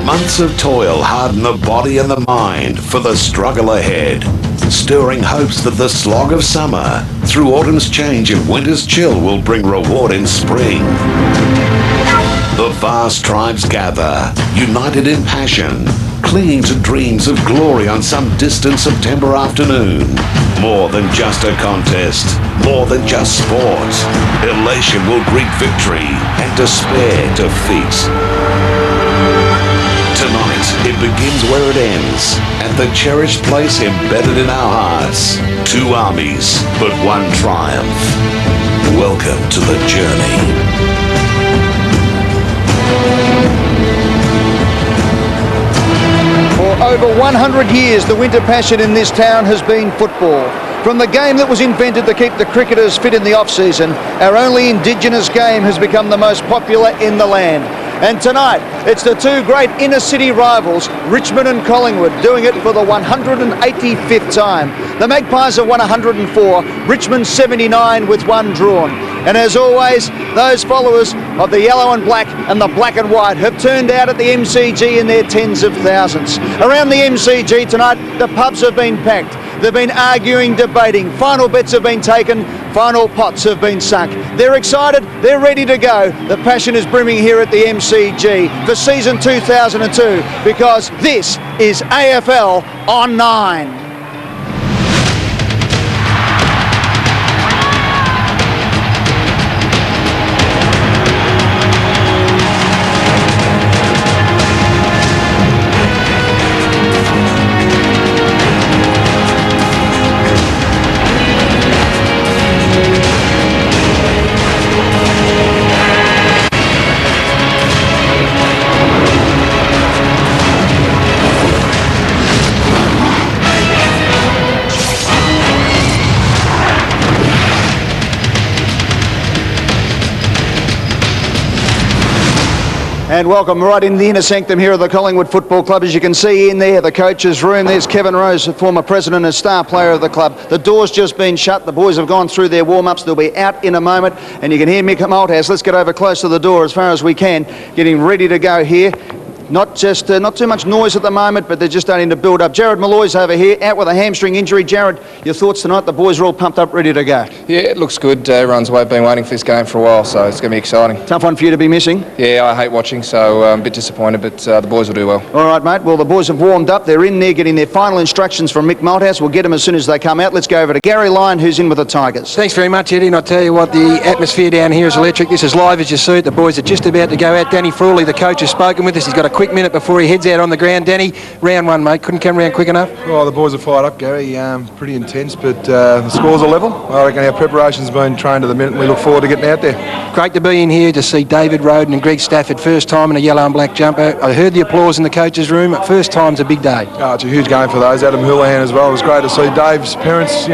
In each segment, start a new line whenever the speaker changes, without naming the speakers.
Months of toil harden the body and the mind for the struggle ahead, stirring hopes that the slog of summer, through autumn's change and winter's chill, will bring reward in spring. The vast tribes gather, united in passion, clinging to dreams of glory on some distant September afternoon. More than just a contest, more than just sport. Elation will greet victory and despair defeat. Tonight, it begins where it ends, at the cherished place embedded in our hearts. Two armies, but one triumph. Welcome to the journey.
For over 100 years, the winter passion in this town has been football. From the game that was invented to keep the cricketers fit in the off-season, our only Indigenous game has become the most popular in the land. And tonight, it's the two great inner-city rivals, Richmond and Collingwood, doing it for the 185th time. The Magpies have won 104, Richmond 79 with one drawn. And as always, those followers of the yellow and black and the black and white have turned out at the MCG in their tens of thousands. Around the MCG tonight, the pubs have been packed. They've been arguing, debating. Final bets have been taken. Final pots have been sunk. They're excited. They're ready to go. The passion is brimming here at the MCG for season 2002 because this is AFL on 9. And welcome right in the inner sanctum here of the Collingwood Football Club. As you can see in there, the coach's room. There's Kevin Rose, the former president and star player of the club. The door's just been shut. The boys have gone through their warm-ups. They'll be out in a moment. And you can hear Mick Malthouse. Let's get over close to the door as far as we can. Getting ready to go here. Not too much noise at the moment, but they're just starting to build up. Jared Malloy's over here, out with a hamstring injury. Jared, your thoughts tonight? The boys are all pumped up, ready to go.
Yeah, it looks good. Everyone's been waiting for this game for a while, so it's going to be exciting.
Tough one for you to be missing?
Yeah, I hate watching, so I'm a bit disappointed, but the boys will do well.
All right, mate. Well, the boys have warmed up. They're in there getting their final instructions from Mick Malthouse. We'll get them as soon as they come out. Let's go over to Garry Lyon, who's in with the Tigers.
Thanks very much, Eddie, and I tell you what, the atmosphere down here is electric. This is live as you see it. The boys are just about to go out. Danny Frawley, the coach, has spoken with us. He's got a quick minute before he heads out on the ground. Danny, round one, mate. Couldn't come round quick enough?
Well, the boys are fired up, Gary. Pretty intense, but the scores are level. I reckon our preparation's been trained to the minute, and we look forward to getting out there.
Great to be in here to see David Rodan and Greg Stafford first time in a yellow and black jumper. I heard the applause in the coach's room. First time's a big day.
Oh, it's a huge game for those. Adam Houlihan as well. It was great to see Dave's parents,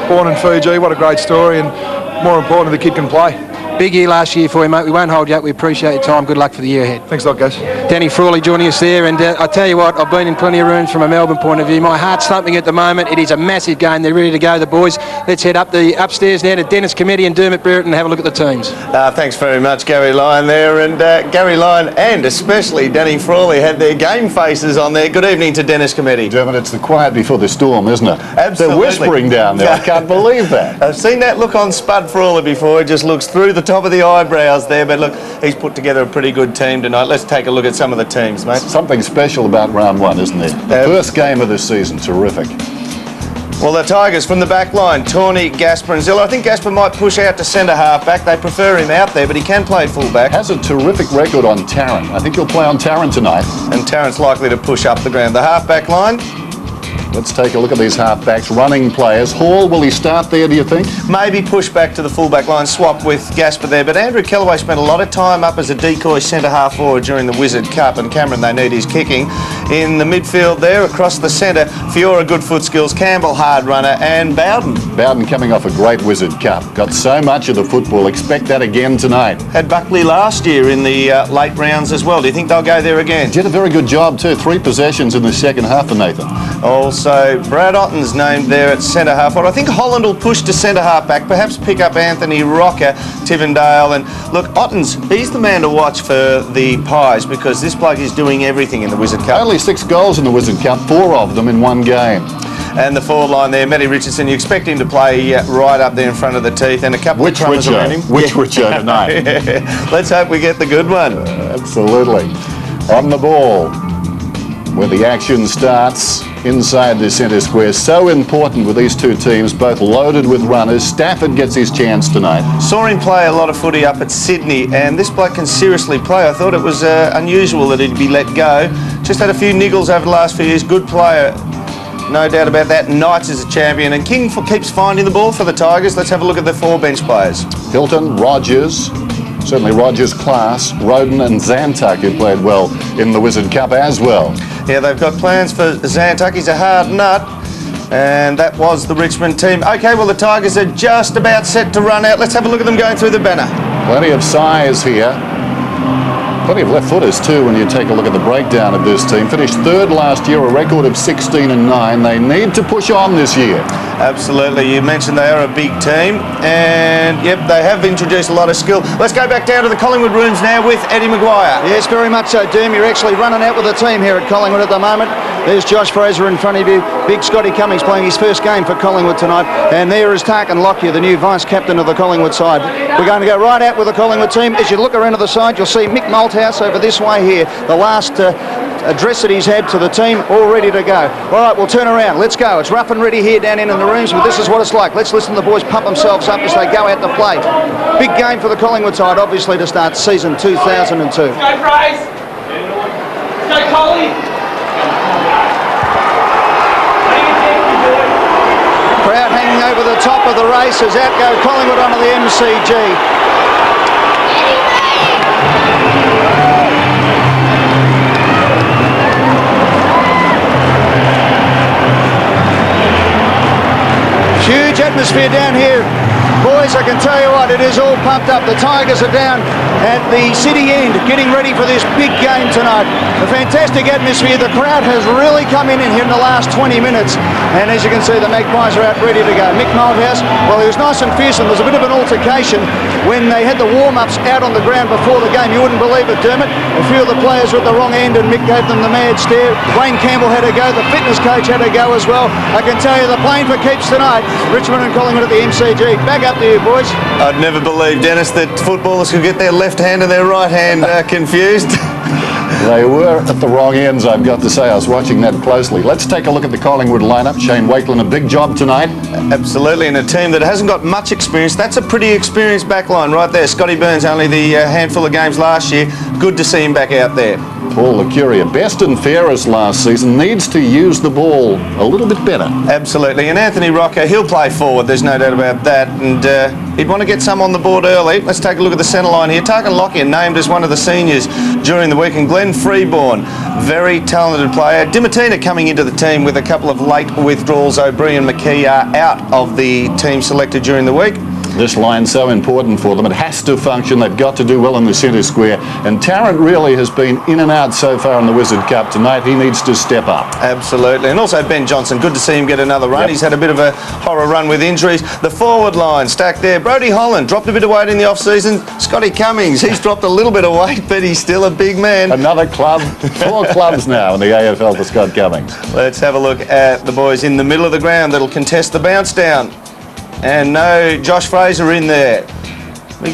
born in Fiji. What a great story, and more importantly, the kid can play.
Big year last year for you, mate. We won't hold you up. We appreciate your time. Good luck for the year ahead.
Thanks a lot, guys.
Danny Frawley joining us there, and I tell you what, I've been in plenty of rooms from a Melbourne point of view. My heart's thumping at the moment. It is a massive game. They're ready to go, the boys. Let's head up the upstairs now to Dennis Cometti and Dermott Brereton and have a look at the teams.
Thanks very much, Garry Lyon there, and Garry Lyon and especially Danny Frawley had their game faces on there. Good evening to Dennis Cometti.
Dermott, it's the quiet before the storm, isn't it?
Absolutely.
They're whispering down there. I can't believe that.
I've seen that look on Spud Frawley before. It just looks through the top of the eyebrows there, but look, he's put together a pretty good team tonight. Let's take a look at some of the teams, mate.
Something special about round one, isn't there? The first game of the season, terrific.
Well, the Tigers from the back line, Tawny, Gaspar and Sziller. I think Gaspar might push out to centre half-back. They prefer him out there, but he can play full-back.
Has a terrific record on Tarrant. I think he'll play on Tarrant tonight.
And Tarrant's likely to push up the ground. The half-back line,
let's take a look at these half-backs, running players. Hall, will he start there, do you think?
maybe push back to the full-back line, swap with Gaspar there. But Andrew Kellaway spent a lot of time up as a decoy centre-half forward during the Wizard Cup, and Cameron, they need his kicking. In the midfield there, across the centre, Fiora, good foot skills, Campbell, hard runner, and Bowden.
Bowden coming off a great Wizard Cup. Got so much of the football. Expect that again tonight.
Had Buckley last year in the late rounds as well. Do you think they'll go there again?
Did a very good job too. 3 possessions in the second half for Nathan.
Also So Brad Ottens named there at centre half. But I think Holland will push to centre half back, perhaps pick up Anthony Rocca, Tivendale. And look, Ottens, he's the man to watch for the Pies because this bloke is doing everything in the Wizard Cup.
Only 6 goals in the Wizard Cup, 4 of them in one game.
And the forward line there, Matty Richardson, you expect him to play right up there in front of the teeth, and a couple of crumbers around him.
Which Richard tonight?
Let's hope we get the good one.
Absolutely. On the ball, where the action starts inside the centre square. So important with these two teams, both loaded with runners. Stafford gets his chance tonight.
Saw him play a lot of footy up at Sydney, and this bloke can seriously play. I thought it was unusual that he'd be let go. Just had a few niggles over the last few years. Good player. No doubt about that. Knights is a champion, and King keeps finding the ball for the Tigers. Let's have a look at the 4 bench players.
Hilton, Rogers, certainly Rogers' class, Rodan and Zantuck, who played well in the Wizard Cup as well.
Yeah, they've got plans for Zantuck. He's a hard nut, and that was the Richmond team. Okay, well, the Tigers are just about set to run out. Let's have a look at them going through the banner.
Plenty of size here. Plenty of left footers too when you take a look at the breakdown of this team. Finished 3rd last year, a record of 16-9. They need to push on this year.
Absolutely. You mentioned they are a big team, and yep, they have introduced a lot of skill. Let's go back down to the Collingwood rooms now with Eddie McGuire.
Yes, very much so, Derm. You're actually running out with the team here at Collingwood at the moment. There's Josh Fraser in front of you. Big Scotty Cummings playing his first game for Collingwood tonight. And there is Tarrant Lockyer, the new vice-captain of the Collingwood side. We're going to go right out with the Collingwood team. As you look around to the side, you'll see Mick Malthouse over this way here. The last address that he's had to the team, all ready to go. All right, we'll turn around. Let's go. It's rough and ready here down in the rooms, but this is what it's like. Let's listen to the boys pump themselves up as they go out to play. Big game for the Collingwood side, obviously, to start season 2002.
Go, Bryce! Go, Collie!
Crowd hanging over the top of the race as out go Collingwood onto the MCG. Huge atmosphere down here. Boys, I can tell you what, it is all pumped up. The Tigers are down at the city end, getting ready for this big game tonight. A fantastic atmosphere. The crowd has really come in here in the last 20 minutes. And as you can see, the Magpies are out ready to go. Mick Malthouse, well, he was nice and fearsome. There was a bit of an altercation when they had the warm-ups out on the ground before the game. You wouldn't believe it, Dermott. A few of the players were at the wrong end and Mick gave them the mad stare. Wayne Campbell had a go. The fitness coach had a go as well. I can tell you, the playing for keeps tonight. Richmond and Collingwood at the MCG. Back up to you, boys.
I'd never believe, Dennis, that footballers could get their left hand and their right hand confused.
They were at the wrong ends, I've got to say. I was watching that closely. Let's take a look at the Collingwood lineup. Shane Wakelin, a big job tonight.
Absolutely, and a team that hasn't got much experience. That's a pretty experienced back line right there. Scotty Burns, only the handful of games last year. Good to see him back out there.
Paul Lacuria, best and fairest last season, needs to use the ball a little bit better.
Absolutely, and Anthony Rocca, he'll play forward, there's no doubt about that, and he'd want to get some on the board early. Let's take a look at the centre line here. Tarrant Lockyer named as one of the seniors during the week, and Glenn Freeborn, very talented player. Dimatina coming into the team with a couple of late withdrawals. O'Brien and McKee are out of the team selected during the week.
This line's so important for them. It has to function. They've got to do well in the centre square. And Tarrant really has been in and out so far in the Wizard Cup tonight. He needs to step up.
Absolutely. And also Ben Johnson. Good to see him get another run. Yep. He's had a bit of a horror run with injuries. The forward line stacked there. Brodie Holland dropped a bit of weight in the off-season. Scotty Cummings, he's dropped a little bit of weight, but he's still a big man.
Another club. 4 clubs now in the AFL for Scott Cummings.
Let's have a look at the boys in the middle of the ground that'll contest the bounce down. And no Josh Fraser in there.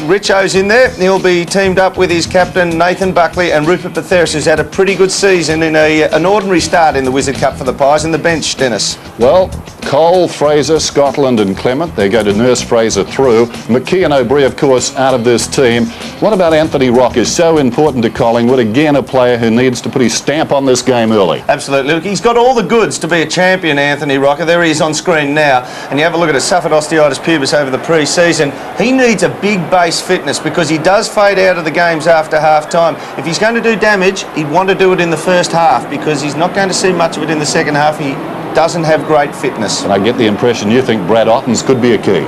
Richo's in there. He'll be teamed up with his captain Nathan Buckley, and Rupert Batheris, who's had a pretty good season in an ordinary start in the Wizard Cup for the Pies. In the bench, Dennis.
Well, Cole, Fraser, Scotland and Clement. They're going to nurse Fraser through. McKee and O'Brien, of course, out of this team. What about Anthony Rocca? So important to Collingwood. Again, a player who needs to put his stamp on this game early.
Absolutely. Look, he's got all the goods to be a champion, Anthony Rocca. There he is on screen now. And you have a look at his suffered osteitis pubis over the pre-season. He needs a big base fitness because he does fade out of the games after half-time. If he's going to do damage, he'd want to do it in the first half because he's not going to see much of it in the second half. He doesn't have great fitness.
And I get the impression you think Brad Ottens could be a key.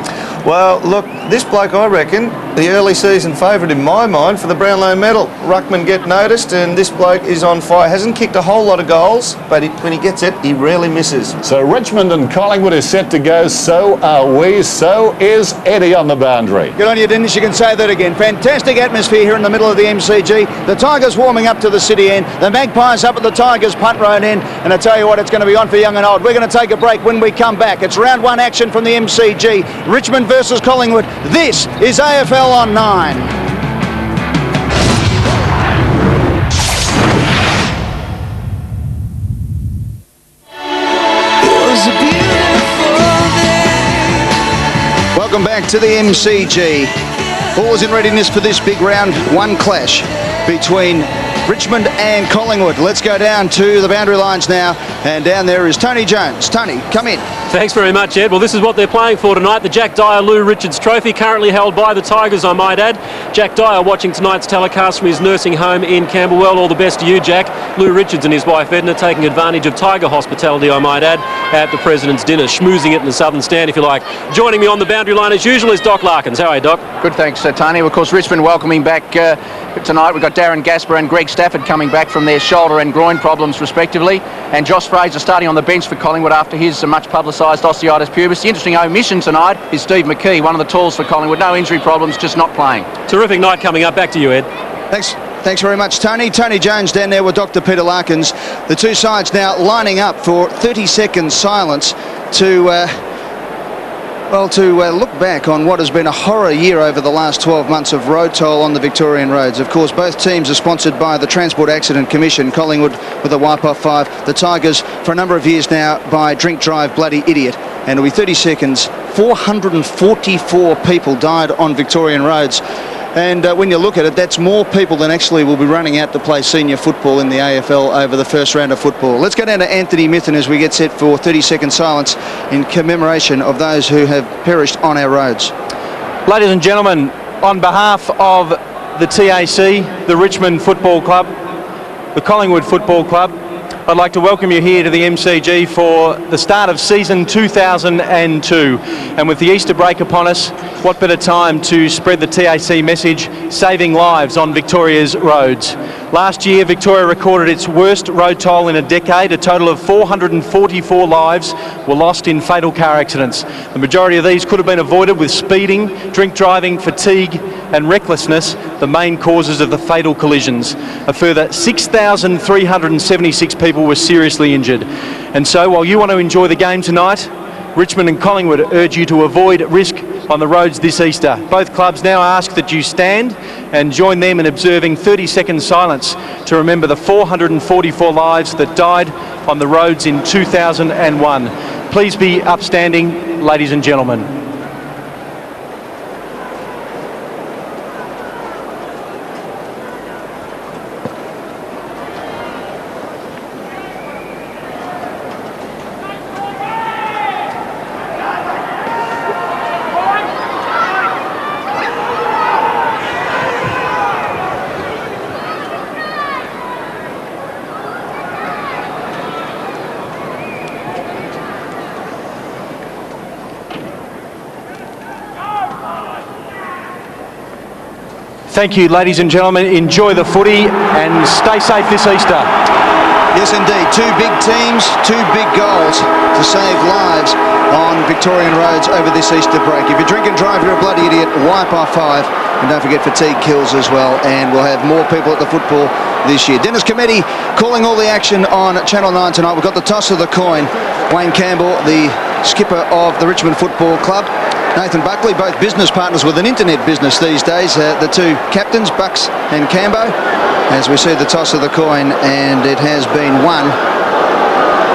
Well, look, this bloke, I reckon, the early season favourite in my mind for the Brownlow medal. Ruckman get noticed, and this bloke is on fire. Hasn't kicked a whole lot of goals, but when he gets it, he rarely misses.
So Richmond and Collingwood is set to go. So are we. So is Eddie on the boundary.
Good on you, Dennis. You can say that again. Fantastic atmosphere here in the middle of the MCG. The Tigers warming up to the City end. The Magpies up at the Tigers punt road end. And I tell you what, it's going to be on for young and old. We're going to take a break. When we come back, it's round one action from the MCG. Richmond versus Collingwood. This is AFL on 9. Welcome back to the MCG. All is in readiness for this big round one clash between Richmond and Collingwood. Let's go down to the boundary lines now, and down there is Tony Jones. Tony, come in.
Thanks very much, Ed. Well, this is what they're playing for tonight. The Jack Dyer Lou Richards Trophy, currently held by the Tigers, I might add. Jack Dyer watching tonight's telecast from his nursing home in Camberwell. All the best to you, Jack. Lou Richards and his wife Edna taking advantage of Tiger hospitality, I might add, at the President's Dinner, schmoozing it in the southern stand, if you like. Joining me on the boundary line as usual is Doc Larkins. How are you, Doc?
Good, thanks, Tony. Of course, Richmond welcoming back tonight. We've got Darren, Gaspar and Greg Stafford coming back from their shoulder and groin problems, respectively. And Josh Fraser starting on the bench for Collingwood after his much publicised osteitis pubis. The interesting omission tonight is Steve McKee, one of the talls for Collingwood. No injury problems, just not playing.
Terrific night coming up. Back to you, Ed.
Thanks very much, Tony. Tony Jones down there with Dr. Peter Larkins. The two sides now lining up for 30-second silence to look back on what has been a horror year over the last 12 months of road toll on the Victorian roads. Of course, both teams are sponsored by the Transport Accident Commission. Collingwood with a wipe-off 5. The Tigers for a number of years now by Drink Drive Bloody Idiot. And it'll be 30 seconds. 444 people died on Victorian roads. And when you look at it, that's more people than actually will be running out to play senior football in the AFL over the first round of football. Let's go down to Anthony Mithen as we get set for 30-second silence in commemoration of those who have perished on our roads.
Ladies and gentlemen, on behalf of the TAC, the Richmond Football Club, the Collingwood Football Club, I'd like to welcome you here to the MCG for the start of season 2002. And with the Easter break upon us, what better time to spread the TAC message, saving lives on Victoria's roads. Last year, Victoria recorded its worst road toll in a decade. A total of 444 lives were lost in fatal car accidents. The majority of these could have been avoided with speeding, drink driving, fatigue and recklessness, the main causes of the fatal collisions. A further 6,376 people were seriously injured. And so, while you want to enjoy the game tonight, Richmond and Collingwood urge you to avoid risk on the roads this Easter. Both clubs now ask that you stand and join them in observing 30-second silence to remember the 444 lives that died on the roads in 2001. Please be upstanding, ladies and gentlemen. Thank you, ladies and gentlemen. Enjoy the footy and stay safe this Easter.
Yes, indeed. Two big teams, two big goals to save lives on Victorian roads over this Easter break. If you drink and drive, you're a bloody idiot. Wipe off 5. And don't forget fatigue kills as well. And we'll have more people at the football this year. Dennis Cometti calling all the action on Channel 9 tonight. We've got the toss of the coin. Wayne Campbell, the skipper of the Richmond Football Club. Nathan Buckley, both business partners with an internet business these days. The two captains, Bucks and Cambo, as we see the toss of the coin, and it has been won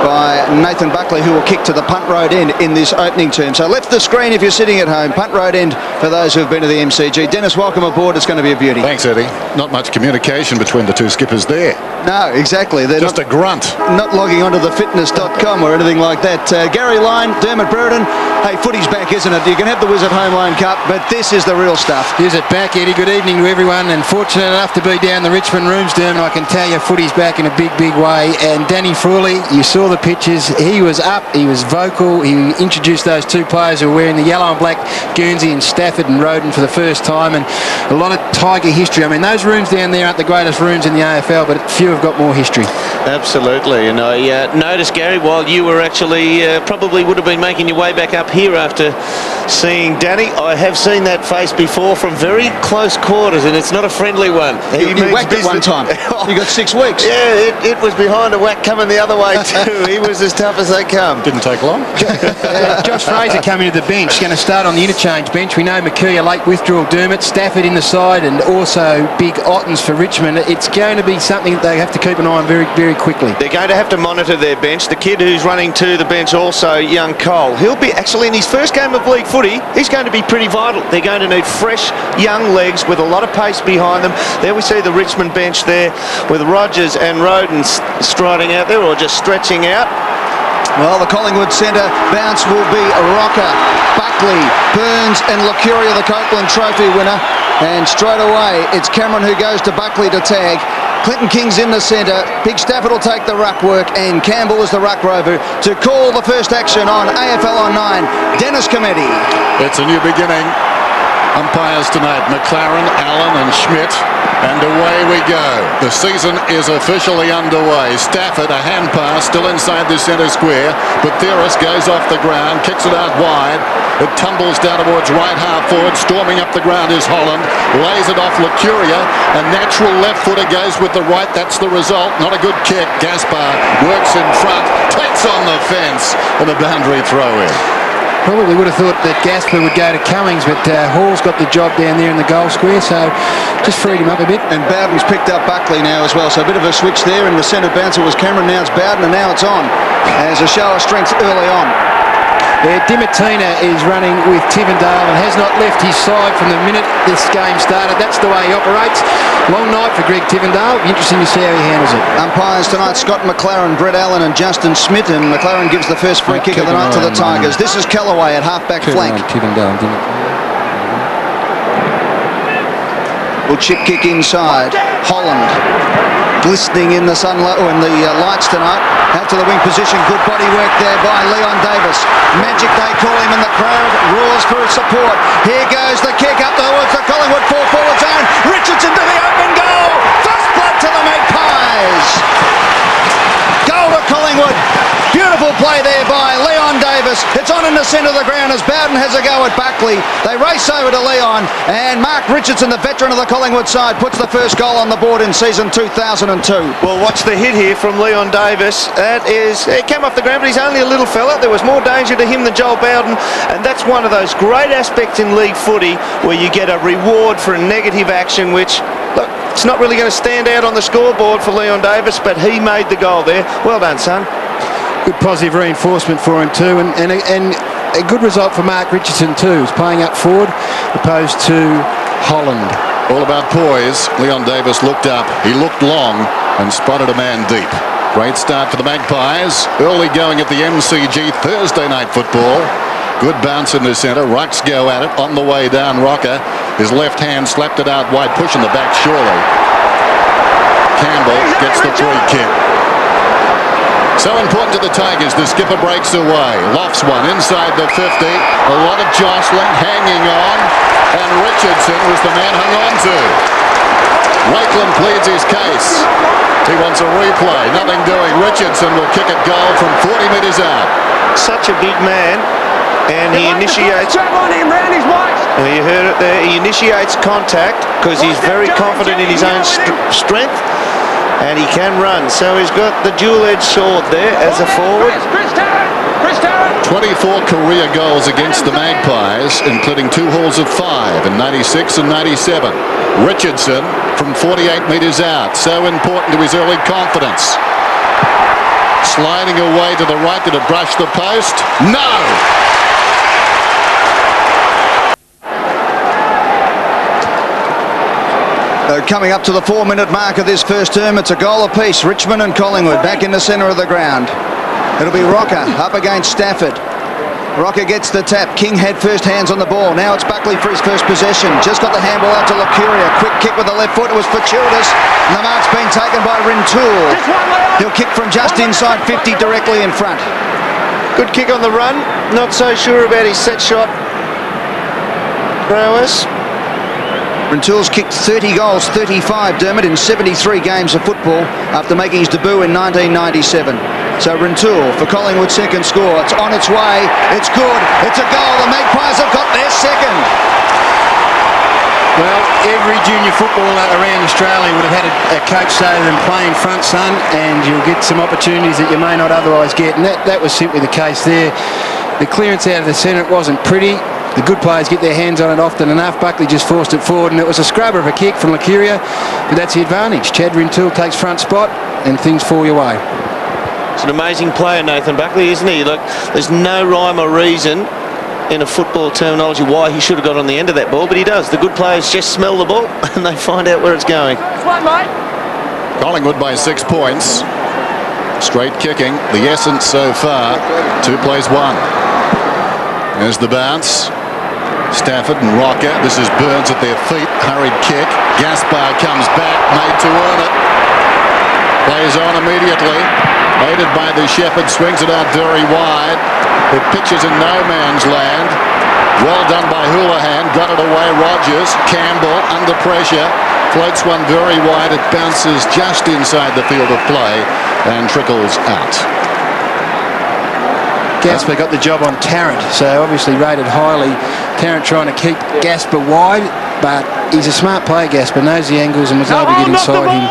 by Nathan Buckley, who will kick to the punt road end in this opening term. So left the screen if you're sitting at home. Punt road end for those who have been to the MCG. Dennis, welcome aboard. It's going to be a beauty.
Thanks, Eddie. Not much communication between the two skippers there.
No, exactly. They're
just a grunt.
Not logging onto the fitness.com or anything like that. Garry Lyon, Dermott, Brereton. Hey, footy's back, isn't it? You can have the Wizard Home Loan Cup, but this is the real stuff.
Here's it back, Eddie. Good evening to everyone, and fortunate enough to be down the Richmond rooms, Dermott. I can tell you footy's back in a big, big way. And Danny Frawley, you saw the pictures. He was up, he was vocal, he introduced those two players who were wearing the yellow and black Guernsey and Stafford and Rodan for the first time, and a lot of Tiger history. I mean, those rooms down there aren't the greatest rooms in the AFL, but few have got more history.
Absolutely, and I noticed, Gary, while you were actually probably would have been making your way back up here after seeing Danny, I have seen that face before from very close quarters, and it's not a friendly one.
He whacked it one time. You got 6 weeks.
Yeah, it was behind a whack coming the other way too. He was as tough as they come.
Didn't take long.
Josh Fraser coming to the bench, going to start on the interchange bench. We know McGuire late withdrawal, Dermott, Stafford in the side, and also big Ottens for Richmond. It's going to be something that they have to keep an eye on very, very quickly.
They're going to have to monitor their bench. The kid who's running to the bench also, young Cole, he'll be actually in his first game of league footy. He's going to be pretty vital. They're going to need fresh young legs with a lot of pace behind them. There we see the Richmond bench there with Rogers and Rodan striding out there or just stretching out.
Well, the Collingwood centre bounce will be Rocca, Buckley, Burns and Lacuria, the Copeland Trophy winner. And straight away, it's Cameron who goes to Buckley to tag. Clinton King's in the centre. Big Stafford will take the ruck work, and Campbell is the ruck rover to call the first action on AFL on 9. Dennis Cometti.
It's a new beginning. Umpires tonight, McLaren, Allen and Schmidt. And away we go. The season is officially underway. Stafford, a hand pass, still inside the centre square. But Theris goes off the ground, kicks it out wide. It tumbles down towards right half forward. Storming up the ground is Holland. Lays it off Lacuria. A natural left footer goes with the right. That's the result. Not a good kick. Gaspar works in front. Takes on the fence. And a boundary throw in.
Probably would have thought that Gaspar would go to Cummings, but Hall's got the job down there in the goal square, so just freed him up a bit.
And Bowden's picked up Buckley now as well, so a bit of a switch there. In the centre bouncer was Cameron, now it's Bowden, and now it's on as a show of strength early on.
Dimittina is running with Tivendale and has not left his side from the minute this game started. That's the way he operates. Long night for Greg Tivendale. Be interesting to see how he handles it.
Umpires tonight, Scott McLaren, Brett Allen and Justin Smith, and McLaren gives the first free kick of the night to the Tigers. This is Kellaway at half-back flank.
Tivendale,
Will chip kick inside. Holland glistening in the sunlight, or in the lights tonight. Out to the wing position. Good body work there by Leon Davis. Magic they call him, and the crowd roars for his support. Here goes the kick up towards the Collingwood full-forward zone. Richardson to the open goal. First blood to the Magpies. Goal to Collingwood. Beautiful play there by Leon Davis. It's on in the centre of the ground as Bowden has a go at Buckley. They race over to Leon, and Mark Richardson, the veteran of the Collingwood side, puts the first goal on the board in season 2002.
Well, watch the hit here from Leon Davis. That is, he came off the ground, but he's only a little fella. There was more danger to him than Joel Bowden, and that's one of those great aspects in league footy where you get a reward for a negative action, which, look, it's not really going to stand out on the scoreboard for Leon Davis, but he made the goal there. Well done, son.
Good positive reinforcement for him too, and a good result for Mark Richardson too. He's playing up forward opposed to Holland.
All about poise. Leon Davis looked up. He looked long and spotted a man deep. Great start for the Magpies. Early going at the MCG Thursday night football. Good bounce in the centre. Rucks go at it. On the way down, Rocca. His left hand slapped it out wide, pushing the back surely. Campbell gets the free kick. So important to the Tigers. The skipper breaks away. Lofts one inside the 50. A lot of jostling, hanging on. And Richardson was the man hung on to. Wakeland pleads his case. He wants a replay. Nothing doing. Richardson will kick it goal from 40 metres out.
Such a big man. And he initiates... You heard it there. He initiates contact because he's very confident in his own strength. And he can run, so he's got the dual-edged sword there as a forward.
24 career goals against the Magpies, including 2 hauls of 5 in 96 and 97. Richardson from 48 metres out, so important to his early confidence. Sliding away to the right, did it brush the post? No!
Coming up to the 4-minute mark of this first term, it's a goal apiece. Richmond and Collingwood back in the centre of the ground. It'll be Rocca up against Stafford. Rocca gets the tap. King had first hands on the ball. Now it's Buckley for his first possession. Just got the handball out to Lacuria. Quick kick with the left foot. It was fortuitous. And the mark's been taken by Rintoul. He'll kick from just inside 50 directly in front.
Good kick on the run. Not so sure about his set shot. Prowess.
Rintoul's kicked 30 goals, 35, Dermott, in 73 games of football after making his debut in 1997. So Rintoul for Collingwood's second score. It's on its way. It's good. It's a goal. The Magpies have got their second.
Well, every junior footballer around Australia would have had a coach say to them, play in front, son, and you'll get some opportunities that you may not otherwise get. And that was simply the case there. The clearance out of the centre, it wasn't pretty. The good players get their hands on it often enough. Buckley just forced it forward, and it was a scrubber of a kick from Krakouer, but that's the advantage. Chad Rintoul takes front spot, and things fall your way.
It's an amazing player, Nathan Buckley, isn't he? Look, there's no rhyme or reason in a football terminology why he should have got on the end of that ball, but he does. The good players just smell the ball and they find out where it's going.
Collingwood by 6 points. Straight kicking, the essence so far. 2 plays 1. There's the bounce. Stafford and Rocca. This is Burns at their feet. Hurried kick. Gaspar comes back, made to earn it. Plays on immediately. Aided by the Shepherd, swings it out very wide. It pitches in no man's land. Well done by Houlihan. Got it away. Rogers. Campbell under pressure. Floats one very wide. It bounces just inside the field of play and trickles out.
Gaspar got the job on Tarrant, so obviously rated highly. Tarrant trying to keep Gaspar wide, but he's a smart player, Gaspar, knows the angles and was able to get inside him.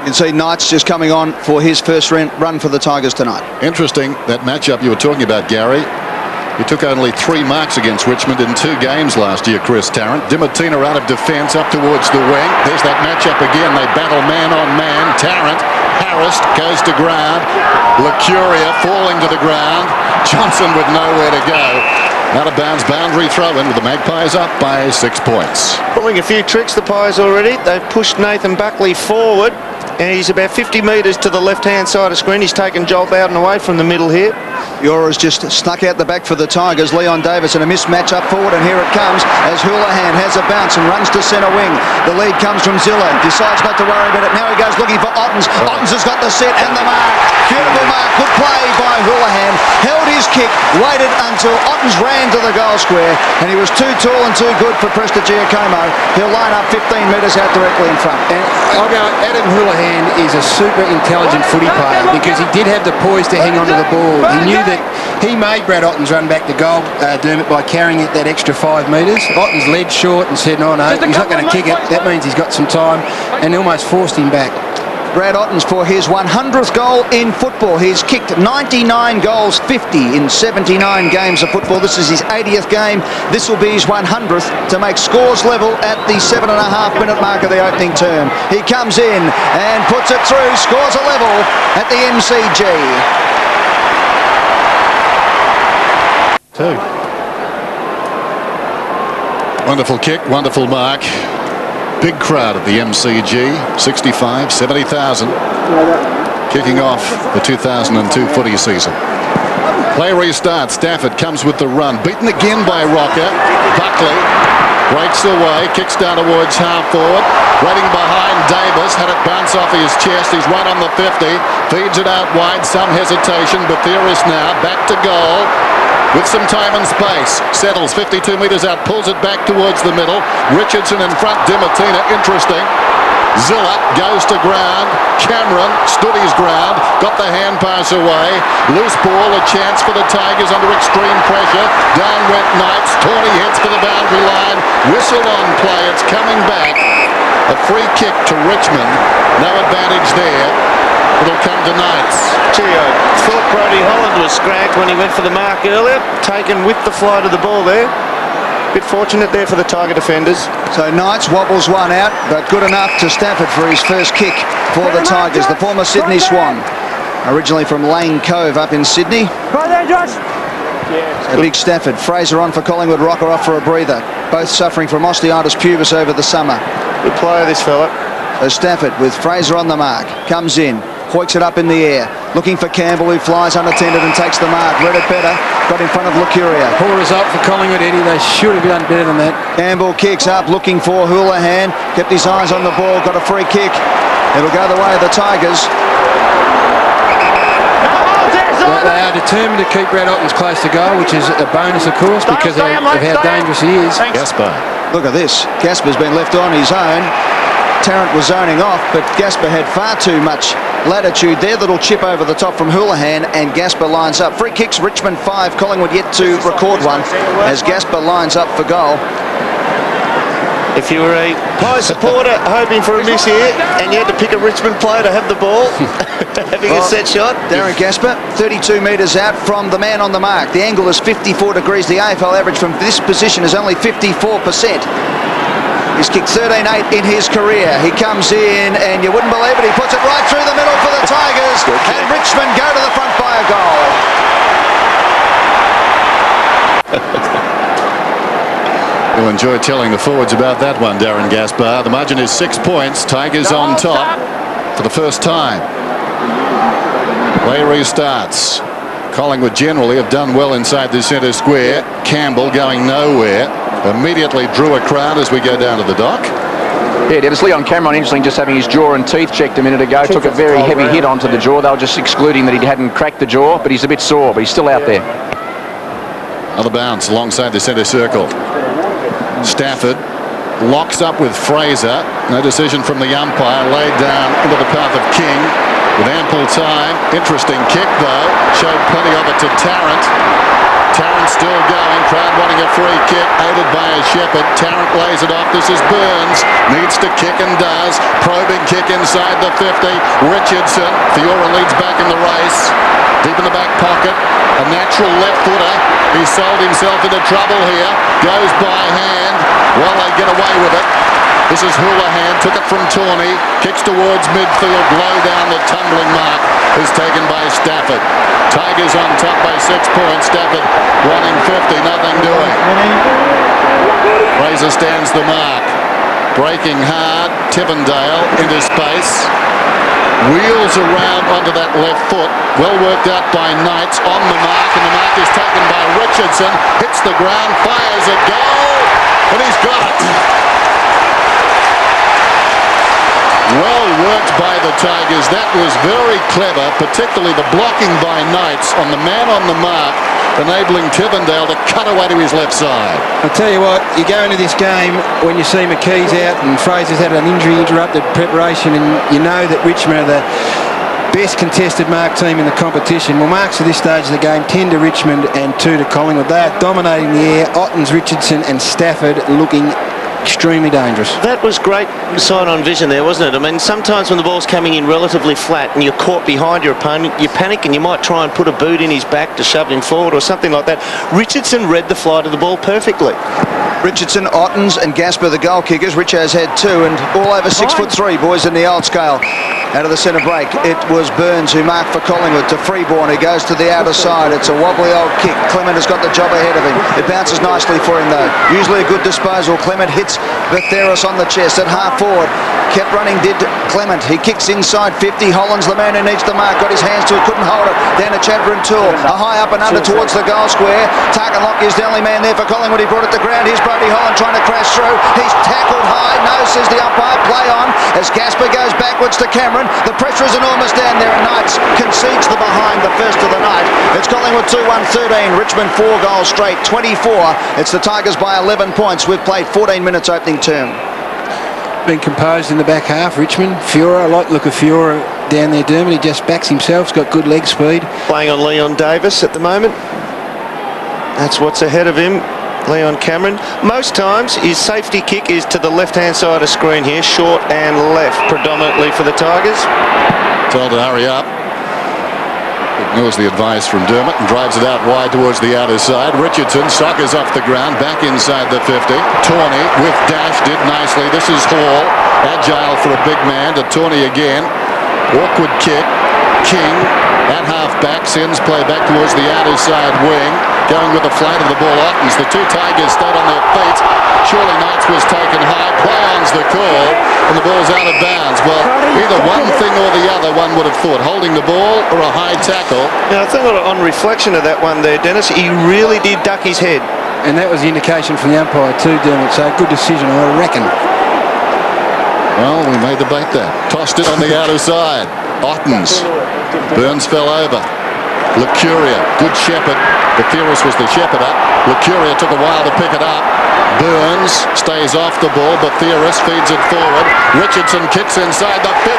You can see Knights just coming on for his first run for the Tigers tonight.
Interesting, that matchup you were talking about, Gary. He took only 3 marks against Richmond in 2 games last year, Chris Tarrant. Dimatina out of defence up towards the wing. There's that matchup again. They battle man on man. Tarrant, harassed, goes to ground. Krakouer falling to the ground. Johnson with nowhere to go. Out of bounds, boundary throw in with the Magpies up by 6 points.
Pulling a few tricks, the Pies already. They've pushed Nathan Buckley forward. And he's about 50 metres to the left-hand side of screen. He's taken Joel Bowden away from the middle here.
Yora's just stuck out the back for the Tigers. Leon Davis in a mismatch up forward, and here it comes as Houlihan has a bounce and runs to centre wing. The lead comes from Sziller. Decides not to worry about it. Now he goes looking for Ottens. Ottens has got the set and the mark. Beautiful mark. Good play by Houlihan. Held his kick, waited until Ottens ran to the goal square, and he was too tall and too good for Prestigiacomo. He'll line up 15 metres out directly in front.
And I'll go, Adam Houlihan is a super intelligent footy player because he did have the poise to hang on to the ball. He knew that he made Brad Ottens run back to goal, Dermott, by carrying it that extra 5 metres. Ottens led short and said, no, he's not going to kick it. That means he's got some time, and almost forced him back.
Brad Ottens for his 100th goal in football. He's kicked 99 goals, 50 in 79 games of football. This is his 80th game. This will be his 100th to make scores level at the 7.5-minute mark of the opening term. He comes in and puts it through, scores a level at the MCG.
2. Wonderful kick, wonderful mark. Big crowd at the MCG, 65, 70,000, kicking off the 2002 footy season. Play restarts. Stafford comes with the run, beaten again by Rocca. Buckley breaks away, kicks down towards half forward, running behind Davis, had it bounce off his chest. He's right on the 50, feeds it out wide, some hesitation. Batheris now back to goal. With some time and space, settles 52 metres out, pulls it back towards the middle. Richardson in front, Dimatina, interesting. Sziller goes to ground. Cameron stood his ground, got the hand pass away. Loose ball, a chance for the Tigers under extreme pressure. Down went Knights, Tawney hits for the boundary line. Whistle on play, it's coming back. A free kick to Richmond, no advantage there. It'll come to Knights.
Gee, I thought Brodie Holland was scragged when he went for the mark earlier. Taken with the flight of the ball there. Bit fortunate there for the Tiger defenders.
So Knights wobbles one out, but good enough to Stafford for his first kick for the Tigers. The former Sydney Swan, originally from Lane Cove up in Sydney.
Right there, Josh.
A big Stafford. Fraser on for Collingwood, Rocca off for a breather. Both suffering from osteitis pubis over the summer.
Good player, this fella.
So Stafford with Fraser on the mark. Comes in. Hoiks it up in the air, looking for Campbell, who flies unattended and takes the mark. Read it better, got in front of Krakouer.
Poor result for Collingwood, Eddie. They should have done better than that.
Campbell kicks up, looking for Houlihan. Kept his eyes on the ball, got a free kick. It'll go the way of the Tigers.
They are determined to keep Brad Ottens close to goal, which is a bonus, of course, because of how dangerous he is.
Gaspar.
Look at this. Gaspar's been left on his own. Tarrant was zoning off, but Gaspar had far too much latitude there. Little chip over the top from Houlihan, and Gaspar lines up. Free kicks, Richmond 5, Collingwood yet to record one, as Gaspar lines up for goal.
If you were a Pie supporter hoping for a miss here, and you had to pick a Richmond player to have the ball, having a set shot.
Darren Gaspar, 32 metres out from the man on the mark. The angle is 54 degrees. The AFL average from this position is only 54%. He's kicked 13-8 in his career. He comes in, and you wouldn't believe it, he puts it right through the middle for the Tigers, and Richmond go to the front by a goal.
You'll enjoy telling the forwards about that one, Darren Gaspar. The margin is 6 points. Tigers on top for the first time. Play restarts. Collingwood generally have done well inside the centre square. Campbell going nowhere. Immediately drew a crowd as we go down to the dock.
Yeah, it was Leon Cameron, interesting, just having his jaw and teeth checked a minute ago. Took a very heavy hit onto the jaw. They were just excluding that he hadn't cracked the jaw, but he's a bit sore, but he's still out there.
Another bounce alongside the centre circle. Stafford locks up with Fraser. No decision from the umpire. Laid down into the path of King with ample time. Interesting kick though. Showed plenty of it to Tarrant. Tarrant still going. Crowd wanting a free kick. Aided by a Shepherd. Tarrant lays it off. This is Burns. Needs to kick and does. Probing kick inside the 50. Richardson. Fiora leads back in the race. Deep in the back pocket. A natural left footer. He sold himself into trouble here. Goes by hand while they get away with it. This is Houlihan. Took it from Tawney. Kicks towards midfield. Low down the tumbling mark is taken by Stafford. Tigers on top by 6 points. Stafford wanting 50. Nothing doing. Fraser stands the mark. Breaking hard. Tivendale into space. Wheels around onto that left foot. Well worked out by Knights on the mark, and the mark is taken by Richardson. Hits the ground, fires a goal, and he's got it. Well worked by the Tigers. That was very clever, particularly the blocking by Knights on the man on the mark, enabling Tivendale to cut away to his left side.
I'll tell you what, you go into this game when you see McKee's out and Fraser's had an injury interrupted preparation, and you know that Richmond are the best contested mark team in the competition. Well, marks at this stage of the game, 10 to Richmond and 2 to Collingwood. They are dominating the air. Ottens, Richardson and Stafford looking extremely dangerous.
That was great sight on vision there, wasn't it? I mean, sometimes when the ball's coming in relatively flat and you're caught behind your opponent, you panic and you might try and put a boot in his back to shove him forward or something like that. Richardson read the flight of the ball perfectly.
Richardson, Ottens and Gaspar, the goal kickers. Richo's had 2 and all over 6'3", boys, in the old scale. Out of the centre break, it was Burns who marked for Collingwood to Freeborn, who goes to the outer side. It's a wobbly old kick. Clement has got the job ahead of him. It bounces nicely for him though. Usually a good disposal. Clement hits Betheros on the chest at half forward. Kept running, did Clement. He kicks inside 50. Holland's the man who needs the mark. Got his hands to it, couldn't hold it. Down to Rintoul. A high up and under towards the goal square. Tarrant is the only man there for Collingwood. He brought it to ground. Here's Brodie Holland trying to crash through. He's tackled high. No, says the umpire. Play on as Gaspar goes backwards to Cameron. The pressure is enormous down there, and Knights concedes the behind, the first of the night. It's Collingwood 2-1-13. Richmond 4 goals straight, 24. It's the Tigers by 11 points. We've played 14 minutes opening term.
Been composed in the back half, Richmond. Fiora, I like the look of Fiora down there, Dermott. He just backs himself. He's got good leg speed.
Playing on Leon Davis at the moment. That's what's ahead of him. Leon Cameron. Most times his safety kick is to the left-hand side of screen here, short and left, predominantly for the Tigers.
Told to hurry up. Ignores the advice from Dermott and drives it out wide towards the outer side. Richardson soccers off the ground, back inside the 50. Tawney with dash, did nicely. This is Hall, agile for a big man, to Tawney again. Awkward kick. King at half-back, sends play back towards the outer side wing. Going with the flat of the ball, Ottens. The 2 Tigers stayed on their feet. Surely Knights was taken high. Play-on's the call, and the ball's out of bounds. Well, either one thing or the other, one would have thought. Holding the ball or a high tackle.
Now, I think on reflection of that one there, Dennis, he really did duck his head.
And that was the indication from the umpire too, Dermott. So good decision, I reckon.
Well, we may debate that. Tossed it on the outer side. Ottens. Burns fell over. Lucuria, good shepherd. Bacteris was the shepherder. Lucuria took a while to pick it up. Burns stays off the ball. Bacteris feeds it forward. Richardson kicks inside the 50.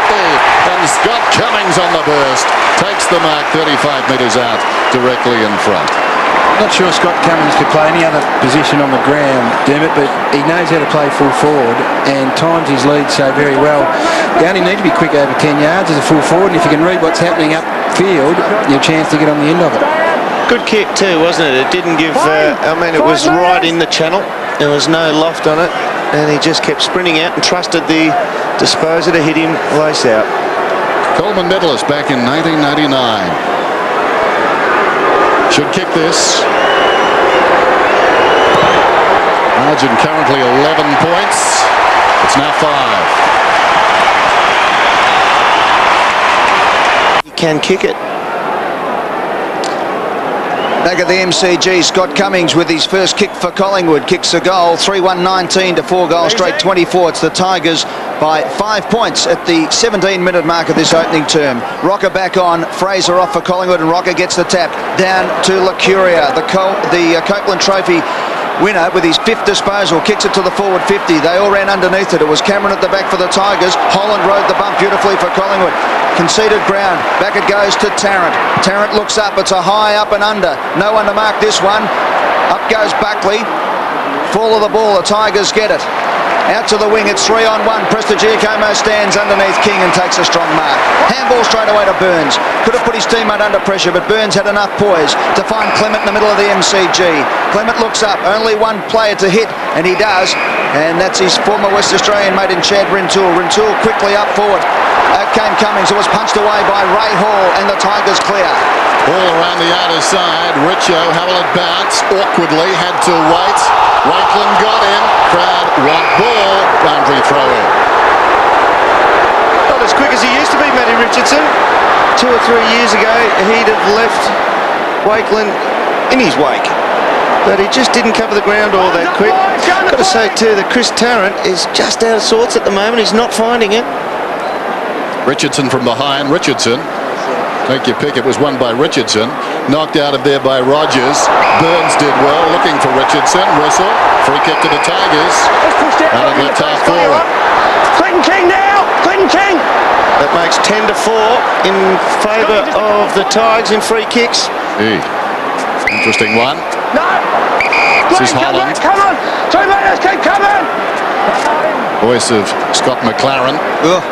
And Scott Cummings on the burst. Takes the mark 35 metres out, directly in front.
Not sure Scott Cummings could play any other position on the ground, Dermott, but he knows how to play full forward and times his lead so very well. You only need to be quick over 10 yards as a full forward, and if you can read what's happening upfield, you have a chance to get on the end of it.
Good kick too, wasn't it? It didn't give, it was right in the channel. There was no loft on it, and he just kept sprinting out and trusted the disposer to hit him lace out.
Coleman medalist back in 1999. Should kick this. Margin currently 11 points. It's now 5.
You can kick it.
Back at the MCG, Scott Cummings with his first kick for Collingwood. Kicks a goal, 3-1-19 to 4 goals straight 24. It's the Tigers by 5 points at the 17-minute mark of this opening term. Rocca back on, Fraser off for Collingwood, and Rocca gets the tap down to Lucuria, the Copeland Trophy winner with his 5th disposal. Kicks it to the forward 50. They all ran underneath it. It was Cameron at the back for the Tigers. Holland rode the bump beautifully for Collingwood. Conceded ground. Back it goes to Tarrant. Tarrant looks up. It's a high up and under. No one to mark this one. Up goes Buckley. Fall of the ball. The Tigers get it. Out to the wing, it's 3-on-1. Prestigiacomo stands underneath King and takes a strong mark. Handball straight away to Burns. Could have put his teammate under pressure, but Burns had enough poise to find Clement in the middle of the MCG. Clement looks up, only one player to hit, and he does. And that's his former West Australian mate in Chad Rintoul. Rintoul quickly up forward. Out came Cummings. It was punched away by Ray Hall, and the Tigers clear.
All around the outer side. Richo, how will it bounce? Awkwardly, had to wait. Wakeland got him. Crowd want ball. Boundary throw in.
Not as quick as he used to be, Matty Richardson. 2 or 3 years ago, he'd have left Wakeland in his wake. But he just didn't cover the ground all that quick. Got to say too that Chris Tarrant is just out of sorts at the moment. He's not finding it.
Richardson from behind. Richardson. Take your pick. It was won by Richardson. Knocked out of there by Rogers. Burns did well. Looking for Richardson. Whistle. Free kick to the Tigers. Out of left half forward.
Clinton King now! Clinton King!
That makes 10-4 in favour of the Tigers in free kicks.
Interesting one.
No!
This is Holland.
Come on! 2 metres, keep coming!
Voice of Scott McLaren.
Oh,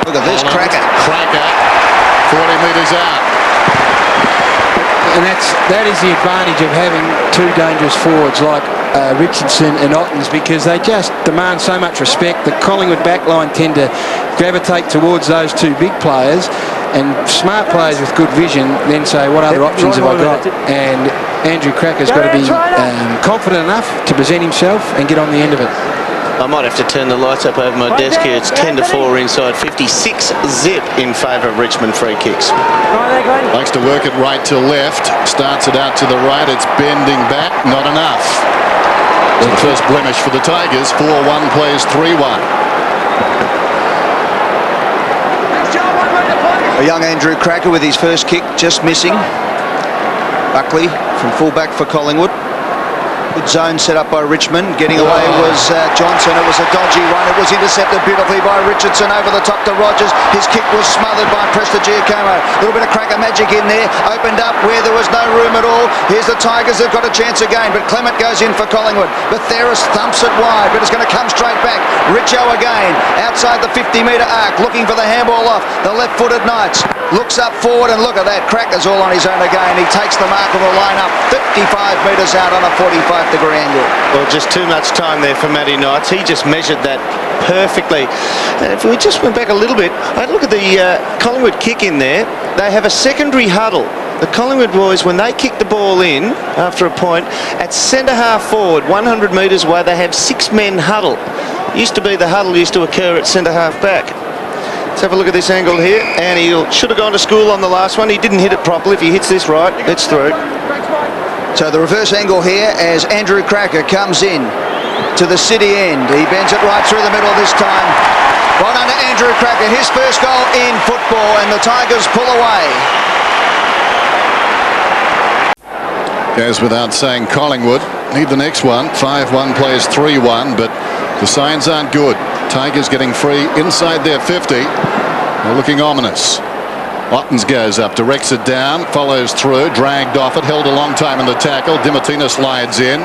look at this cracker.
40 metres out.
And that is the advantage of having 2 dangerous forwards like Richardson and Ottens, because they just demand so much respect. The Collingwood backline tend to gravitate towards those 2 big players, and smart players with good vision then say, what other options have I got? And Andrew Cracker's got to be confident enough to present himself and get on the end of it.
I might have to turn the lights up over my desk here. It's 10-4 inside 56 zip in favour of Richmond free kicks.
Likes to work it right to left. Starts it out to the right. It's bending back. Not enough. It's the first blemish for the Tigers. 4-1 plays 3-1.
A young Andrew Cracker with his first kick just missing. Buckley from fullback for Collingwood. Good zone set up by Richmond. Getting away was Johnson. It was a dodgy one. It was intercepted beautifully by Richardson over the top to Rogers. His kick was smothered by Prestigiacomo. A little bit of Cracker magic in there. Opened up where there was no room at all. Here's the Tigers. They've got a chance again, but Clement goes in for Collingwood. Bacteris thumps it wide, but it's going to come straight back. Richo again outside the 50-metre arc, looking for the handball off. The left-footed Knights looks up forward, and look at that. Cracker's all on his own again. He takes the mark of the line up 55 metres out on a 45-degree angle.
Well, just too much time there for Matty Knights. He just measured that perfectly. And if we just went back a little bit, I'd look at the Collingwood kick in there. They have a secondary huddle. The Collingwood boys, when they kick the ball in after a point, at centre half forward, 100 metres away, they have 6 men huddle. Used to be the huddle used to occur at centre half back. Let's have a look at this angle here, and he should have gone to school on the last one. He didn't hit it properly. If he hits this right, it's through.
So the reverse angle here as Andrew Cracker comes in to the city end. He bends it right through the middle this time. Right under Andrew Cracker, his first goal in football, and the Tigers pull away.
Goes without saying, Collingwood need the next one. 5-1 plays 3-1, but the signs aren't good. Tigers getting free inside their 50. They're looking ominous. Ottens goes up, directs it down, follows through, dragged off it, held a long time in the tackle. Dimittina slides in,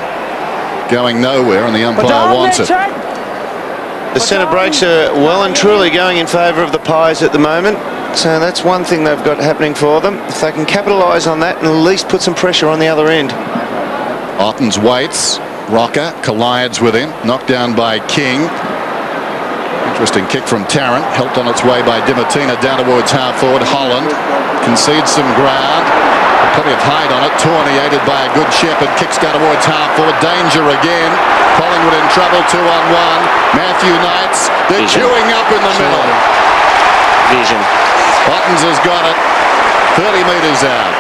going nowhere, and the umpire wants it.
The centre breaks are well and truly going in favour of the Pies at the moment. So that's one thing they've got happening for them. If they can capitalise on that and at least put some pressure on the other end.
Ottens waits. Rocca collides with him. Knocked down by King. Interesting kick from Tarrant. Helped on its way by Dimittina down towards half forward. Holland concedes some ground. Plenty of height on it. Torniated by a good Shepherd. Kicks down towards half forward. Danger again. Collingwood in trouble. 2-on-1. Matthew Knights. They're queuing up in the middle.
Vision.
Ottens has got it. 30 metres out.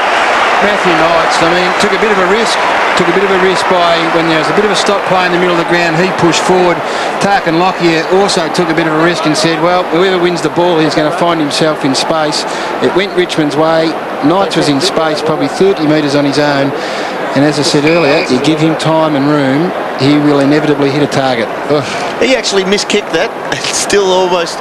Matthew Knights, I mean, took a bit of a risk. Took a bit of a risk by, when there was a bit of a stop play in the middle of the ground, he pushed forward. Tarrant Lockyer also took a bit of a risk and said, well, whoever wins the ball, he's going to find himself in space. It went Richmond's way. Knights was in space, probably 30 metres on his own. And as I said earlier, you give him time and room, he will inevitably hit a target. Ugh.
He actually miskicked that. It's still almost...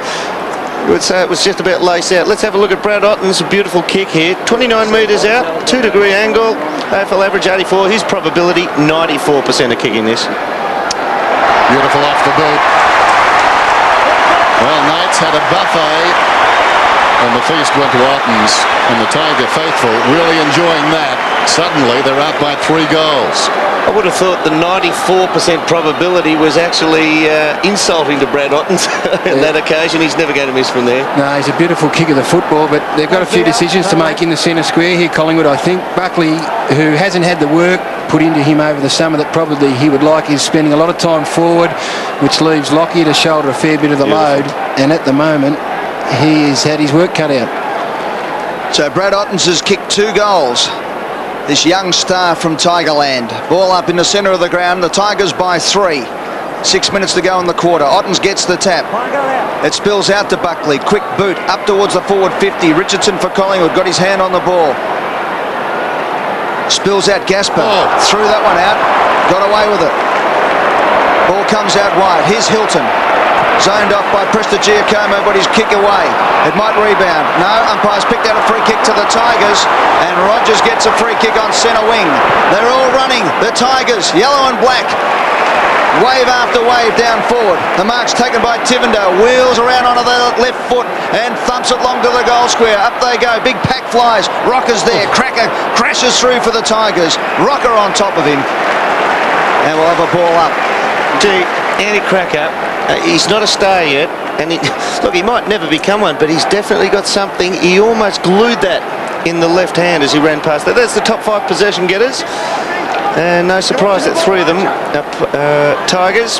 I would say it was just about lace out. Let's have a look at Brad Ottens. A beautiful kick here. 29 metres out, 2-degree angle. AFL average 84. His probability 94% of kicking this.
Beautiful off the boot. Well, Knights had a buffet, and the feast went to Ottens, and the Tiger faithful really enjoying that. Suddenly, they're out by 3 goals.
I would have thought the 94% probability was actually insulting to Brad Ottens on that occasion. He's never going to miss from there.
No, he's a beautiful kick of the football, but they've got a few decisions to make in the centre square here, Collingwood. I think Buckley, who hasn't had the work put into him over the summer that probably he would like, is spending a lot of time forward, which leaves Lockyer to shoulder a fair bit of the load. And at the moment, he has had his work cut out.
So Brad Ottens has kicked 2 goals. This young star from Tigerland. Ball up in the centre of the ground. The Tigers by 3. 6 minutes to go in the quarter. Ottens gets the tap. It spills out to Buckley. Quick boot up towards the forward 50. Richardson for Collingwood. Got his hand on the ball. Spills out Gaspar. Threw that one out. Got away with it. Ball comes out wide. Here's Hilton. Zoned off by Prestigiacomo, but he's kick away. It might rebound. No, umpire's picked out a free kick to the Tigers, and Rogers gets a free kick on centre wing. They're all running. The Tigers, yellow and black. Wave after wave down forward. The mark's taken by Tivendale. Wheels around onto the left foot and thumps it long to the goal square. Up they go. Big pack flies. Rocca's there. Krakouer crashes through for the Tigers. Rocca on top of him. And we'll have a ball up.
Gee, Andy Krakouer, he's not a star yet, and look, he might never become one, but he's definitely got something. He almost glued that in the left hand as he ran past that. That's the top 5 possession getters, and no surprise that 3 of them are Tigers.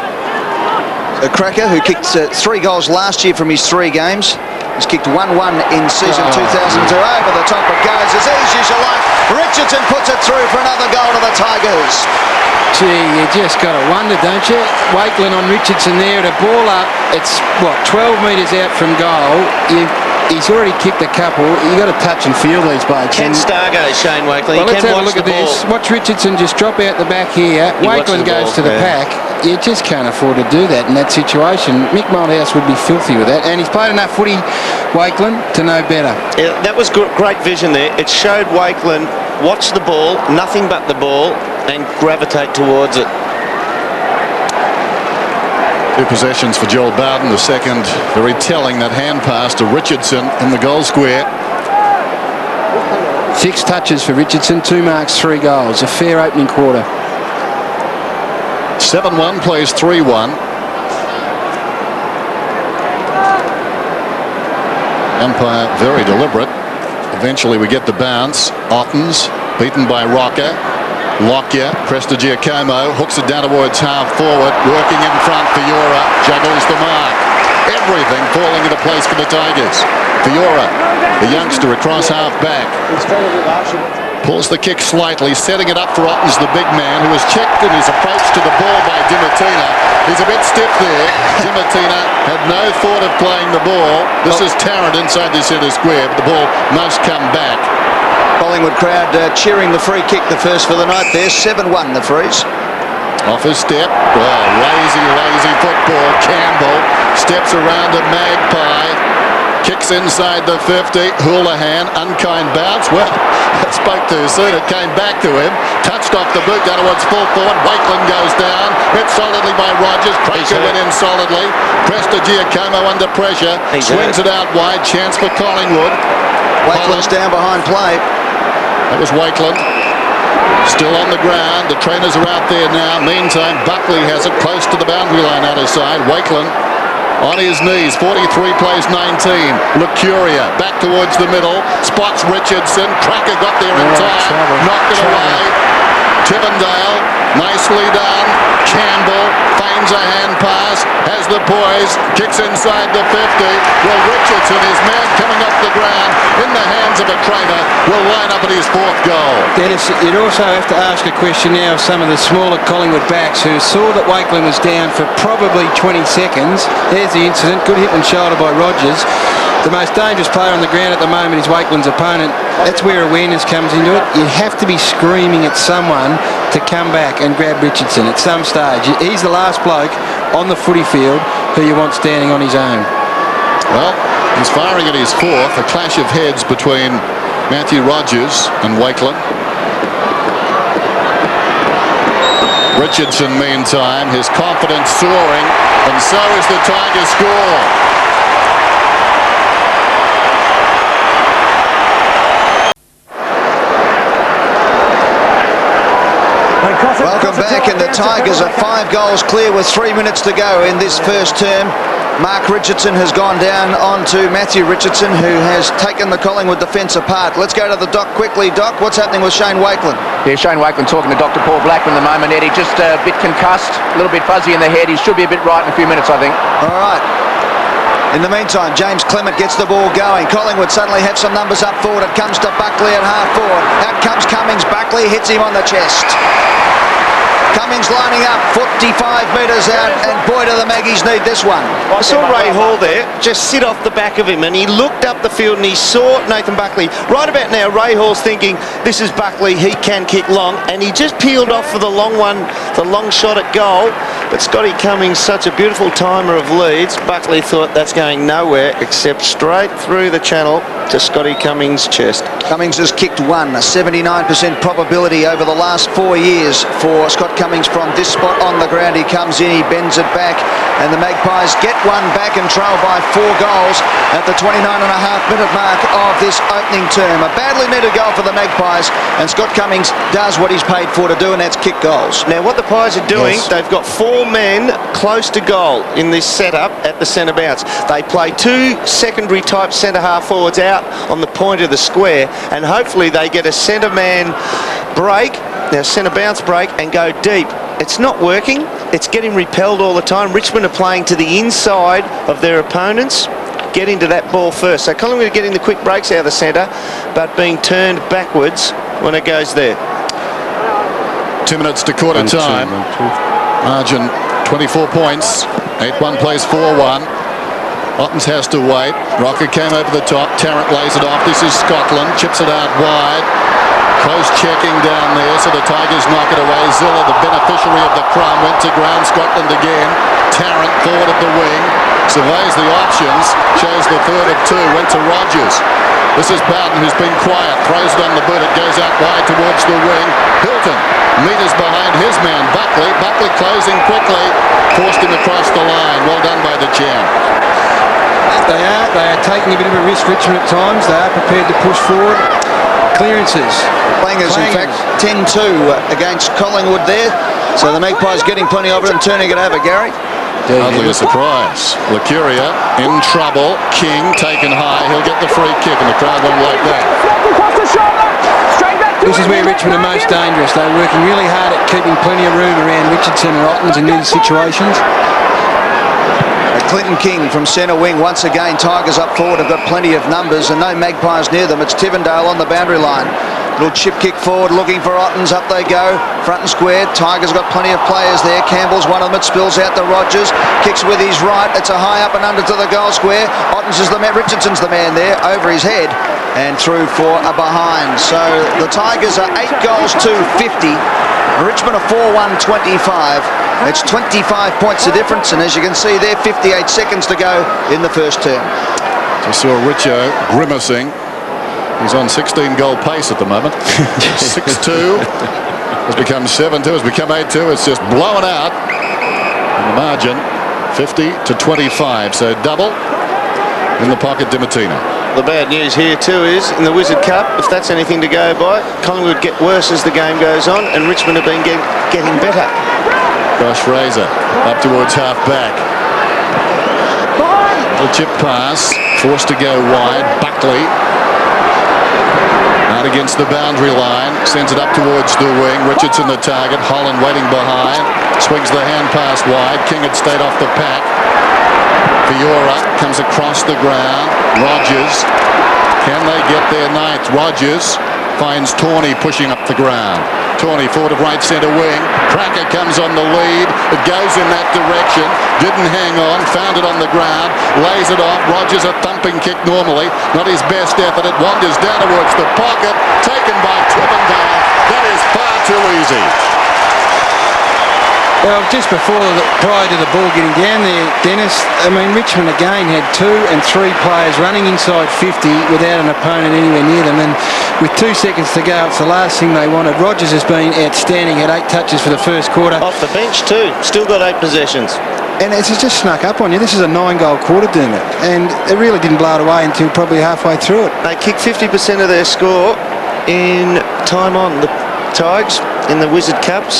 Krakouer, who kicked 3 goals last year from his 3 games, has kicked 1-1 in season 2002. Over the top it goes, as easy as you like. Richardson puts it through for another goal to the Tigers.
Gee, you just got to wonder, don't you? Wakeland on Richardson there, at a ball up. It's, what, 12 metres out from goal. He's already kicked a couple. You got to touch and feel these blokes.
Can Stargo, Shane Wakeland.
Well, let's have a look at this. Watch Richardson just drop out the back here. Wakeland goes to the pack. You just can't afford to do that in that situation. Mick Malthouse would be filthy with that, and he's played enough footy, Wakeland, to know better.
Yeah, that was great vision there. It showed Wakeland watch the ball, nothing but the ball, and gravitate towards it.
2 possessions for Joel Bowden. The second very telling, that hand pass to Richardson in the goal square.
6 touches for Richardson, 2 marks, 3 goals. A fair opening quarter.
7-1 plays 3-1. Umpire very deliberate. Eventually we get the bounce. Ottens beaten by Rocca. Lockyer, Prestigiacomo hooks it down towards half forward, working in front. Fiora juggles the mark. Everything falling into place for the Tigers. Fiora, the youngster, across half back. Pulls the kick slightly, setting it up for Ottens, the big man, who has checked in his approach to the ball by Dimittina. He's a bit stiff there. Dimittina had no thought of playing the ball. This is Tarrant inside the centre square, but the ball must come back.
Well, Collingwood crowd cheering the free kick, the first for the night there. 7-1 the frees.
Off his step. Well, lazy football. Campbell steps around a Magpie. Kicks inside the 50. Houlihan, unkind bounce. Well, it spoke too soon. It came back to him. Touched off the boot down towards full forward. Wakeland goes down. Hit solidly by Rogers. Krakouer went in solidly. Prestigiacomo under pressure. Swings it out wide. Chance for Collingwood.
Wakeland's down behind play.
That was Wakeland. Still on the ground. The trainers are out there now. Meantime, Buckley has it close to the boundary line out his side. Wakeland on his knees. 43 plays 19. Lucuria back towards the middle. Spots Richardson. Cracker got there in time. Knocked it away. Tivendale. Nicely done. Campbell feigns a hand pass. Has the poise. Kicks inside the 50. Well, Richardson, his man coming up the ground in the hands of a trainer, will line up at his fourth goal.
Dennis, you'd also have to ask a question now of some of the smaller Collingwood backs who saw that Wakeland was down for probably 20 seconds. There's the incident. Good hit and shoulder by Rogers. The most dangerous player on the ground at the moment is Wakeland's opponent. That's where awareness comes into it. You have to be screaming at someone to come back and grab Richardson at some stage. He's the last bloke on the footy field who you want standing on his own.
Well, he's firing at his fourth. A clash of heads between Matthew Rogers and Wakeland. Richardson, meantime, his confidence soaring, and so is the Tigers' score.
Welcome back, and the Tigers are 5 goals clear with 3 minutes to go in this first term. Mark Richardson has gone down onto Matthew Richardson, who has taken the Collingwood defence apart. Let's go to the doc quickly. Doc, what's happening with Shane Wakeland?
Yeah, Shane Wakeland talking to Dr. Paul Blackman at the moment, Eddie. Just a bit concussed, a little bit fuzzy in the head. He should be a bit right in a few minutes, I think.
All right. In the meantime, James Clement gets the ball going. Collingwood suddenly have some numbers up forward. It comes to Buckley at half forward. Out comes Cummings. Buckley hits him on the chest. Cummings lining up 45 metres out, and boy do the Maggies need this one.
I saw Ray Hall there just sit off the back of him, and he looked up the field and he saw Nathan Buckley. Right about now, Ray Hall's thinking, this is Buckley, he can kick long, and he just peeled off for the long one, the long shot at goal. But Scotty Cummings, such a beautiful timer of leads. Buckley thought that's going nowhere except straight through the channel to Scotty Cummings' chest.
Cummings has kicked one, a 79% probability over the last 4 years for Scott Cummings from this spot on the ground. He comes in, he bends it back, and the Magpies get one back and trail by 4 goals at the 29.5-minute mark of this opening term. A badly needed goal for the Magpies, and Scott Cummings does what he's paid for to do, and that's kick goals.
Now what the Pies are doing, they've got 4 men close to goal in this setup at the centre bounce. They play 2 secondary type centre half forwards out on the point of the square, and hopefully they get a centre man break, now centre bounce break, and go deep. It's not working. It's getting repelled all the time. Richmond are playing to the inside of their opponents, getting to that ball first. So Collingwood are getting the quick breaks out of the centre, but being turned backwards when it goes there.
2 minutes to quarter time. Margin 24 points. 8-1 plays 4-1. Ottens has to wait. Rocca came over the top. Tarrant lays it off. This is Scotland. Chips it out wide. Close checking down there, so the Tigers knock it away. Sziller, the beneficiary of the crumb, went to ground. Scotland again. Tarrant forward at the wing. Surveys the options. Shows the third of 2. Went to Rogers. This is Bowden, who's been quiet. Throws it on the boot. It goes out wide towards the wing. Hilton meters behind his man, Buckley. Buckley closing quickly. Forced him across the line. Well done by the champ.
They are taking a bit of a risk, Richmond, at times. They are prepared to push forward. Clearances.
Clangers, in fact, 10-2 against Collingwood there. So the Magpies getting plenty of it and turning it over, Gary.
Hardly a surprise. Lucuria in trouble. King taken high. He'll get the free kick, and the crowd won't like that.
This is where Richmond are most dangerous. They're working really hard at keeping plenty of room around Richardson and Ottens in these situations.
Clinton King from centre wing. Once again, Tigers up forward have got plenty of numbers and no Magpies near them. It's Tivendale on the boundary line. Little chip kick forward, looking for Ottens. Up they go, front and square. Tigers got plenty of players there. Campbell's one of them. It spills out to Rogers. Kicks with his right. It's a high up and under to the goal square. Ottens is the man. Richardson's the man there, over his head and through for a behind. So the Tigers are 8 goals to 50. Richmond are 4-1-25. It's 25 points the difference, and as you can see there, 58 seconds to go in the first term.
Just saw Richo grimacing. He's on 16-goal pace at the moment. 6-2 has become 7-2, has become 8-2. It's just blown out. And the margin, 50-25. So double in the pocket, Dimitino.
The bad news here too is, in the Wizard Cup, if that's anything to go by, Collingwood get worse as the game goes on, and Richmond have been getting better.
Josh Fraser up towards half-back. The chip pass, forced to go wide. Buckley out against the boundary line, sends it up towards the wing. Richardson the target, Holland waiting behind, swings the hand pass wide. King had stayed off the pack. Fiora comes across the ground. Rogers, can they get their ninth? Rogers finds Tawney pushing up the ground. Tawney forward of right centre wing. Krakouer comes on the lead. It goes in that direction. Didn't hang on. Found it on the ground. Lays it off. Rogers a thumping kick normally. Not his best effort. It wanders down towards the pocket. Taken by Tivendale. That is far too easy.
Well, just prior to the ball getting down there, Dennis, I mean, Richmond again had 2 and 3 players running inside 50 without an opponent anywhere near them, and with 2 seconds to go, it's the last thing they wanted. Rogers has been outstanding, had 8 touches for the first quarter.
Off the bench too, still got 8 possessions.
And it's just snuck up on you. This is a 9-goal quarter, Dermott, and it really didn't blow it away until probably halfway through it.
They kicked 50% of their score in time on, the Tigers, in the Wizard Cup,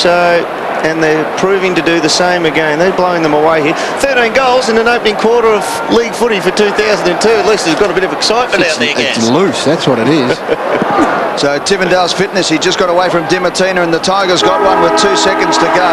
and they're proving to do the same again. They're blowing them away here. 13 goals in an opening quarter of league footy for 2002. At least there's got a bit of excitement out there,
It's loose, that's what it is.
So Tivendale's fitness, he just got away from Dimitino, and the Tigers got one with 2 seconds to go.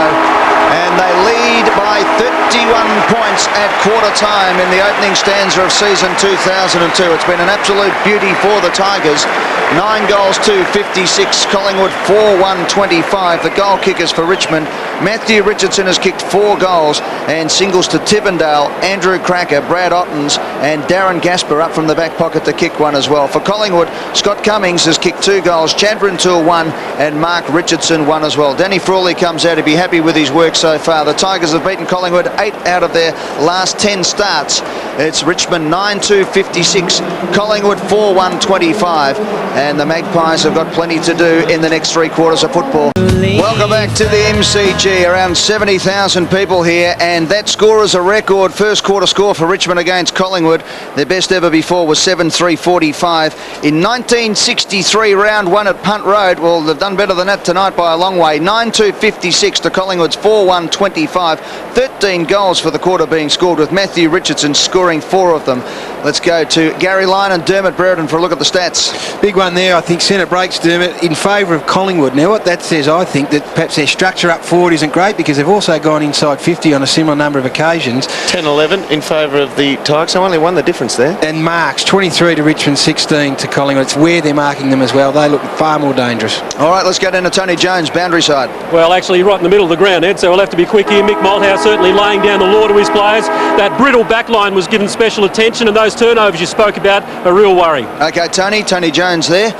And they lead by 31 points at quarter time in the opening stanza of season 2002. It's been an absolute beauty for the Tigers. 9 goals to 56. Collingwood 4-1-25. The goal kickers for Richmond. Matthew Richardson has kicked 4 goals and singles to Tivendale, Andrew Krakouer, Brad Ottens and Darren Gaspar up from the back pocket to kick 1 as well. For Collingwood, Scott Cummings has kicked 2 goals, Chad Rintoul 1 and Mark Richardson 1 as well. Danny Frawley comes out to be happy with his work so far. The Tigers have beaten Collingwood 8 out of their last 10 starts. It's Richmond 9-2-56, Collingwood 4-1-25, and the Magpies have got plenty to do in the next 3 quarters of football. Welcome back to the MCG. Around 70,000 people here, and that score is a record first quarter score for Richmond against Collingwood. Their best ever before was 7-3-45 in 1963, round 1 at Punt Road. Well, they've done better than that tonight by a long way. 9-2-56 to Collingwood's 4-1-25. 13 goals for the quarter being scored, with Matthew Richardson scoring 4 of them. Let's go to Garry Lyon and Dermott Brereton for a look at the stats.
Big one there, I think. Centre breaks, Dermott, in favour of Collingwood. Now, what that says, I think, that perhaps their structure up forward isn't great, because they've also gone inside 50 on a similar number of occasions.
10-11 in favour of the Tigers. So only 1 the difference there.
And marks, 23 to Richmond, 16 to Collingwood. It's where they're marking them as well. They look far more dangerous.
All right, let's go down to Tony Jones, boundary side.
Well, actually, right in the middle of the ground, Ed, so we'll have to be quick here. Mick Malthouse certainly laying down the law to his players. That brittle back line was given special attention, and those turnovers you spoke about are a real worry.
Okay, Tony Jones there.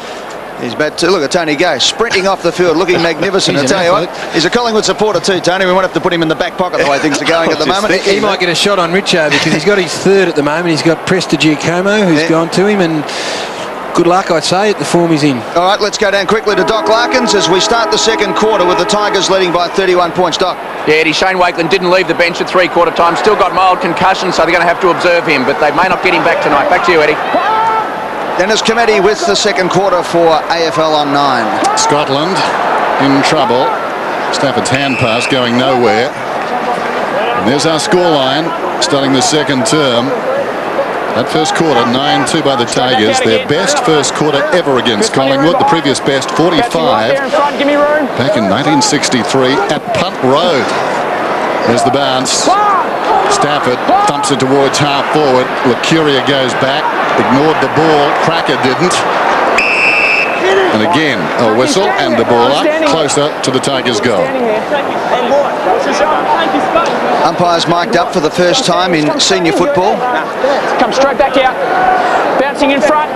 He's about to look at Tony go, sprinting off the field, looking magnificent. I tell you what, he's a Collingwood supporter too, Tony. We won't have to put him in the back pocket the way things are going at the moment.
He might get a shot on Richo, because he's got his 3rd at the moment. He's got Presta Giacomo, who's gone to him, and good luck, I'd say, at the form he's in.
All right, let's go down quickly to Doc Larkins as we start the second quarter with the Tigers leading by 31 points. Doc.
Yeah, Eddie, Shane Wakeland didn't leave the bench at 3-quarter time. Still got mild concussion, so they're going to have to observe him, but they may not get him back tonight. Back to you, Eddie.
Dennis Cometti with the second quarter for AFL on 9.
Scotland in trouble. Stafford's hand pass going nowhere. And there's our scoreline starting the second term. That first quarter, 9-2 by the Tigers. Their best first quarter ever against Collingwood. The previous best, 45, back in 1963 at Punt Road. There's the bounce. Stafford thumps it towards half forward. Lucuria goes back, ignored the ball. Krakouer didn't. And again. A whistle and the ball up closer to the Tigers' goal.
Umpires mic'd up for the first time in senior football.
Come straight back out. Bouncing in front.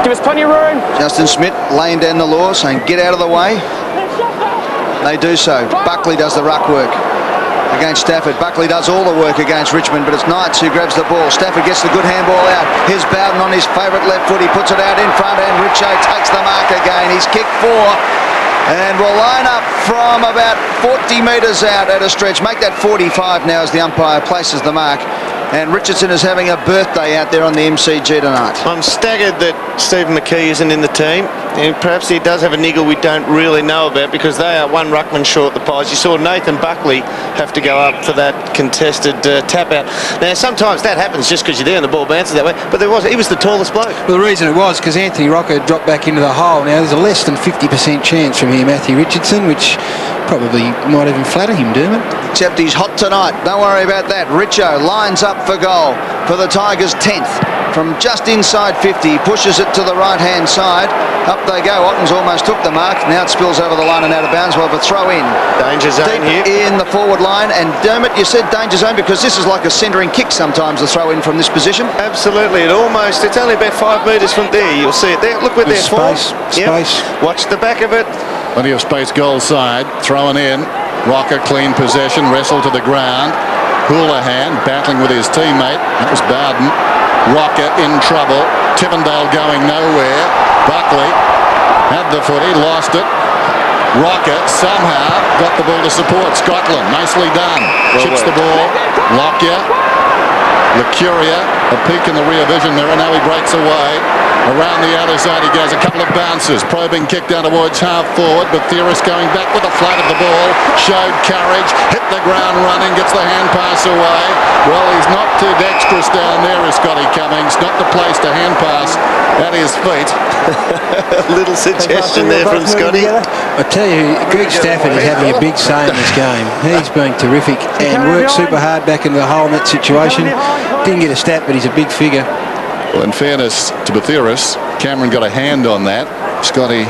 Give us plenty of room.
Justin Smith laying down the law, saying get out of the way. They do so. Buckley does the ruck work against Stafford. Buckley does all the work against Richmond, but it's Knights who grabs the ball. Stafford gets the good handball out. Here's Bowden on his favourite left foot. He puts it out in front, and Rintoul takes the mark again. He's kicked 4 and will line up from about 40 metres out at a stretch. Make that 45 now as the umpire places the mark. And Richardson is having a birthday out there on the MCG tonight.
I'm staggered that Stephen McKee isn't in the team. And perhaps he does have a niggle we don't really know about, because they are one ruckman short the Pies. You saw Nathan Buckley have to go up for that contested tap out. Now, sometimes that happens just because you're there and the ball bounces that way, but he was the tallest bloke.
Well, the reason it was because Anthony Rocca dropped back into the hole. Now, there's a less than 50% chance from here, Matthew Richardson, which probably might even flatter him, Dermott.
Except he's hot tonight. Don't worry about that. Richo lines up for goal for the Tigers' 10th. From just inside 50, pushes it to the right-hand side. Up they go. Ottens almost took the mark. Now it spills over the line and out of bounds. We'll have a throw in.
Danger zone
deep
here.
in the forward line. And Dermott, you said danger zone because this is like a centering kick sometimes, the throw in from this position.
Absolutely. It's only about 5 metres from there. You'll see it there. Look where they're
space.
Watch the back of it.
Plenty of space goal side. Thrown in. Rocca clean possession. Wrestle to the ground. Houlihan battling with his teammate. That was Bowden. Rocca in trouble. Tivendale going nowhere. Buckley had the footy, lost it. Rocca somehow got the ball to support Scotland. Nicely done. Chips the ball. Lockyer. Lucuria. A peek in the rear vision mirror. Now he breaks away. Around the outer side he goes. A couple of bounces. Probing kick down towards half forward. But Theoris going back with a flight of the ball. Showed courage. Hit the ground running. Gets the hand pass away. Well, he's not too dexterous down there, is Scotty Cummings. Not the place to hand pass at his feet.
Little suggestion there from Scotty.
I tell you, Greg Stafford is having a big say in this game. He's been terrific and worked super hard back into the hole in that situation. Didn't get a stat, but he's a big figure.
Well, in fairness to Bathiris, Cameron got a hand on that. Scotty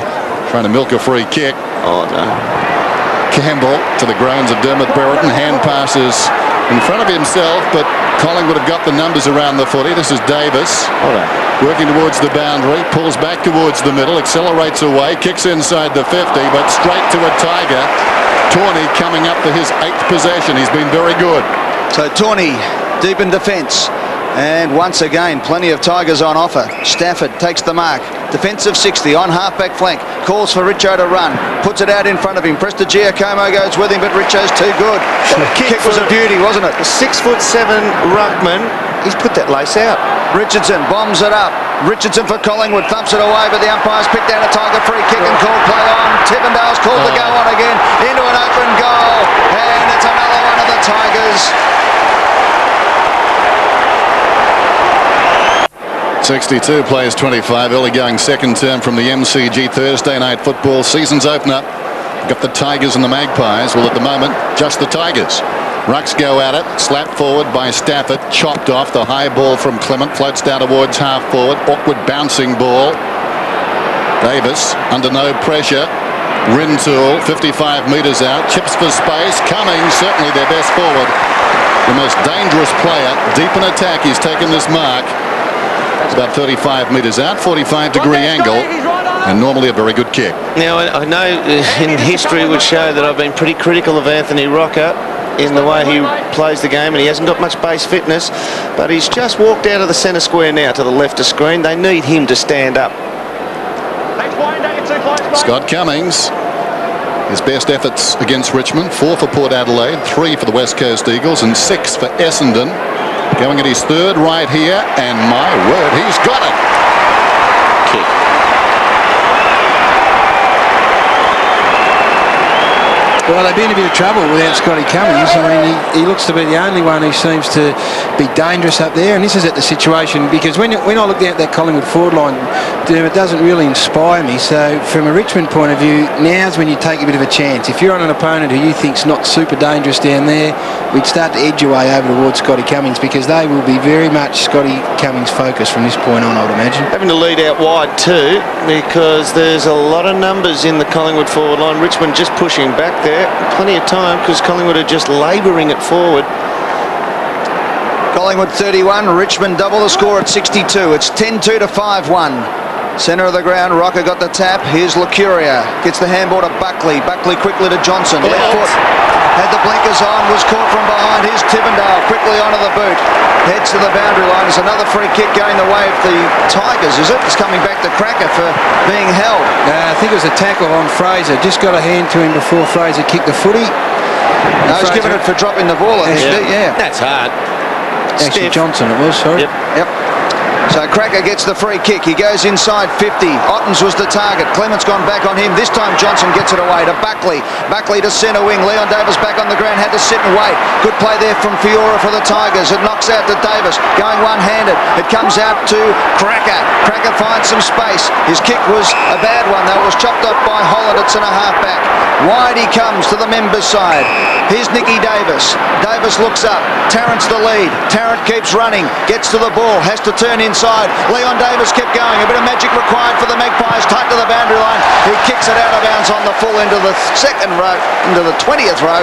trying to milk a free kick.
Oh, no.
Campbell to the groans of Dermott Brereton. Hand passes in front of himself, but Collingwood have got the numbers around the footy. This is Davis. Working towards the boundary. Pulls back towards the middle. Accelerates away. Kicks inside the 50, but straight to a Tiger. Tawney coming up for his 8th possession. He's been very good.
So Tawney deep in defence. And once again, plenty of Tigers on offer. Stafford takes the mark. Defensive 60 on half-back flank. Calls for Richo to run. Puts it out in front of him. Prestigiacomo goes with him, but Richo's too good. Kick was a beauty, wasn't it?
A 6'7" ruckman. He's put that lace out.
Richardson bombs it up. Richardson for Collingwood thumps it away, but the umpires picked out a Tiger free kick and called play on. Tivendale's called the go on again into an open goal. And it's another one of the Tigers.
62 plays 25, early going second term from the MCG Thursday night football season's opener. Got the Tigers and the Magpies. Well, at the moment, just the Tigers. Rucks go at it, slapped forward by Stafford, chopped off. The high ball from Clement floats down towards half forward. Awkward bouncing ball. Davis under no pressure. Rintoul 55 metres out, chips for space. Cummings, certainly their best forward. The most dangerous player, deep in attack. He's taken this mark. It's about 35 metres out, 45-degree angle, and normally a very good kick.
Now, I know in history it would show that I've been pretty critical of Anthony Rocca in the way he plays the game, and he hasn't got much base fitness, but he's just walked out of the centre square now to the left of screen. They need him to stand up.
Scott Cummings, his best efforts against Richmond, 4 for Port Adelaide, 3 for the West Coast Eagles, and 6 for Essendon. Going at his 3rd right here, and my word, he's got it.
Well, they've been in a bit of trouble without Scotty Cummings. I mean, he looks to be the only one who seems to be dangerous up there, and this is at the situation, because when I look down at that Collingwood forward line, Dermott, doesn't really inspire me. So from a Richmond point of view, now's when you take a bit of a chance. If you're on an opponent who you think's not super dangerous down there, we'd start to edge your way over towards Scotty Cummings, because they will be very much Scotty Cummings focused from this point on, I would imagine.
Having to lead out wide too, because there's a lot of numbers in the Collingwood forward line. Richmond just pushing back there. Plenty of time, because Collingwood are just labouring it forward.
Collingwood 31, Richmond double the score at 62. It's 10-2 to 5-1. Centre of the ground, Rocca got the tap. Here's Lacuria. Gets the handball to Buckley. Buckley quickly to Johnson. Left foot. Had the blinkers on, was caught from behind. Here's Tivendale quickly onto the boot. Heads to the boundary line. There's another free kick going the way of the Tigers, is it? It's coming back to Krakouer for being held.
I think it was a tackle on Fraser. Just got a hand to him before Fraser kicked the footy.
No, he's given it for dropping the ball, I think. Yeah.
That's hard.
Actually, Johnson it was, sorry.
Yep. So Krakouer gets the free kick. He goes inside 50. Ottens was the target. Clement's gone back on him. This time Johnson gets it away to Buckley. Buckley to centre wing. Leon Davis back on the ground. Had to sit and wait. Good play there from Fiora for the Tigers. It knocks out to Davis. Going one-handed. It comes out to Krakouer. Krakouer finds some space. His kick was a bad one, though. It was chopped up by Holland at centre half-back. Wide he comes to the members' side. Here's Nicky Davis. Davis looks up. Tarrant's the lead. Tarrant keeps running. Gets to the ball. Has to turn inside. Leon Davis kept going. A bit of magic required for the Magpies. Tight to the boundary line. He kicks it out of bounds on the full into the second row, into the 20th row.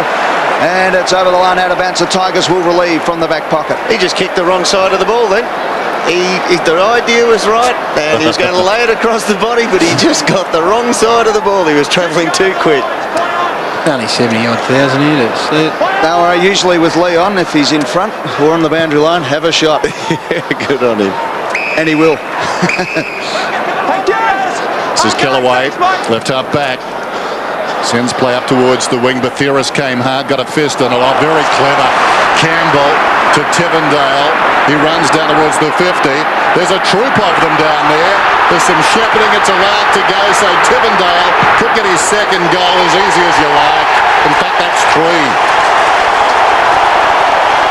And it's over the line out of bounds. The Tigers will relieve from the back pocket.
He just kicked the wrong side of the ball then. The idea was right, and he was going to lay it across the body, but he just got the wrong side of the ball. He was travelling too quick.
Only 70-odd thousand here to see it.
Now, usually with Leon, if he's in front or on the boundary line, have a shot.
Yeah, good on him.
And he will.
This is Kellaway, left half back. Sends play up towards the wing. Bathiris came hard, got a fist on it. Oh, very clever. Campbell to Tivendale. He runs down towards the 50. There's a troop of them down there. There's some shepherding. It's allowed to go. So Tivendale could get his second goal as easy as you like. In fact, that's 3.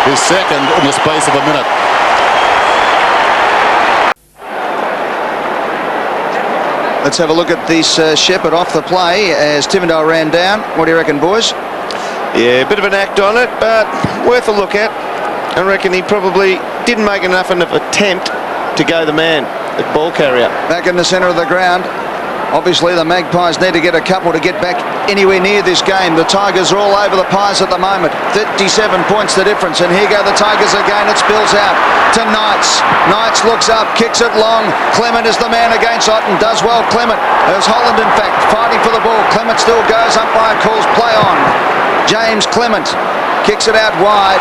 His second in the space of a minute.
Let's have a look at this Shepherd off the play as Tivendale ran down. What do you reckon, boys?
Yeah, a bit of an act on it, but worth a look at. I reckon he probably didn't make enough of an attempt to go the man at ball carrier.
Back in the centre of the ground. Obviously, the Magpies need to get a couple to get back anywhere near this game. The Tigers are all over the Pies at the moment. 37 points the difference. And here go the Tigers again. It spills out to Knights. Knights looks up, kicks it long. Clement is the man against Otten. Does well, Clement. There's Holland, in fact, fighting for the ball. Clement still goes. Umpire calls play on. James Clement kicks it out wide.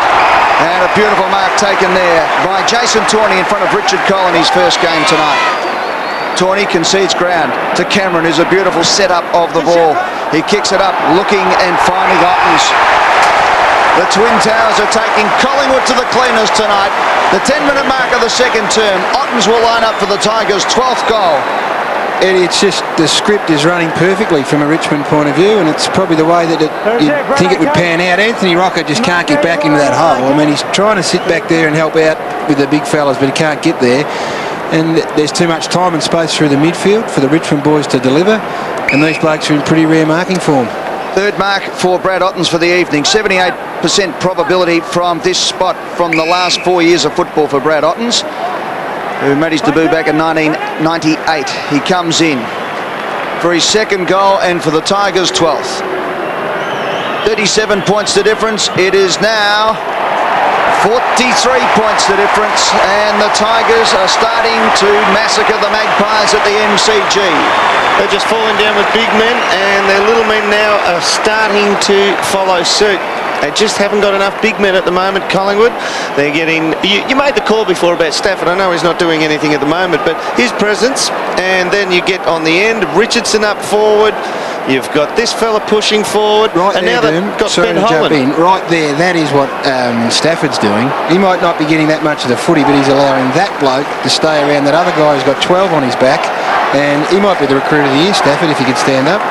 And a beautiful mark taken there by Jason Tawney in front of Richard Cole in his first game tonight. Tawney concedes ground to Cameron, who's a beautiful setup of the ball. He kicks it up, looking and finding Ottens. The Twin Towers are taking Collingwood to the cleaners tonight. The 10-minute mark of the second term. Ottens will line up for the Tigers' 12th goal.
It's just the script is running perfectly from a Richmond point of view, and it's probably the way that you'd think it would pan out. Anthony Rocca just can't get back into that hole. I mean, he's trying to sit back there and help out with the big fellas, but he can't get there. And there's too much time and space through the midfield for the Richmond boys to deliver, and these blokes are in pretty rare marking form.
Third mark for Brad Ottens for the evening. 78% probability from this spot from the last 4 years of football for Brad Ottens, who made his debut back in 1998. He comes in for his second goal and for the Tigers' 12th. 37 points the difference. It is now 43 points the difference, and the Tigers are starting to massacre the Magpies at the MCG.
They're just falling down with big men, and their little men now are starting to follow suit. They just haven't got enough big men at the moment, Collingwood. They're getting... You made the call before about Stafford. I know he's not doing anything at the moment, but his presence, and then you get on the end, Richardson up forward. You've got this fella pushing forward,
right,
and
there,
now they've got
sorry
Ben
to jump
Holland.
in. Right there, that is what Stafford's doing. He might not be getting that much of the footy, but he's allowing that bloke to stay around. That other guy who's got 12 on his back, and he might be the recruit of the year, Stafford, if he could stand up.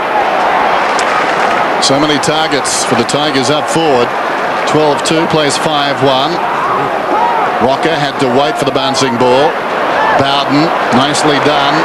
So many targets for the Tigers up forward. 12-2 plays 5-1. Rocca had to wait for the bouncing ball. Bowden, nicely done.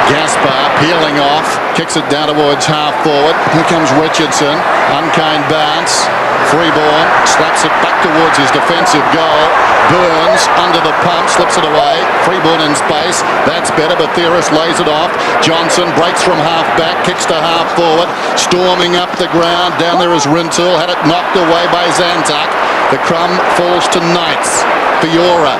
Gaspar peeling off, kicks it down towards half forward. Here comes Richardson, unkind bounce. Freeborn slaps it back towards his defensive goal. Burns under the pump, slips it away. Freeborn in space, that's better, but Theris lays it off. Johnson breaks from half back, kicks to half forward. Storming up the ground, down there is Rintoul, had it knocked away by Zantuck. The crumb falls to Knights. Fiora.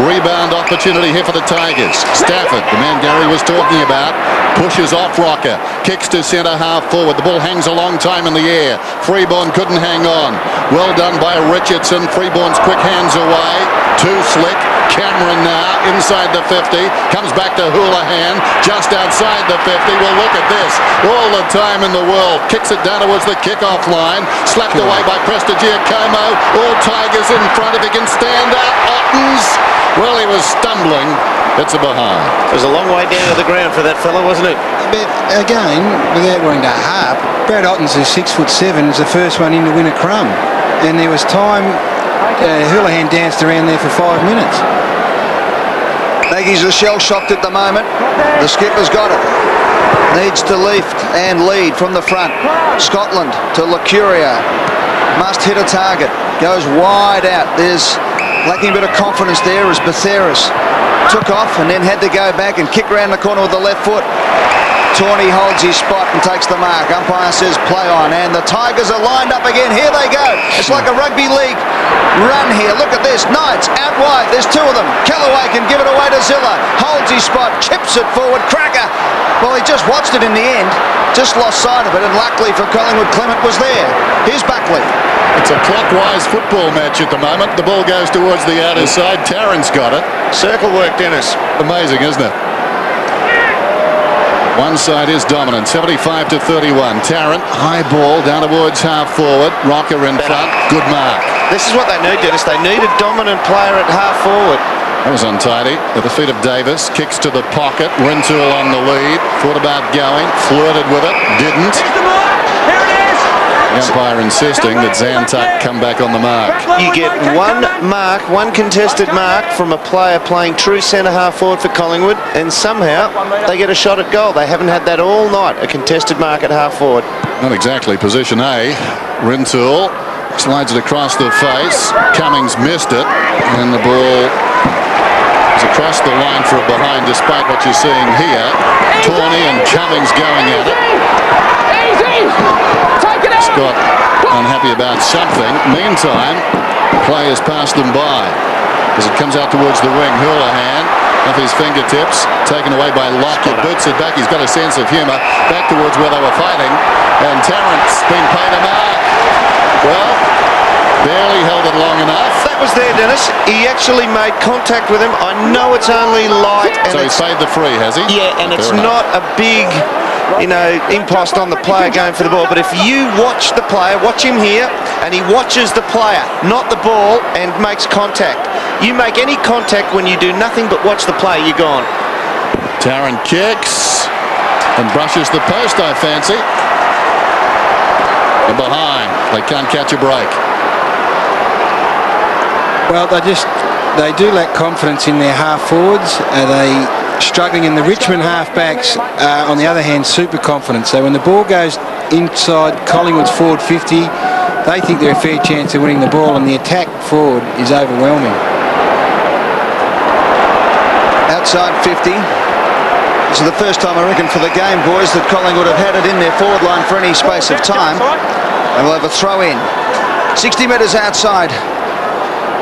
Rebound opportunity here for the Tigers. Stafford, the man Garry was talking about, pushes off Rocca, kicks to centre half forward. The ball hangs a long time in the air. Freeborn couldn't hang on. Well done by Richardson. Freeborn's quick hands away. Too slick. Cameron now inside the 50. Comes back to Houlihan just outside the 50. Well, look at this. All the time in the world. Kicks it down towards the kickoff line. Slapped away by Prestigiacomo. All Tigers in front if he can stand up. Ottens. Well, he was stumbling. It's a behind.
It was a long way down to the ground for that fella, wasn't it?
But again, without wanting to harp, Brad Ottens, who's 6'7", is the first one in to win a crumb. And there was time, Houlihan danced around there for 5 minutes.
Nagy's are shell-shocked at the moment. The skipper's got it. Needs to lift and lead from the front. Scotland to Lacuria. Must hit a target. Goes wide out. There's lacking a bit of confidence there as Betheris took off and then had to go back and kick around the corner with the left foot. Tawney holds his spot and takes the mark. Umpire says play on, and the Tigers are lined up again. Here they go. It's like a rugby league run here. Look at this. Knights out wide. There's two of them. Kellaway can give it away to Sziller. Holds his spot, chips it forward. Krakouer. Well, he just watched it in the end. Just lost sight of it, and luckily for Collingwood, Clement was there. Here's Buckley.
It's a clockwise football match at the moment. The ball goes towards the outer side. Tarrant's got it.
Circle work, Dennis.
Amazing, isn't it? One side is dominant, 75-31. Tarrant, high ball down towards half forward. Rocca in front. Good mark.
This is what they need, Dennis. They need a dominant player at half forward.
That was untidy. At the feet of Davis. Kicks to the pocket. Rintoul on the lead. Thought about going. Flirted with it. Didn't. The umpire insisting that Zantuck come back on the mark.
You get one mark, one contested mark from a player playing true centre-half forward for Collingwood, and somehow they get a shot at goal. They haven't had that all night, a contested mark at half forward.
Not exactly position A. Rintoul slides it across the face. Cummings missed it, and the ball is across the line for a behind, despite what you're seeing here. Tawney and Cummings going at it. Scott unhappy about something. Meantime, players pass them by as it comes out towards the wing. Houlihan off his fingertips, taken away by Lockett. Boots it back. He's got a sense of humour. Back towards where they were fighting, and Tarrant's been paid a mark. Well, barely held it long enough.
That was there, Dennis. He actually made contact with him. I know it's only light, and
so he's paid the free, has he?
Yeah, and it's not a big, impost on the player going for the ball. But if you watch the player, watch him here, and he watches the player, not the ball, and makes contact. You make any contact when you do nothing but watch the player, you're gone.
Tarrant kicks and brushes the post, I fancy. And behind. They can't catch a break.
Well, they do lack confidence in their half forwards. They struggling in the Richmond halfbacks, on the other hand, super confident. So when the ball goes inside Collingwood's forward 50, they think they're a fair chance of winning the ball, and the attack forward is overwhelming.
Outside 50. This is the first time, I reckon, for the game, boys, that Collingwood have had it in their forward line for any space of time. And we'll have a throw in. 60 metres outside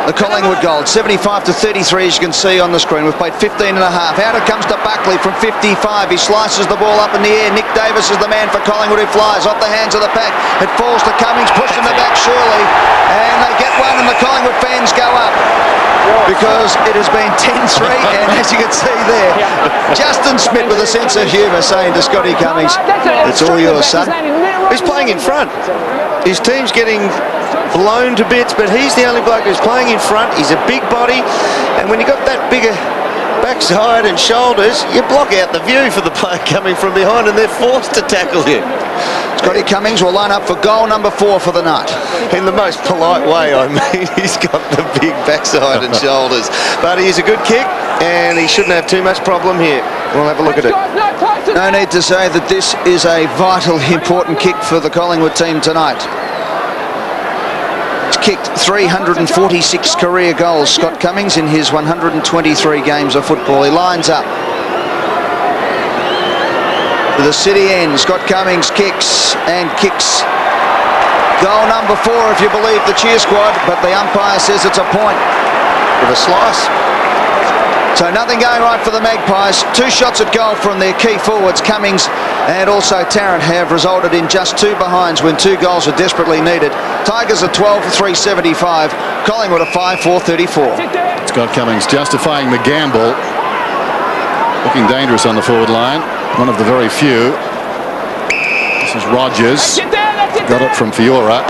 the Collingwood goal, 75-33, as you can see on the screen. We've played 15 and a half. Out it comes to Buckley from 55. He slices the ball up in the air. Nick Davis is the man for Collingwood who flies off the hands of the pack. It falls to Cummings, pushed in the back surely, and they get one, and the Collingwood fans go up because it has been 10-3, and as you can see there, Justin Smith with a sense of humour saying to Scotty Cummings, it's all yours, son.
He's playing in front. His team's getting blown to bits, but he's the only bloke who's playing in front. He's a big body, and when you got that bigger backside and shoulders, you block out the view for the player coming from behind, and they're forced to tackle you.
Scotty Cummings will line up for goal number 4 for the night.
In the most polite way, I mean, he's got the big backside and shoulders. But he's a good kick, and he shouldn't have too much problem here. We'll have a look at it.
No need to say that this is a vitally important kick for the Collingwood team tonight. He's kicked 346 career goals, Scott Cummings, in his 123 games of football. He lines up to the city end. Scott Cummings kicks and kicks. Goal number 4 if you believe the cheer squad, but the umpire says it's a point.
With a slice.
So nothing going right for the Magpies. 2 shots at goal from their key forwards, Cummings and also Tarrant, have resulted in just 2 behinds when 2 goals are desperately needed. Tigers are 12 for 375. Collingwood are 5 for 34.
Scott Cummings justifying the gamble. Looking dangerous on the forward line. One of the very few. This is Rogers. Got it from Fiora.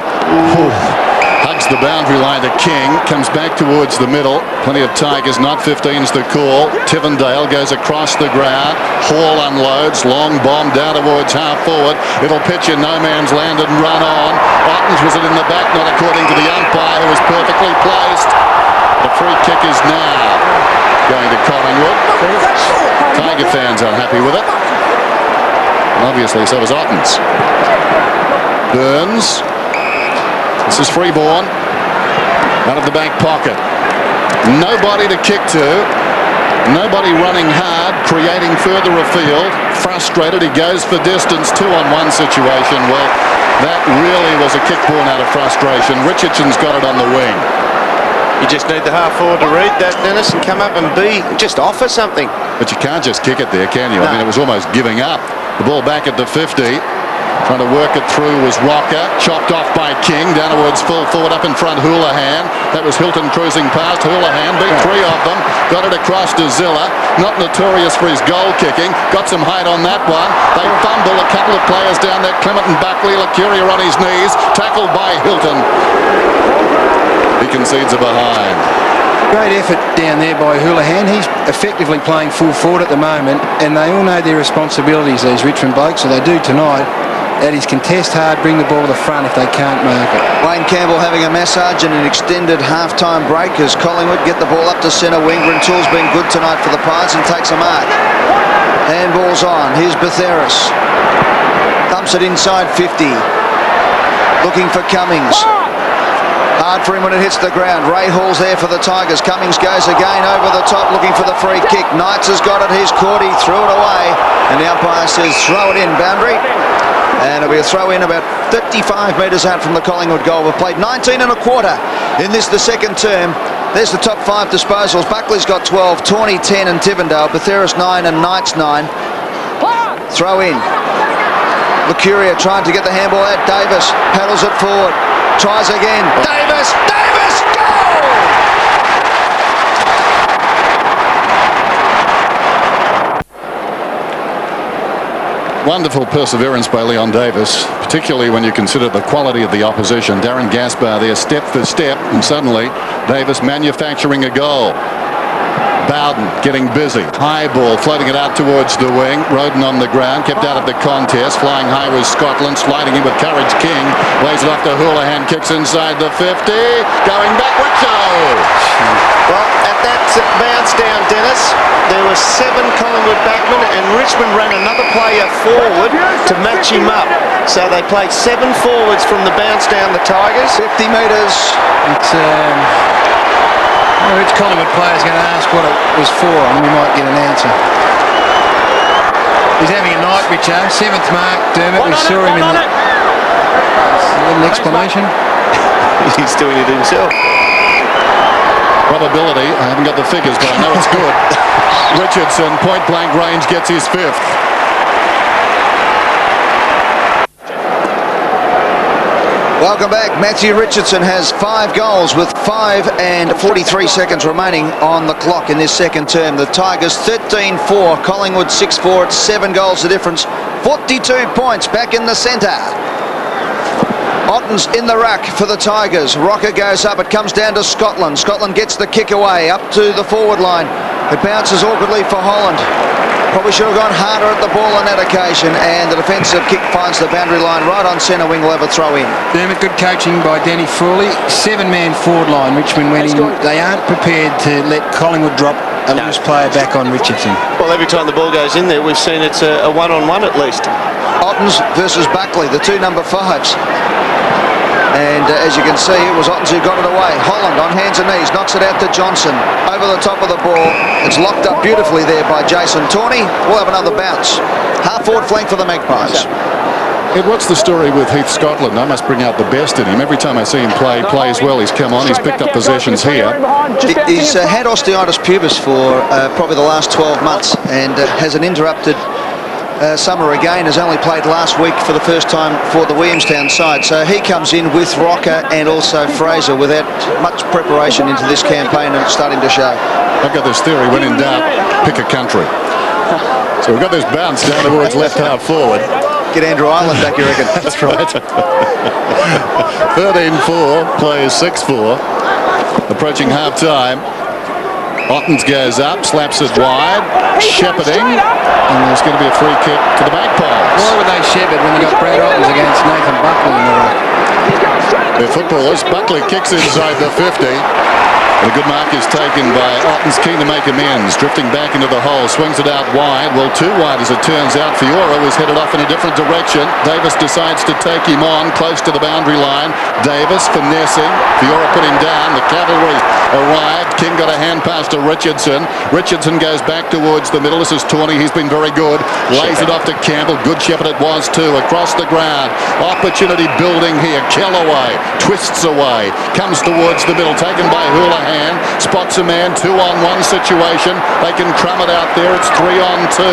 Hugs the boundary line to King. Comes back towards the middle. Plenty of Tigers. Not 15's the call. Tivendale goes across the ground. Hall unloads. Long bomb down towards half forward. It'll pitch in no man's land and run on. Ottens was it in the back? Not according to the umpire, who was perfectly placed. The free kick is now going to Collingwood. Tiger fans are happy with it. And obviously so is Ottens. Burns. This is Freeborn. Out of the back pocket. Nobody to kick to. Nobody running hard, creating further afield. Frustrated, he goes for distance. 2-on-1 situation. Well, that really was a kick born out of frustration. Richardson's got it on the wing.
You just need the half forward to read that, Dennis, and come up and just offer something.
But you can't just kick it there, can you?
No.
I mean, it was almost giving up. The ball back at the 50. Trying to work it through was Rocca. Chopped off by King. Down towards full forward, up in front, Houlihan. That was Hilton cruising past. Houlihan beat 3 of them. Got it across to Sziller. Not notorious for his goal kicking. Got some height on that one. They fumble a couple of players down there. Clement and Buckley. Lacuria on his knees. Tackled by Hilton. He concedes a behind.
Great effort down there by Houlihan. He's effectively playing full forward at the moment, and they all know their responsibilities, these Richmond blokes, so they do tonight. That is contest hard, bring the ball to the front if they can't mark it.
Wayne Campbell having a massage and an extended half-time break as Collingwood get the ball up to centre wing. Rintoul's been good tonight for the Pies and takes a mark. Handball's on. Here's Betheris. Thumps it inside 50. Looking for Cummings. Hard for him when it hits the ground. Ray Hall's there for the Tigers. Cummings goes again over the top looking for the free kick. Knights has got it. He's caught. He threw it away. And the umpire says throw it in, boundary. And it'll be a throw in about 35 metres out from the Collingwood goal. We've played 19 and a quarter in this, the second term. There's the top 5 disposals. Buckley's got 12, Tawney 10 and Tivendale. Betheris 9 and Knights 9. Throw in. Lacuria trying to get the handball out. Davis paddles it forward. Tries again. Davis! Davis! Goal!
Wonderful perseverance by Leon Davis, particularly when you consider the quality of the opposition. Darren Gaspar there step for step, and suddenly Davis manufacturing a goal. Bowden getting busy. High ball, floating it out towards the wing. Rodan on the ground, kept out of the contest. Flying high was Scotland, sliding in with courage. King lays it off to Houlihan, kicks inside the 50. Going back, Richo!
Well, at that bounce down, Dennis, there were 7 Collingwood backmen, and Richmond ran another player forward to match him up. So they played 7 forwards from the bounce down, the Tigers.
50 metres.
It's which Collingwood player's going to ask what it was for, and we might get an answer. He's having a night, Richo. 7th mark, Dermott. We saw him in the... An explanation?
He's doing it himself.
Probability, I haven't got the figures, but I know it's good. Richardson, point blank range, gets his 5th.
Welcome back. Matthew Richardson has 5 goals with 5 and 43 seconds remaining on the clock in this second term. The Tigers 13-4, Collingwood 6-4. It's 7 goals the difference. 42 points back in the centre. Ottens in the ruck for the Tigers. Rocca goes up. It comes down to Scotland. Scotland gets the kick away up to the forward line. It bounces awkwardly for Holland. Probably should have gone harder at the ball on that occasion, and the defensive kick finds the boundary line right on centre wing. Will have a throw in.
Dermott, good coaching by Danny Frawley. 7-man forward line. Richmond went in. They aren't prepared to let Collingwood drop a loose player back on Richardson.
Well, every time the ball goes in there, we've seen it's a one-on-one at least.
Ottens versus Buckley, the two number 5s. And as you can see, it was Ottens who got it away. Holland on hands and knees, knocks it out to Johnson. Over the top of the ball. It's locked up beautifully there by Jason Tawney. We'll have another bounce. Half-forward flank for the Magpies.
Ed, what's the story with Heath Scotland? I must bring out the best in him. Every time I see him play, plays well. He's come on, he's picked up possessions here.
He's had osteitis pubis for probably the last 12 months and has an interrupted summer again. Has only played last week for the first time for the Williamstown side. So he comes in with Rocca and also Fraser without much preparation into this campaign, and it's starting to show.
I've got this theory, when in doubt, pick a country. So we've got this bounce down towards left half forward.
Get Andrew Ireland back, you reckon?
That's right. 13-4, plays 6-4. Approaching half-time. Ottens goes up, slaps it wide, shepherding, and there's going to be a free kick to the Magpies.
Why would they shepherd when they got Brad Ottens against Nathan Buckley in the ruck?
They're footballers. Buckley kicks inside the 50. And a good mark is taken by Ottens, keen to make amends. Drifting back into the hole, swings it out wide. Well, too wide as it turns out. Fiora was headed off in a different direction. Davis decides to take him on, close to the boundary line. Davis finessing. Fiora put him down. The cavalry arrived. King got a hand pass to Richardson. Richardson goes back towards the middle. This is Tawney. He's been very good. Lays it off to Campbell. Good shepherd it was too. Across the ground. Opportunity building here. Kellaway twists away. Comes towards the middle. Taken by Houlihan. Spots a man, 2-on-1 situation. They can crumb it out there. It's 3-on-2.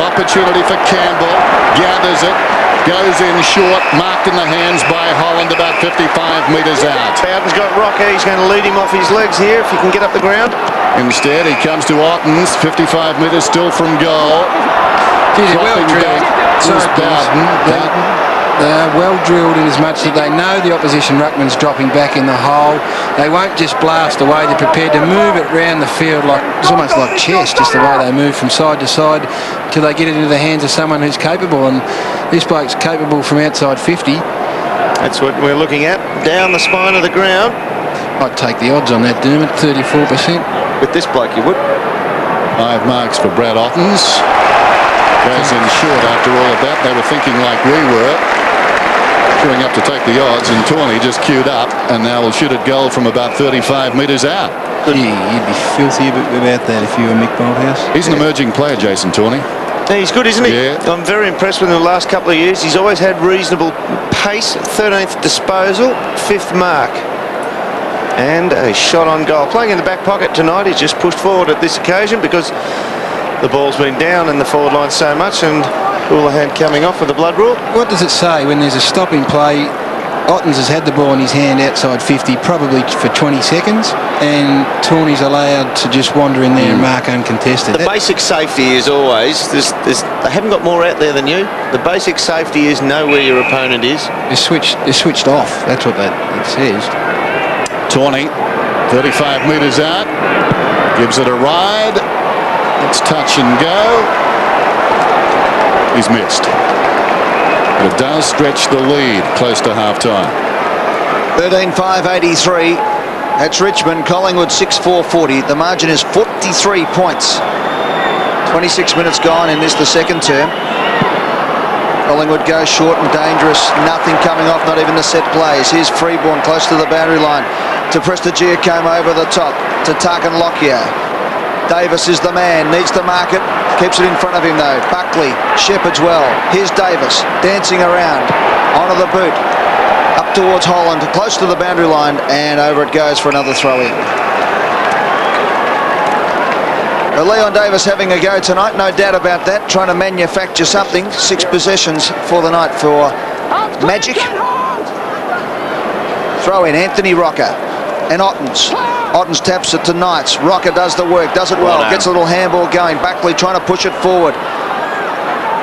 Opportunity for Campbell. Gathers it. Goes in short. Marked in the hands by Holland about 55 metres out.
Bowden's got Rocca. He's going to lead him off his legs here if he can get up the ground.
Instead, he comes to Ottens. 55 metres still from goal.
Geez, well drilled.
Bowden.
They're well drilled in as much that they know the opposition ruckman's dropping back in the hole. They won't just blast away. They're prepared to move it round the field like it's almost like chess, just the way they move from side to side till they get it into the hands of someone who's capable. And this bloke's capable from outside 50.
That's what we're looking at. Down the spine of the ground.
I'd take the odds on that, Dermott. 34%.
With this bloke, you would.
5 marks for Brad Ottens. Goes in short after all of that. They were thinking like we were. Queuing up to take the odds, and Tawney just queued up and now will shoot at goal from about 35 metres out.
Gee, you'd be filthy about that if you were Mick Bolthouse.
He's an emerging player, Jason Tawney.
Yeah, he's good, isn't he?
Yeah.
I'm very impressed with him the last couple of years. He's always had reasonable pace. 13th disposal, 5th mark. And a shot on goal. Playing in the back pocket tonight. He's just pushed forward at this occasion because the ball's been down in the forward line so much, and Houlihan coming off with the blood rule.
What does it say when there's a stopping play? Ottens has had the ball in his hand outside 50 probably for 20 seconds, and Tawney's allowed to just wander in there and mark uncontested.
The basic safety is always, they haven't got more out there than you. The basic safety is know where your opponent is.
They're switched off, that's what it says.
Tawney, 35 metres out, gives it a ride. It's touch and go. He's missed. But it does stretch the lead close to half-time.
13-5-83. That's Richmond. Collingwood 6-4-40. The margin is 43 points. 26 minutes gone in this, the second term. Collingwood goes short and dangerous. Nothing coming off, not even the set plays. Here's Freeborn close to the boundary line. To Prestigiacombe over the top. To Tarkin Lockyer. Davis is the man, needs to mark it, keeps it in front of him though. Buckley, shepherds well. Here's Davis, dancing around, onto the boot, up towards Holland, close to the boundary line, and over it goes for another throw-in. Leon Davis having a go tonight, no doubt about that, trying to manufacture something. 6 possessions for the night for Magic. Throw in Anthony Rocca and Ottens. Ottens taps it to Knights. Rocca does the work, does it well, gets a little handball going. Buckley trying to push it forward.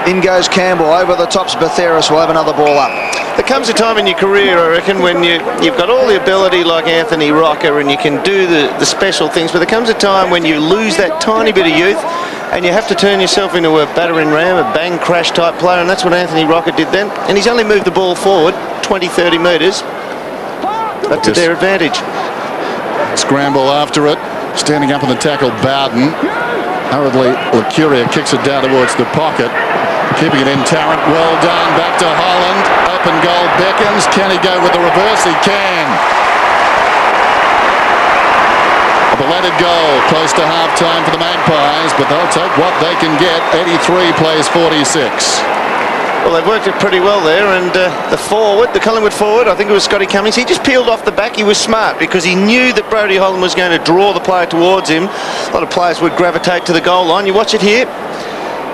In goes Campbell, over the tops. Batheris will have another ball up.
There comes a time in your career, I reckon, when you've got all the ability like Anthony Rocca and you can do the special things, but there comes a time when you lose that tiny bit of youth and you have to turn yourself into a battering ram, a bang crash type player, and that's what Anthony Rocca did then. And he's only moved the ball forward 20-30 metres, but to their advantage.
Scramble after it, standing up in the tackle, Bowden. Hurriedly, Lacuria kicks it down towards the pocket. Keeping it in, Tarrant, well done, back to Holland. Open goal beckons. Can he go with the reverse? He can. A belated goal, close to half-time for the Magpies, but they'll take what they can get. 83 plays 46.
Well, they've worked it pretty well there, and the forward, the Collingwood forward, I think it was Scotty Cummings, he just peeled off the back. He was smart because he knew that Brodie Holland was going to draw the player towards him. A lot of players would gravitate to the goal line. You watch it here.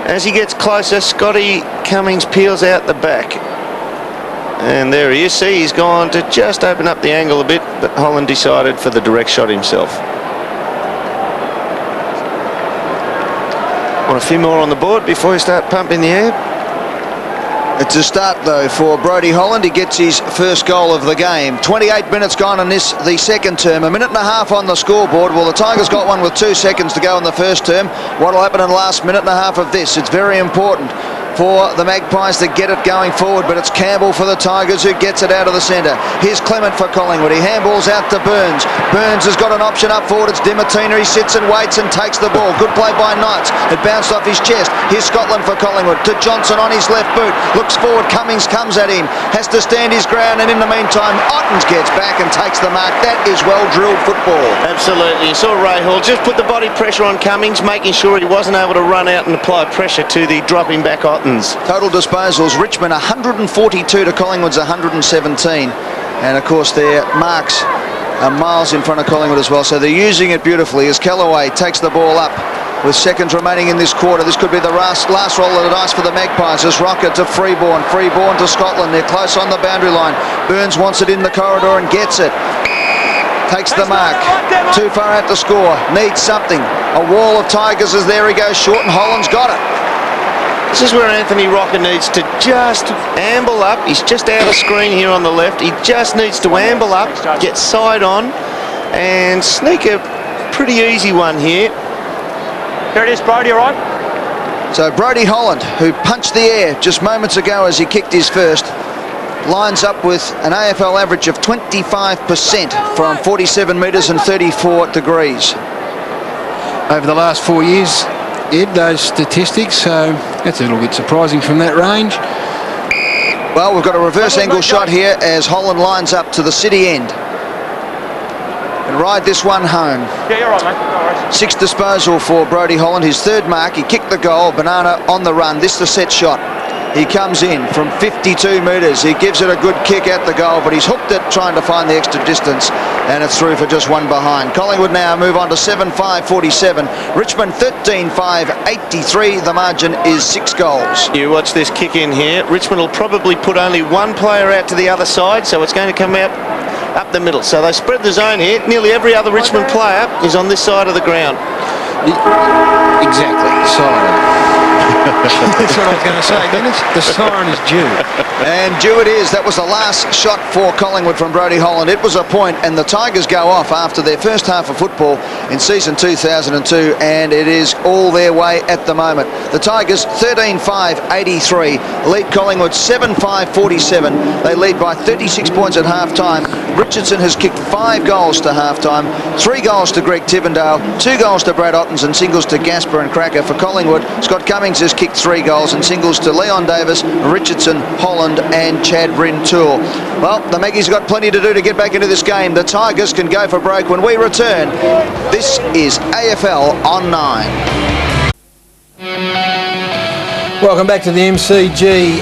As he gets closer, Scotty Cummings peels out the back. And there he is. See, he's gone to just open up the angle a bit, but Holland decided for the direct shot himself. Want a few more on the board before you start pumping the air?
It's a start, though, for Brodie Holland. He gets his first goal of the game. 28 minutes gone in this, the second term. A minute and a half on the scoreboard. Well, the Tigers got one with 2 seconds to go in the first term. What will happen in the last minute and a half of this? It's very important for the Magpies to get it going forward, but it's Campbell for the Tigers who gets it out of the centre. Here's Clement for Collingwood. He handballs out to Burns. Burns has got an option up forward. It's Dimatina. He sits and waits and takes the ball. Good play by Knights. It bounced off his chest. Here's Scotland for Collingwood. To Johnson on his left boot. Looks forward. Cummings comes at him. Has to stand his ground, and in the meantime, Ottens gets back and takes the mark. That is well-drilled football.
Absolutely. You saw Ray Hall just put the body pressure on Cummings, making sure he wasn't able to run out and apply pressure to the dropping back Ottens.
Total disposals, Richmond 142 to Collingwood's 117. And of course their marks are miles in front of Collingwood as well, so they're using it beautifully as Kellaway takes the ball up with seconds remaining in this quarter. This could be the last roll of the dice for the Magpies as Rocca to Freeborn to Scotland. They're close on the boundary line. Burns wants it in the corridor and gets it. Takes the mark. Too far out to score. Needs something. A wall of Tigers as there he goes short, and Holland's got it.
This is where Anthony Rocca needs to just amble up. He's just out of screen here on the left. He just needs to amble up, get side on, and sneak a pretty easy one here.
Here it is, Brodie, all right?
So Brodie Holland, who punched the air just moments ago as he kicked his first, lines up with an AFL average of 25% from 47 metres and 34 degrees.
Over the last 4 years, Ed, those statistics, so that's a little bit surprising from that range.
Well, we've got a reverse angle shot here as Holland lines up to the city end. And ride this one home.
Yeah, you're right, mate. No worries.
6 disposal for Brodie Holland, his third mark. He kicked the goal, Banana on the run. This is the set shot. He comes in from 52 metres. He gives it a good kick at the goal, but he's hooked it trying to find the extra distance, and it's through for just one behind. Collingwood now move on to 7-5-47. Richmond 13-5-83. The margin is 6 goals.
You watch this kick in here. Richmond will probably put only one player out to the other side, so it's going to come out up the middle. So they spread the zone here. Nearly every other Richmond player is on this side of the ground.
Exactly, side. That's what I was going to say, Dennis. The siren is due.
And due it is. That was the last shot for Collingwood from Brodie Holland. It was a point, and the Tigers go off after their first half of football in season 2002, and it is all their way at the moment. The Tigers 13-5-83 lead Collingwood 7-5-47. They lead by 36 points at half-time. Richardson has kicked 5 goals to half-time, 3 goals to Greg Tivendale, 2 goals to Brad Ottens, and singles to Gaspar and Krakouer. For Collingwood, Scott Cummings has kicked 3 goals and singles to Leon Davis, Richardson, Holland and Chad Rintoul. Well, the Maggies got plenty to do to get back into this game. The Tigers can go for break when we return. This is AFL on 9.
Welcome back to the MCG.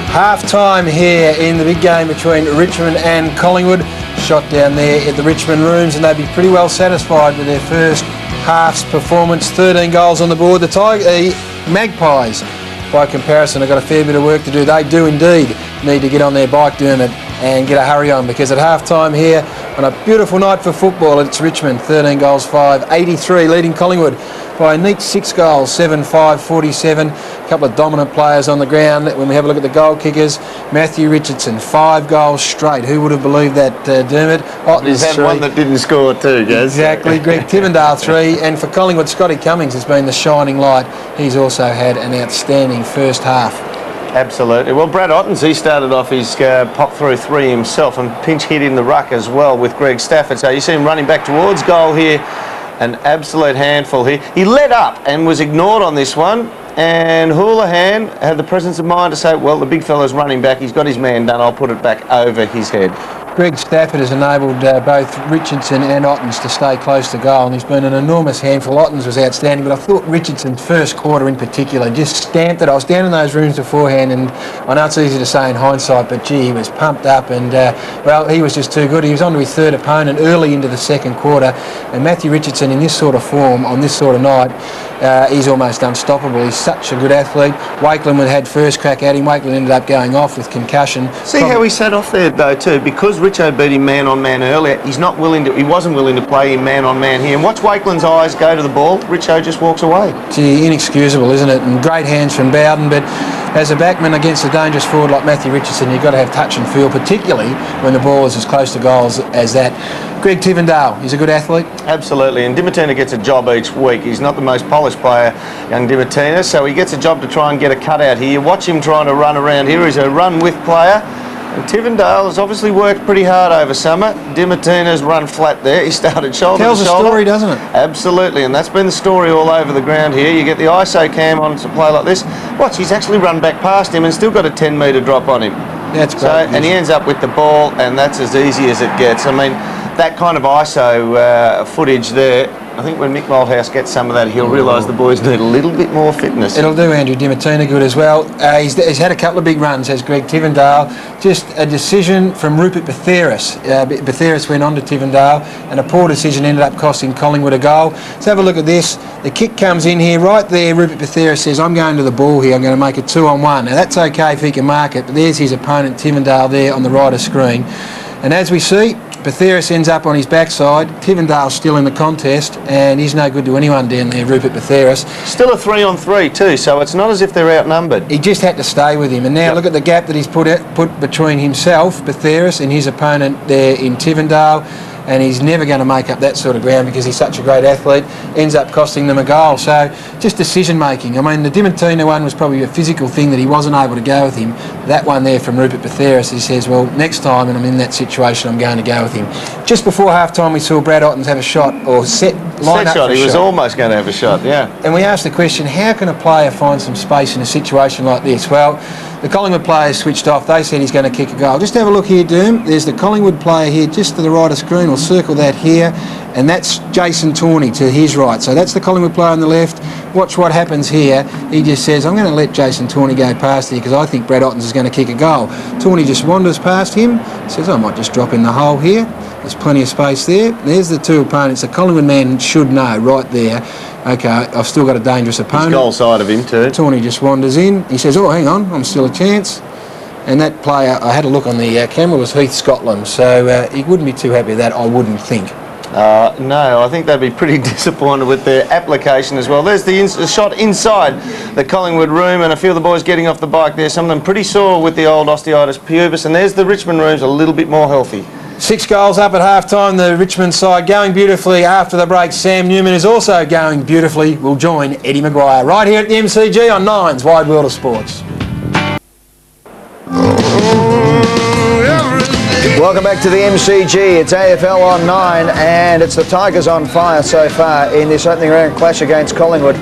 Half-time here in the big game between Richmond and Collingwood. Shot down there at the Richmond Rooms, and they'd be pretty well satisfied with their first half's performance. 13 goals on the board. The Magpies, by comparison, have got a fair bit of work to do. They do indeed need to get on their bike, Dermott, and get a hurry on, because at half-time here on a beautiful night for football, it's Richmond 13 goals 5-83, leading Collingwood by a neat 6 goals 7-5-47. A couple of dominant players on the ground. When we have a look at the goal kickers, Matthew Richardson, 5 goals straight. Who would have believed that, Dermott? Ottens,
He's had
3.
one that didn't score too, Gaz.
Exactly. Greg Tivendale, 3. And for Collingwood, Scotty Cummings has been the shining light. He's also had an outstanding first half.
Absolutely. Well, Brad Ottens, he started off his pop through 3 himself and pinch hit in the ruck as well with Greg Stafford. So you see him running back towards goal here. An absolute handful here. He led up and was ignored on this one. And Houlihan had the presence of mind to say, well, the big fella's running back. He's got his man done. I'll put it back over his head.
Greg Stafford has enabled both Richardson and Ottens to stay close to goal, and he's been an enormous handful. Ottens was outstanding, but I thought Richardson's first quarter in particular just stamped it. I was down in those rooms beforehand, and I know it's easy to say in hindsight, but gee, he was pumped up, and well, he was just too good. He was on to his third opponent early into the second quarter, and Matthew Richardson in this sort of form on this sort of night, he's almost unstoppable. He's such a good athlete. Wakeland had first crack at him. Wakeland ended up going off with concussion.
See how he sat off there though too, because Richo beat him man on man earlier. He wasn't willing to play him man on man here. And watch Wakeland's eyes go to the ball. Richo just walks away.
Gee, inexcusable, isn't it? And great hands from Bowden, but as a backman against a dangerous forward like Matthew Richardson, you've got to have touch and feel, particularly when the ball is as close to goals as that. Greg Tivendale, he's a good athlete.
Absolutely, and Dimittina gets a job each week. He's not the most polished player, young Dimittina, so he gets a job to try and get a cut out here. Watch him trying to run around here. He's a run-with player. And Tivendale has obviously worked pretty hard over summer. Dimitina's run flat there. He started shoulder to shoulder.
Tells a story, doesn't it?
Absolutely, and that's been the story all over the ground here. You get the ISO cam on to play like this. Watch, he's actually run back past him and still got a 10-metre drop on him.
That's great.
So, and he ends up with the ball, and that's as easy as it gets. I mean, that kind of ISO footage there, I think when Mick Malthouse gets some of that, he'll realise the boys need a little bit more fitness.
It'll do Andrew Dimittina good as well. He's had a couple of big runs, has Greg Tivendale. Just a decision from Rupert Betheris. Betheris went on to Tivendale, and a poor decision ended up costing Collingwood a goal. Let's have a look at this. The kick comes in here. Right there, Rupert Betheris says, I'm going to the ball here. I'm going to make it 2-on-1. Now, that's okay if he can mark it, but there's his opponent, Tivendale, there on the right of screen. And as we see, Betheris ends up on his backside. Tivendale's still in the contest, and he's no good to anyone down there, Rupert Betheris.
Still a 3-on-3 too, so it's not as if they're outnumbered.
He just had to stay with him, and now look at the gap that he's put between himself, Betheris, and his opponent there in Tivendale. And he's never going to make up that sort of ground because he's such a great athlete. Ends up costing them a goal. So just decision making. I mean, the Dimittina one was probably a physical thing that he wasn't able to go with him. That one there from Rupert Betheris, he says, well, next time when I'm in that situation, I'm going to go with him. Just before half time, we saw Brad Ottens have a shot or line up
shot. He was almost going to have a shot, yeah.
And we asked the question, how can a player find some space in a situation like this? Well, the Collingwood players switched off. They said he's going to kick a goal. Just have a look here, Derm. There's the Collingwood player here just to the right of screen. We'll circle that here. And that's Jason Tawney to his right. So that's the Collingwood player on the left. Watch what happens here. He just says, I'm going to let Jason Tawney go past here because I think Brad Ottens is going to kick a goal. Tawney just wanders past him. Says, I might just drop in the hole here. There's plenty of space there. There's the two opponents. The Collingwood man should know right there. Okay, I've still got a dangerous opponent.
He's goal side of him too.
Tawney just wanders in. He says, oh, hang on, I'm still a chance. And that player, I had a look on the camera, was Heath Scotland. So he wouldn't be too happy with that, I wouldn't think.
No, I think they'd be pretty disappointed with their application as well. There's the shot inside the Collingwood room, and a few of the boys getting off the bike there. Some of them pretty sore with the old osteitis pubis. And there's the Richmond rooms, a little bit more healthy.
6 goals up at half-time, the Richmond side going beautifully after the break. Sam Newman is also going beautifully. We'll join Eddie McGuire right here at the MCG on Nine's Wide World of Sports.
Welcome back to the MCG. It's AFL on 9, and it's the Tigers on fire so far in this opening round clash against Collingwood.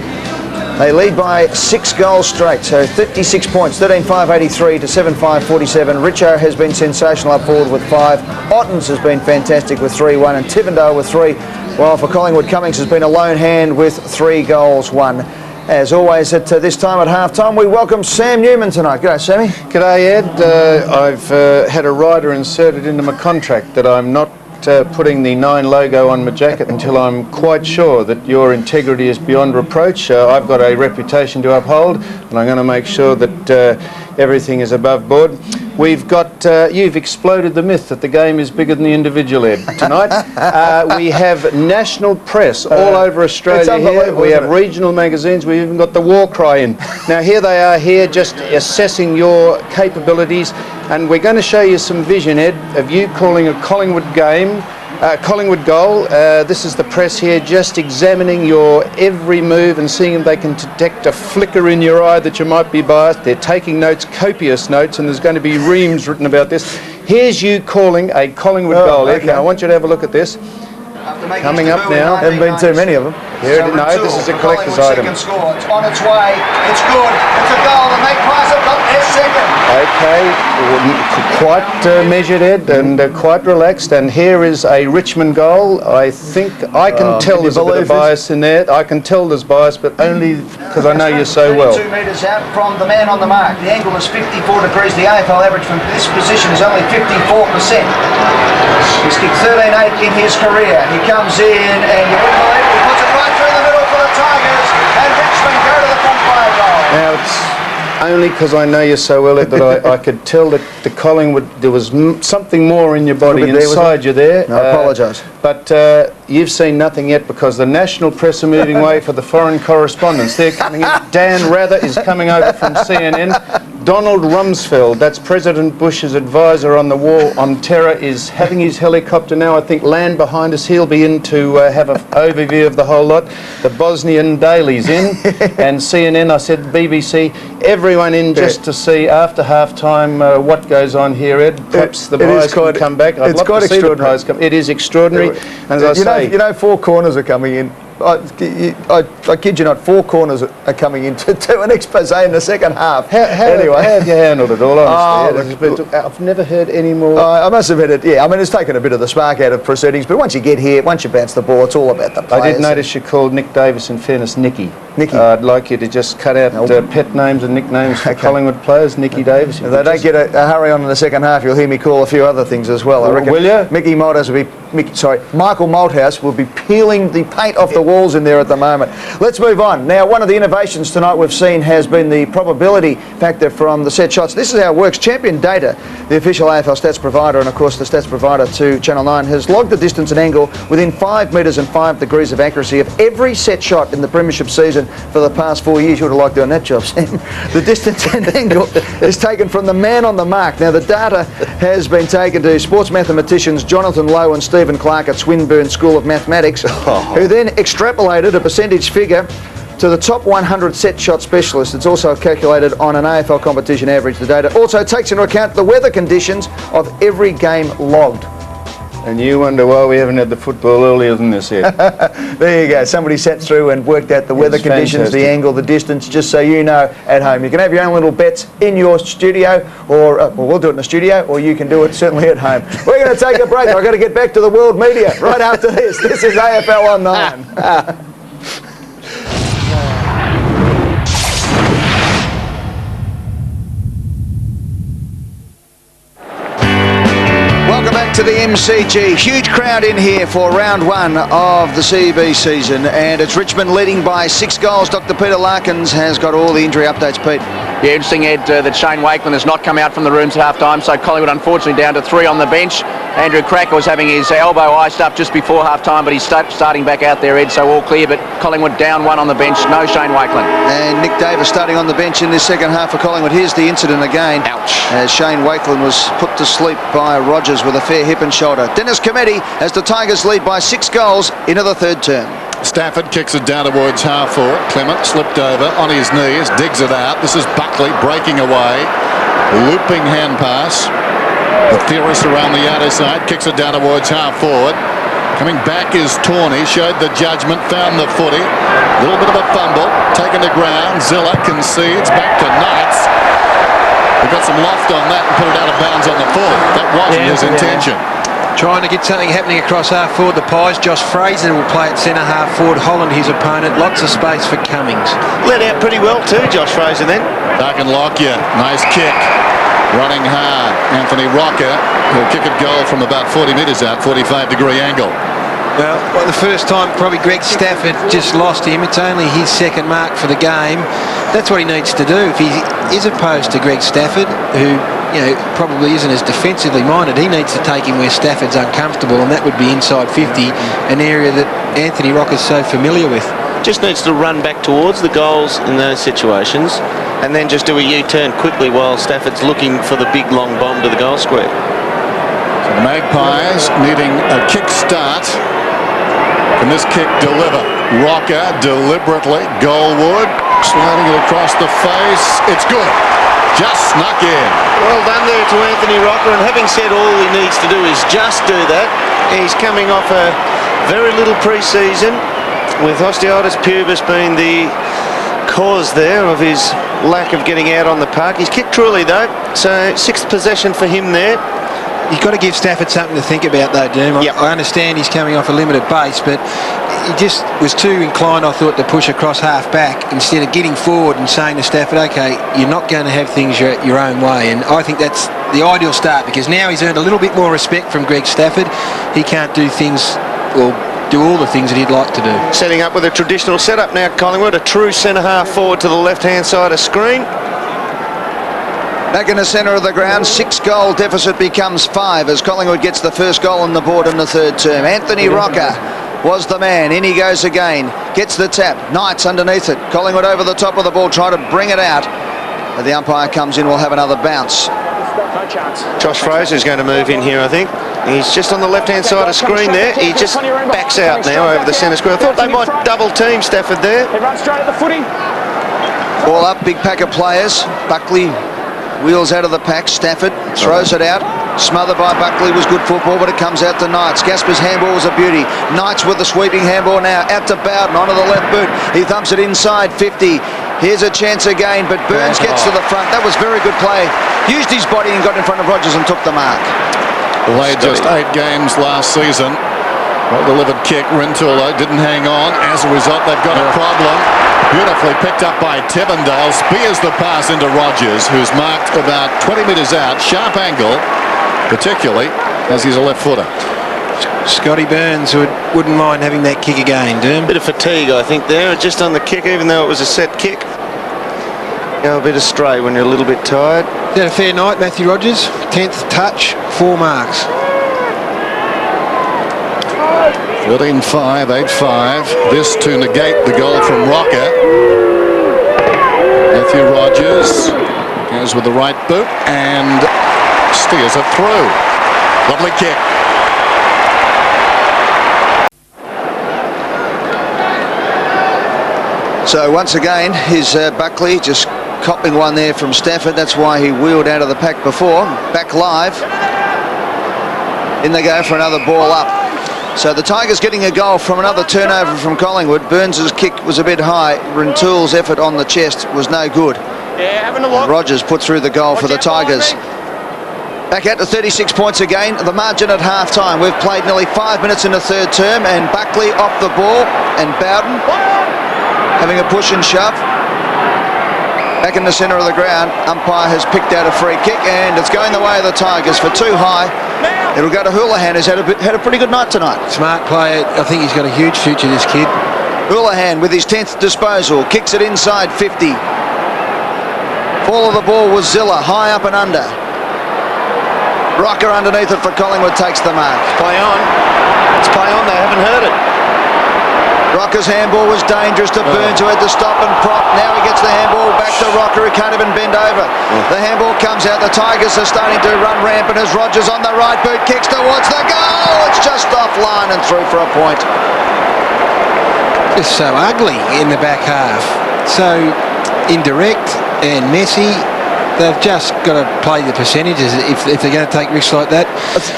They lead by 6 goals straight, so 56 points, 13-5-83 to 7-5-47. Richo has been sensational up forward with 5. Ottens has been fantastic with 3-1, and Tivendale with 3. While for Collingwood, Cummings has been a lone hand with 3 goals, 1. As always, at this time at half-time, we welcome Sam Newman tonight. G'day, Sammy.
G'day, Ed. I've had a rider inserted into my contract that I'm not putting the 9 logo on my jacket until I'm quite sure that your integrity is beyond reproach. I've got a reputation to uphold, and I'm going to make sure that everything is above board. We've got, you've exploded the myth that the game is bigger than the individual, Ed. Tonight, we have national press all over Australia here. We have regional magazines. We've even got the war cry in. Now, here they are here just assessing your capabilities. And we're going to show you some vision, Ed, of you calling a Collingwood game, Collingwood goal. This is the press here just examining your every move and seeing if they can detect a flicker in your eye that you might be biased. They're taking notes, copious notes, and there's going to be reams written about this. Here's you calling a Collingwood goal, Ed. Now, I want you to have a look at this. Coming up now.
Haven't been too many of them.
Here, no, this is a collector's item.
Second score. It's on its way. It's good. It's a goal. The Magpies have got their second.
Okay, quite measured, Ed, and quite relaxed. And here is a Richmond goal. I think I can tell there's a bit of bias in there. I can tell there's bias, but only because I know you so well.
2 metres out from the man on the mark. The angle is 54 degrees. The AFL average from this position is only 54%. He's kicked 13-8 in his career. He comes in and you wouldn't believe it. He puts it right through the middle for the Tigers, and Richmond go to the front by a goal.
Now it's only because I know you so well that I could tell that the Collingwood, there was something more in your body inside you there.
No, I apologise.
But you've seen nothing yet because the national press are moving away for the foreign correspondents. They're coming in. Dan Rather is coming over from CNN. Donald Rumsfeld, that's President Bush's advisor on the war on terror, is having his helicopter now, I think, land behind us. He'll be in to have an overview of the whole lot. The Bosnian Daily's in, and CNN, I said BBC, everyone in just to see after half-time what goes on here, Ed. Perhaps the Pies can come back. I'd love to see the Pies come. It is extraordinary. As I say,
you know, 4 corners are coming in. I kid you not, 4 corners are coming in to do an expose in the second half.
How have you handled it all, honestly? I've never heard any more.
I must admit it, yeah. I mean, it's taken a bit of the spark out of proceedings, but once you get here, once you bounce the ball, it's all about the players.
I did notice you called Nick Davis, in fairness, Nicky. I'd like you to just cut out pet names and nicknames for Collingwood players, Nicky Davis.
If they don't get a hurry on in the second half, you'll hear me call a few other things as well. I reckon.
Will you?
Michael Malthouse will be peeling the paint off the walls in there at the moment. Let's move on. Now, one of the innovations tonight we've seen has been the probability factor from the set shots. This is how it works. Champion Data, the official AFL stats provider, and of course the stats provider to Channel 9, has logged the distance and angle within 5 metres and 5 degrees of accuracy of every set shot in the premiership season for the past 4 years. You would have liked doing that job, Sam. The distance and angle is taken from the man on the mark. Now, the data has been taken to sports mathematicians Jonathan Lowe and Stephen Clark at Swinburne School of Mathematics, who then extrapolated a percentage figure to the top 100 set shot specialists. It's also calculated on an AFL competition average. The data also takes into account the weather conditions of every game logged.
And you wonder why we haven't had the football earlier than this yet.
There you go. Somebody sat through and worked out the weather conditions, the angle, the distance, just so you know at home. You can have your own little bets in your studio, or well, we'll do it in the studio, or you can do it certainly at home. We're going to take a break. I've got to get back to the world media right after this. This is AFL on 9. Welcome back to the MCG. Huge crowd in here for round 1 of the CEB season, and it's Richmond leading by 6 goals. Dr. Peter Larkins has got all the injury updates, Pete.
Yeah, interesting, Ed, that Shane Wakeland has not come out from the rooms at half-time, so Collingwood unfortunately down to 3 on the bench. Andrew Krakouer was having his elbow iced up just before half-time, but he's starting back out there, Ed, so all clear, but Collingwood down 1 on the bench, no Shane Wakeland.
And Nick Davis starting on the bench in this second half for Collingwood. Here's the incident again.
Ouch.
As Shane Wakeland was put to sleep by Rogers with a fair hip and shoulder. Dennis Cometti as the Tigers lead by 6 goals into the 3rd term.
Stafford kicks it down towards half-forward. Clement slipped over on his knees, digs it out. This is Buckley breaking away. Looping hand pass. The theorist around the outer side kicks it down towards half-forward. Coming back is Tawney, showed the judgment, found the footy. A little bit of a fumble, taken to ground. Sziller concedes, back to Knights. He got some loft on that and put it out of bounds on the full. That wasn't his intention.
Trying to get something happening across half forward. The Pies, Josh Fraser will play at centre half forward. Holland, his opponent. Lots of space for Cummings.
Let out pretty well too, Josh Fraser then.
Darren Lockyer, nice kick. Running hard. Anthony Rocca, who'll kick a goal from about 40 metres out, 45-degree angle.
Well, the first time probably Greg Stafford just lost him. It's only his second mark for the game. That's what he needs to do. If he is opposed to Greg Stafford, who probably isn't as defensively minded, he needs to take him where Stafford's uncomfortable, and that would be inside 50, an area that Anthony Rocca's so familiar with.
Just needs to run back towards the goals in those situations and then just do a U-turn quickly while Stafford's looking for the big long bomb to the goal square.
So the Magpies needing a kick start. Can this kick deliver? Rocca deliberately. Goalwood sliding it across the face. It's good. Just snuck in.
Well done there to Anthony Rocca, and having said all he needs to do is just do that, he's coming off a very little pre-season, with osteitis pubis being the cause there of his lack of getting out on the park. He's kicked truly though, so sixth possession for him there.
You've got to give Stafford something to think about though, Derm.
Yep.
I understand he's coming off a limited base, but he just was too inclined, I thought, to push across half back instead of getting forward and saying to Stafford, okay, you're not going to have things your own way. And I think that's the ideal start, because now he's earned a little bit more respect from Greg Stafford. He can't do things, or do all the things that he'd like to do.
Setting up with a traditional setup now, Collingwood, a true centre-half forward to the left-hand side of screen.
Back in the centre of the ground, 6-goal deficit becomes 5 as Collingwood gets the first goal on the board in the third term. Anthony Rocca was the man. In he goes again. Gets the tap. Knights underneath it. Collingwood over the top of the ball, trying to bring it out. But the umpire comes in, will have another bounce.
Josh Fraser's going to move in here, I think. He's just on the left-hand side of screen there. He just backs out now over the centre square. I thought they might double team Stafford there.
They run straight at the footy.
Ball up, big pack of players. Buckley wheels out of the pack. Stafford throws it out. Smothered by Buckley was good football, but it comes out to Knights. Gaspar's handball was a beauty. Knights with the sweeping handball now. Out to Bowden, onto the left boot. He thumps it inside 50. Here's a chance again, but Burns gets to the front. That was very good play. Used his body and got in front of Rogers and took the mark.
Played just 8 games last season. Well-delivered kick. Rintoul didn't hang on. As a result, they've got a problem. Beautifully picked up by Tivendale. Spears the pass into Rogers, who's marked about 20 metres out. Sharp angle, particularly as he's a left footer.
Scotty Burns wouldn't mind having that kick again, Derm.
Bit of fatigue, I think, there, just on the kick, even though it was a set kick. Go a bit astray when you're a little bit tired.
Is that a fair night, Matthew Rogers? 10th touch, 4 marks.
13-5, 8-5. This to negate the goal from Rocca. Matthew Rogers goes with the right boot and steers it through. Lovely kick.
So once again, here's Buckley just copping one there from Stafford. That's why he wheeled out of the pack before. Back live. In they go for another ball up. So the Tigers getting a goal from another turnover from Collingwood. Burns' kick was a bit high. Rintoul's effort on the chest was no good.
Yeah, having a look.
Rogers put through the goal for the Tigers. Back out to 36 points again. The margin at half-time. We've played nearly 5 minutes in the third term, and Buckley off the ball, and Bowden having a push and shove. Back in the centre of the ground, umpire has picked out a free kick, and it's going the way of the Tigers for too high. It'll go to Houlihan, who's had a pretty good night tonight.
Smart player. I think he's got a huge future, this kid.
Houlihan with his 10th disposal, kicks it inside 50. Fall of the ball was Sziller, high up and under. Rocca underneath it for Collingwood takes the mark.
Play on. It's play on, they haven't heard it.
Rocca's handball was dangerous to Burns, who had to stop and prop. Now he gets the handball back to Rocca, who can't even bend over. The handball comes out. The Tigers are starting to run rampant as Rogers on the right boot kicks towards the goal. It's just off line and through for a point.
Just so ugly in the back half. So indirect and messy. They've just got to play the percentages if they're going to take risks like that.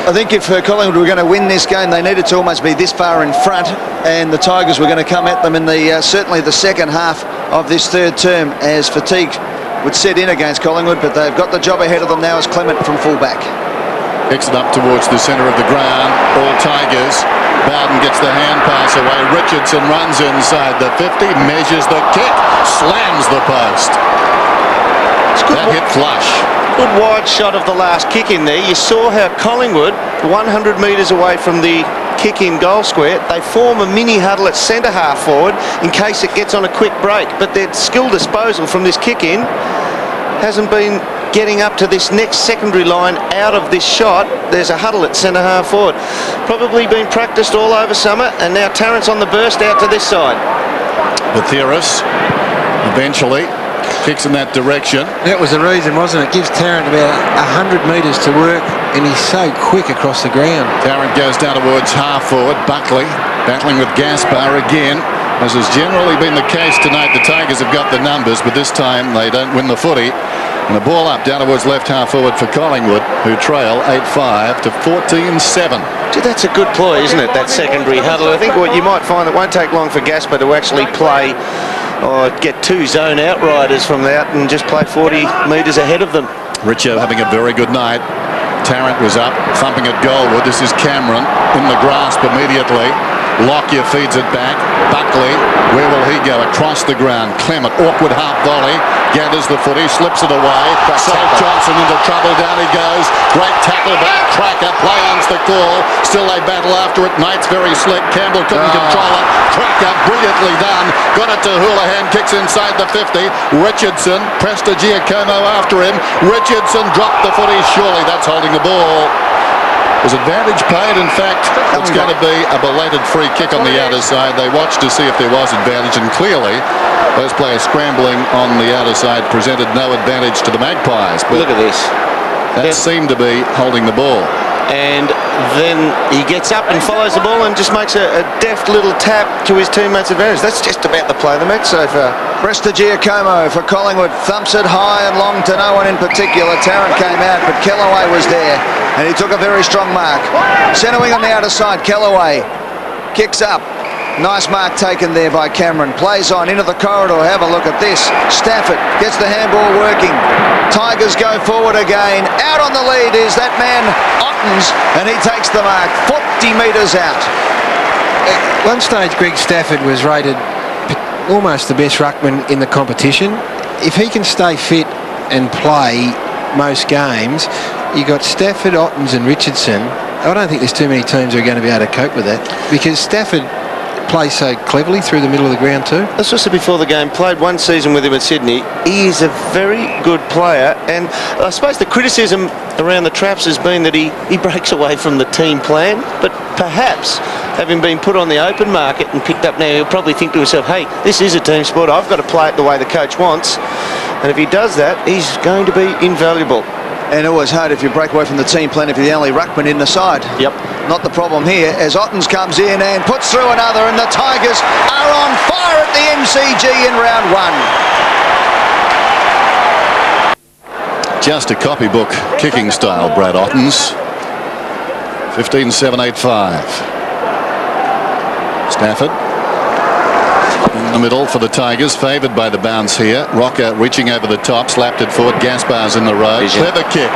I think if Collingwood were going to win this game, they needed to almost be this far in front, and the Tigers were going to come at them in the certainly the second half of this third term as fatigue would set in against Collingwood, but they've got the job ahead of them now as Clement from fullback.
Picks it up towards the centre of the ground. All Tigers. Bowden gets the hand pass away. Richardson runs inside the 50, measures the kick, slams the post. That hit flush.
Good wide shot of the last kick in there. You saw how Collingwood, 100 metres away from the kick-in goal square, they form a mini huddle at centre half forward in case it gets on a quick break. But their skill disposal from this kick-in hasn't been getting up to this next secondary line out of this shot. There's a huddle at centre half forward. Probably been practiced all over summer, and now Tarrant's on the burst out to this side.
Batheris eventually kicks in that direction.
That was the reason, wasn't it? Gives Tarrant about 100 metres to work, and he's so quick across the ground.
Tarrant goes down towards half forward. Buckley battling with Gaspar again. As has generally been the case tonight, the Tigers have got the numbers, but this time they don't win the footy. And the ball up down towards left half forward for Collingwood, who trail 8-5 to 14-7.
Gee, that's a good ploy, isn't it, that secondary huddle? I think what you might find, it won't take long for Gaspar to actually play or get two zone outriders from out and just play 40 metres ahead of them.
Richo having a very good night. Tarrant was up, thumping at Goalwood. This is Cameron in the grasp immediately. Lockyer feeds it back. Buckley, where will he go? Across the ground. Clement, awkward half volley. Gathers the footy, slips it away. Salt Johnson into trouble. Down he goes. Great tackle back. Cracker, play on's the call. Still they battle after it. Knight's very slick. Campbell couldn't control it. Cracker, brilliantly done. Got it to Houlihan. Kicks inside the 50. Richardson, Prestigiacomo after him. Richardson dropped the footy. Surely that's holding the ball. Was advantage paid? In fact, it's going to be a belated free kick on the outer side. They watched to see if there was advantage, and clearly those players scrambling on the outer side presented no advantage to the Magpies. But
look at this.
That seemed to be holding the ball.
And then he gets up and follows the ball and just makes a deft little tap to his teammates' advantage. That's just about the play of the match so far.
Prestigiacomo for Collingwood thumps it high and long to no one in particular. Tarrant came out, but Kellaway was there, and he took a very strong mark. Centre wing on the outer side, Kellaway kicks up. Nice mark taken there by Cameron. Plays on into the corridor. Have a look at this. Stafford gets the handball working. Tigers go forward again. Out on the lead is that man Ottens, and he takes the mark 40 metres out.
At one stage, Greg Stafford was rated almost the best ruckman in the competition. If he can stay fit and play most games, you got Stafford, Ottens and Richardson. I don't think there's too many teams who are going to be able to cope with that, because Stafford plays so cleverly through the middle of the ground too.
That's just before the game. Played one season with him at Sydney. He is a very good player, and I suppose the criticism around the Traps has been that he breaks away from the team plan, but perhaps having been put on the open market and picked up now, he'll probably think to himself, hey, this is a team sport, I've got to play it the way the coach wants, and if he does that, he's going to be invaluable.
And it was hard if you break away from the team plan if you're the only ruckman in the side.
Yep.
Not the problem here, as Ottens comes in and puts through another, and the Tigers are on fire at the MCG in round one.
Just a copybook kicking style, Brad Ottens. 15-7-8-5. Stafford in the middle for the Tigers, favoured by the bounce here. Rocca reaching over the top, slapped it forward. Gaspar's in the road. Clever kick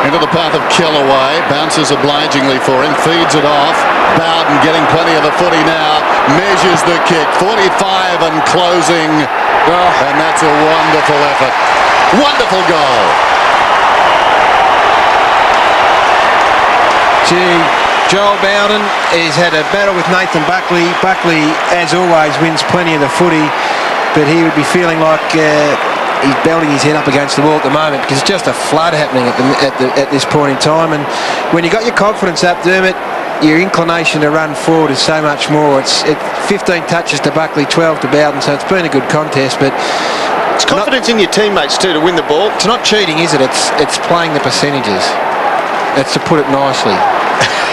into the path of Kellaway. Bounces obligingly for him, feeds it off. Bowden getting plenty of the footy now. Measures the kick. 45 and closing. And that's a wonderful effort. Wonderful goal.
Gee, Joel Bowden has had a battle with Nathan Buckley. Buckley, as always, wins plenty of the footy, but he would be feeling like he's belting his head up against the wall at the moment, because it's just a flood happening at this point in time. And when you got your confidence up, Dermott, your inclination to run forward is so much more. It's 15 touches to Buckley, 12 to Bowden, so it's been a good contest, but
it's confidence in your teammates too to win the ball.
It's not cheating, is it? It's playing the percentages. That's to put it nicely.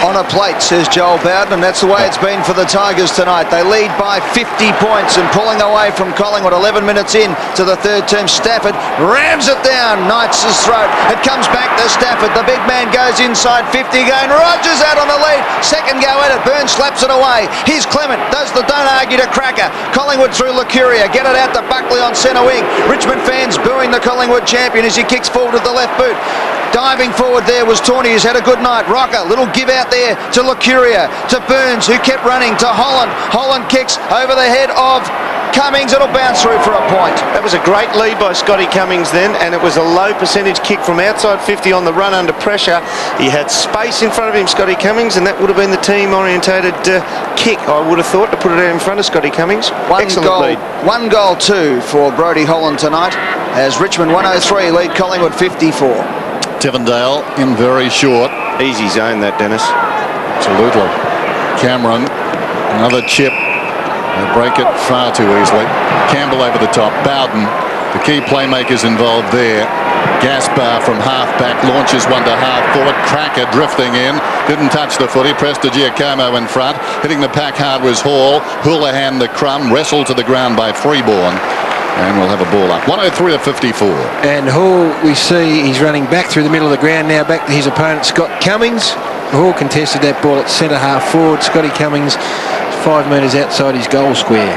On a plate, says Joel Bowden, and that's the way it's been for the Tigers tonight. They lead by 50 points and pulling away from Collingwood 11 minutes in to the third term. Stafford rams it down Knights' throat. It comes back to Stafford. The big man goes inside 50 again. Rogers out on the lead. Second go at it. Burns slaps it away. Here's Clement. Does the don't argue to Cracker. Collingwood through Lacuria. Get it out to Buckley on centre wing. Richmond fans booing the Collingwood champion as he kicks forward with the left boot. Diving forward there was Tawney, who's had a good night. Rocca, little give out there to Lacuria, to Burns, who kept running, to Holland. Holland kicks over the head of Cummings. It'll bounce through for a point.
That was a great lead by Scotty Cummings then, and it was a low percentage kick from outside 50 on the run under pressure. He had space in front of him, Scotty Cummings, and that would have been the team-orientated kick, I would have thought, to put it out in front of Scotty Cummings. Excellent lead.
1 goal 2 for Brodie Holland tonight, as Richmond 103 lead Collingwood 54.
Tivendale in very short.
Easy zone that, Dennis.
Absolutely. Cameron, another chip. They break it far too easily. Campbell over the top. Bowden, the key playmakers involved there. Gaspar from half-back launches one to half-forward. Krakouer drifting in. Didn't touch the footy. Pressed to Giacomo in front. Hitting the pack hard was Hall. Houlihan the crumb. Wrestled to the ground by Freeborn. And we'll have a ball up. 103 to 54.
And Hall, we see he's running back through the middle of the ground now, back to his opponent, Scott Cummings. Hall contested that ball at centre half forward. Scotty Cummings 5 metres outside his goal square.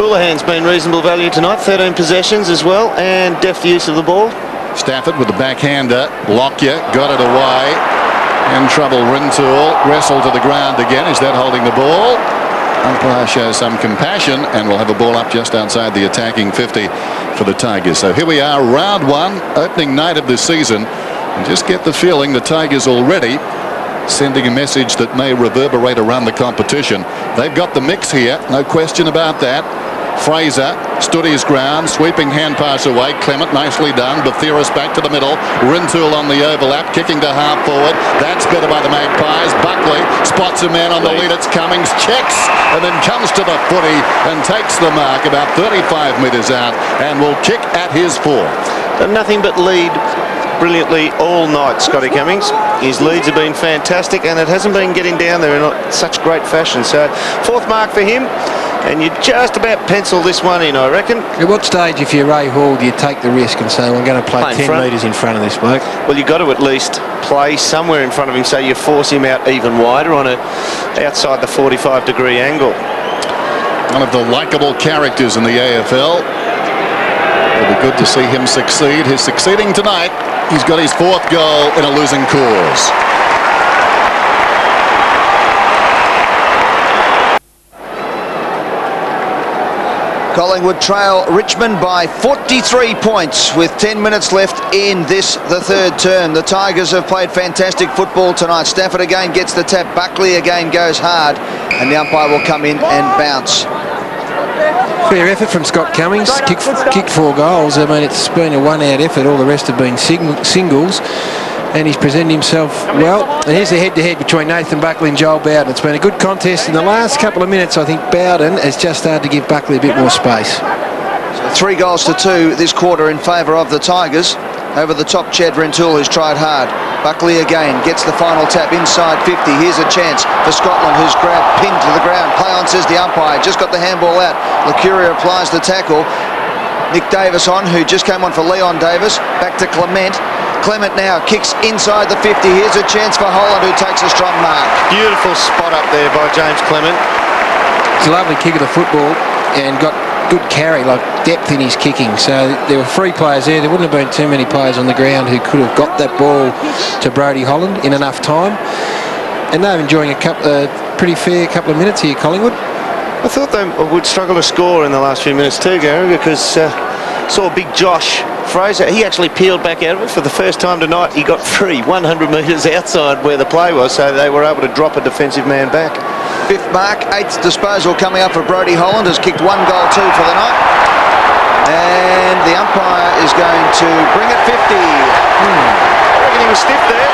Houlihan's been reasonable value tonight. 13 possessions as well, and deft use of the ball.
Stafford with the backhander. Lockyer got it away. In trouble, Rintoul. Wrestled to the ground again. Is that holding the ball? Umpire shows some compassion, and we'll have a ball up just outside the attacking 50 for the Tigers. So here we are, round 1, opening night of this season. And just get the feeling the Tigers already sending a message that may reverberate around the competition. They've got the mix here, no question about that. Fraser stood his ground, sweeping hand pass away. Clement, nicely done. Bathiris back to the middle. Rintoul on the overlap, kicking to half forward. That's better by the Magpies. Buckley spots a man on the lead. It's Cummings, checks, and then comes to the footy and takes the mark about 35 metres out and will kick at his fourth.
Nothing but lead brilliantly all night, Scotty Cummings. His leads have been fantastic, and it hasn't been getting down there in such great fashion. So, 4th mark for him, and you just about pencil this one in, I reckon.
At what stage, if you're Ray Hall, do you take the risk and say, well, I'm going to play 10 metres in front of this bloke?
Well, you've got to at least play somewhere in front of him, so you force him out even wider on it, outside the 45-degree angle.
One of the likeable characters in the AFL. It'll be good to see him succeed. He's succeeding tonight. He's got his 4th goal in a losing cause.
Collingwood trail Richmond by 43 points with 10 minutes left in this, the 3rd term. The Tigers have played fantastic football tonight. Stafford again gets the tap. Buckley again goes hard, and the umpire will come in and bounce.
Fair effort from Scott Cummings. Kicked 4 goals. I mean, it's been a one-out effort. All the rest have been singles. And he's presented himself well. And here's the head-to-head between Nathan Buckley and Joel Bowden. It's been a good contest. In the last couple of minutes, I think Bowden has just started to give Buckley a bit more space.
So 3 goals to 2 this quarter in favour of the Tigers. Over the top, Chad Rintoul, who's tried hard. Buckley again gets the final tap inside 50. Here's a chance for Scotland, who's grabbed, pinned to the ground. Play on, says the umpire. Just got the handball out. Krakouer applies the tackle. Nick Davis on, who just came on for Leon Davis. Back to Clement. Clement now kicks inside the 50. Here's a chance for Holland, who takes a strong mark.
Beautiful spot up there by James Clement.
It's a lovely kick of the football and got good carry, like depth in his kicking. So there were 3 players there. There wouldn't have been too many players on the ground who could have got that ball to Brodie Holland in enough time. And they're enjoying a pretty fair couple of minutes here, Collingwood.
I thought they would struggle to score in the last few minutes too, Gary, because saw big Josh Fraser. He actually peeled back out of it for the first time tonight. He got free 100 metres outside where the play was, so they were able to drop a defensive man back.
5th mark, 8th disposal coming up for Brodie Holland, has kicked 1 goal 2 for the night. And the umpire is going to bring it 50.
I reckon he was stiff there.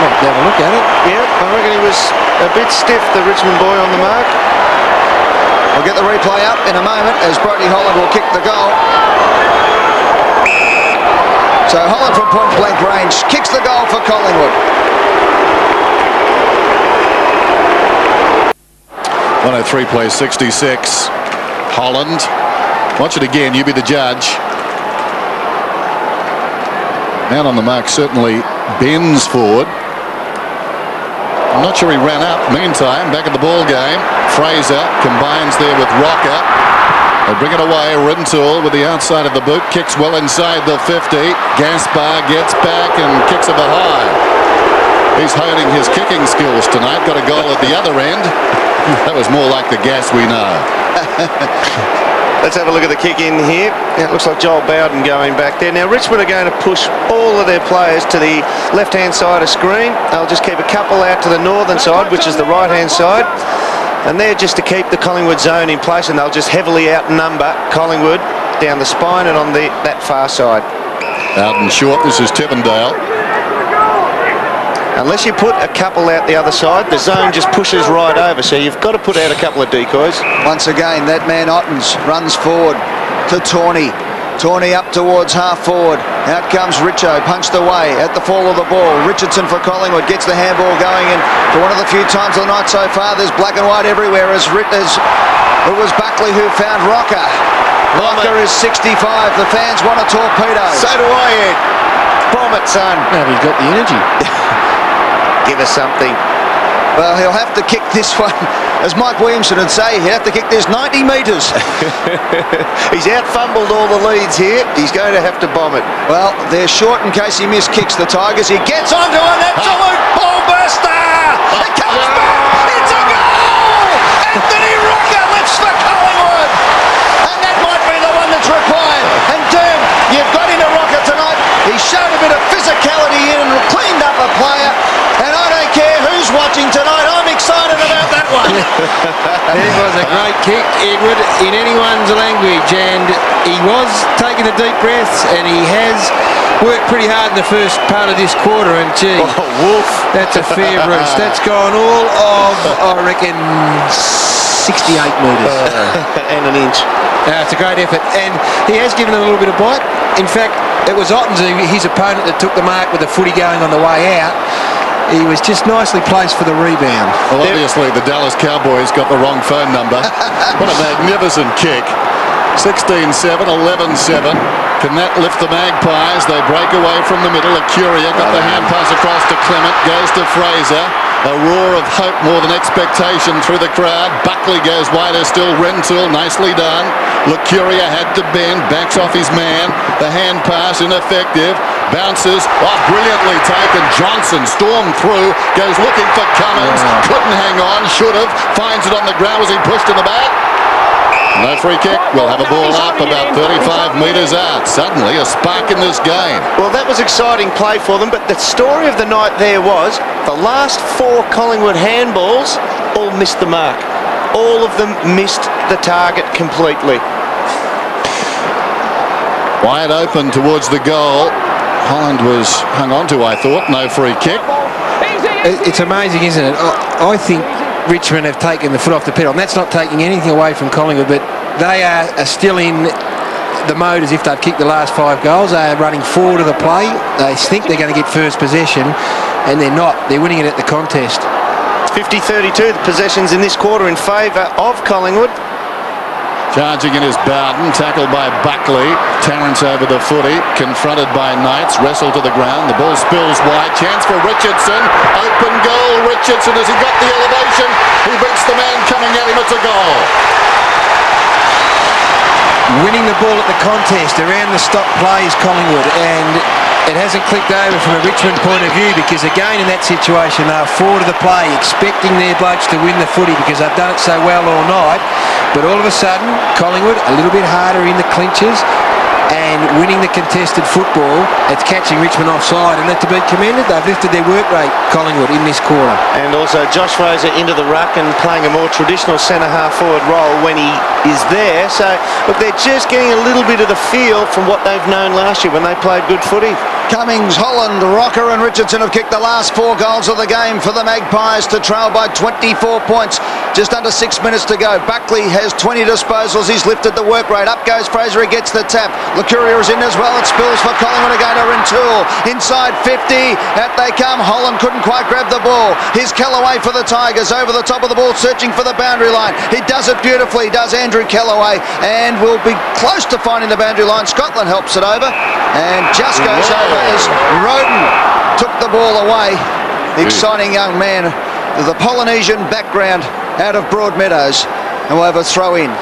Well, have a look at it.
Yeah, I reckon he was a bit stiff, the Richmond boy on the mark.
We'll get the replay up in a moment as Brodie Holland will kick the goal. So Holland from point blank range kicks the goal for Collingwood.
103 plays 66. Holland. Watch it again. You be the judge. Man on the mark certainly bends forward. I'm not sure he ran up. Meantime, back at the ball game, Fraser combines there with Rocca. They bring it away. Rintoul with the outside of the boot, kicks well inside the 50. Gaspar gets back and kicks it behind. He's honing his kicking skills tonight. Got a goal at the other end. That was more like the gas we know.
Let's have a look at the kick in here. It looks like Joel Bowden going back there. Now Richmond are going to push all of their players to the left-hand side of screen. They'll just keep a couple out to the northern side, which is the right-hand side. And they're just to keep the Collingwood zone in place, and they'll just heavily outnumber Collingwood down the spine and on that far side.
Out and short, this is Tivendale.
Unless you put a couple out the other side, the zone just pushes right over, so you've got to put out a couple of decoys.
Once again, that man Ottens runs forward to Tawney. Tawney up towards half forward. Out comes Richo, punched away at the fall of the ball. Richardson for Collingwood gets the handball going, and for one of the few times of the night so far, there's black and white everywhere as it was Buckley who found Rocca. Rocca is 65. The fans want a torpedo.
So do I, Ed. Bomb it, son.
No, he's got the energy.
Give us something.
Well, he'll have to kick this one. As Mike Williamson would say, he'll have to kick this 90 metres.
He's out-fumbled all the leads here. He's going to have to bomb it.
Well, they're short in case he miskicks the Tigers. He gets onto an absolute ball burster. It comes back. It's a goal. Anthony Rocca lifts for Collingwood. And that might be the one that's required. And Derm, you've got into Rocca tonight. He showed a bit of physicality in and cleaned up a player. And I don't care who's watching tonight, I'm excited about that one.
It was a great kick, Edward, in anyone's language, and he was taking the deep breaths, and he has worked pretty hard in the first part of this quarter, and gee,
woof.
That's a fair roost. That's gone all of, I reckon, 68 metres.
And an inch.
It's a great effort, and he has given it a little bit of bite. In fact, it was Ottens, his opponent, that took the mark with the footy going on the way out. He was just nicely placed for the rebound.
Well, obviously the Dallas Cowboys got the wrong phone number. What a magnificent kick. 16-7, 11-7. Can that lift the Magpies? They break away from the middle. Curia got the hand pass across to Clement. Goes to Fraser. A roar of hope more than expectation through the crowd. Buckley goes wider still. Rintoul, nicely done. Curia had to bend. Backs off his man. The hand pass ineffective. Bounces. Oh, brilliantly taken. Johnson stormed through. Goes looking for Cummings. Couldn't hang on. Should have. Finds it on the ground. Was he pushed in the back? No free kick. We'll have a ball up about 35 metres out. Suddenly a spark in this game.
Well, that was exciting play for them, but the story of the night there was the last 4 Collingwood handballs all missed the mark. All of them missed the target completely.
Wide open towards the goal. Holland was hung on to, I thought. No free kick.
It's amazing, isn't it? I think Richmond have taken the foot off the pedal, and that's not taking anything away from Collingwood, but they are still in the mode as if they've kicked the last 5 goals. They are running forward of the play. They think they're going to get first possession, and they're not. They're winning it at the contest.
50-32, the possessions in this quarter in favour of Collingwood.
Charging in is Bowden, tackled by Buckley. Tarrant over the footy, confronted by Knights, wrestled to the ground. The ball spills wide, chance for Richardson. Open goal, Richardson, has he got the elevation? He beats the man coming at him, it's a goal.
Winning the ball at the contest around the stop plays Collingwood, and it hasn't clicked over from a Richmond point of view, because again in that situation they're forward of the play, expecting their blokes to win the footy because they've done it so well all night, but all of a sudden Collingwood a little bit harder in the clinches and winning the contested football. It's catching Richmond offside, and that's to be commended. They've lifted their work rate, Collingwood, in this quarter.
And also Josh Fraser into the ruck and playing a more traditional centre half forward role when he is there. So look, they're just getting a little bit of the feel from what they've known last year when they played good footy.
Cummings, Holland, Rocca and Richardson have kicked the last 4 goals of the game for the Magpies to trail by 24 points. Just under 6 minutes to go. Buckley has 20 disposals. He's lifted the work rate. Up goes Fraser. He gets the tap. Curia is in as well. It spills for Collingwood again to Rintoul. Inside 50. Out they come. Holland couldn't quite grab the ball. Here's Kellaway for the Tigers. Over the top of the ball, searching for the boundary line. He does it beautifully. Does Andrew Kellaway. And will be close to finding the boundary line. Scotland helps it over. And just goes over as Rodan took the ball away. The exciting young man with the Polynesian background out of Broadmeadows. And we'll have a throw in.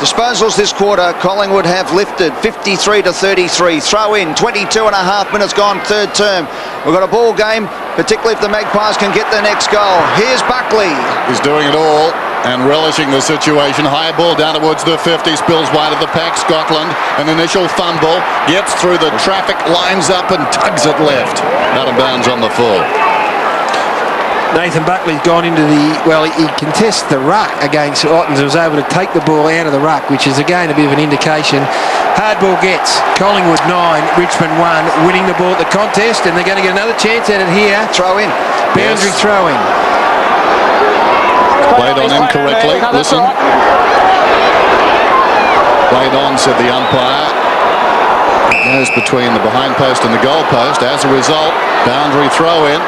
Disposals this quarter, Collingwood have lifted 53-33. Throw in, 22 and a half minutes gone, third term. We've got a ball game, particularly if the Magpies can get the next goal. Here's Buckley.
He's doing it all. and relishing the situation. High ball down towards the 50, spills wide of the pack. Scotland, an initial fumble, gets through the traffic, lines up and tugs it left. Out of bounds on the full.
Nathan Buckley's gone into he contests the ruck against Ottens and was able to take the ball out of the ruck, which is again a bit of an indication. Hard ball gets Collingwood 9, Richmond 1, winning the ball at the contest, and they're going to get another chance at it here.
Throw in.
Boundary throw in.
Played on incorrectly. Listen. Played on, said the umpire. It goes between the behind post and the goal post. As a result, boundary throw in.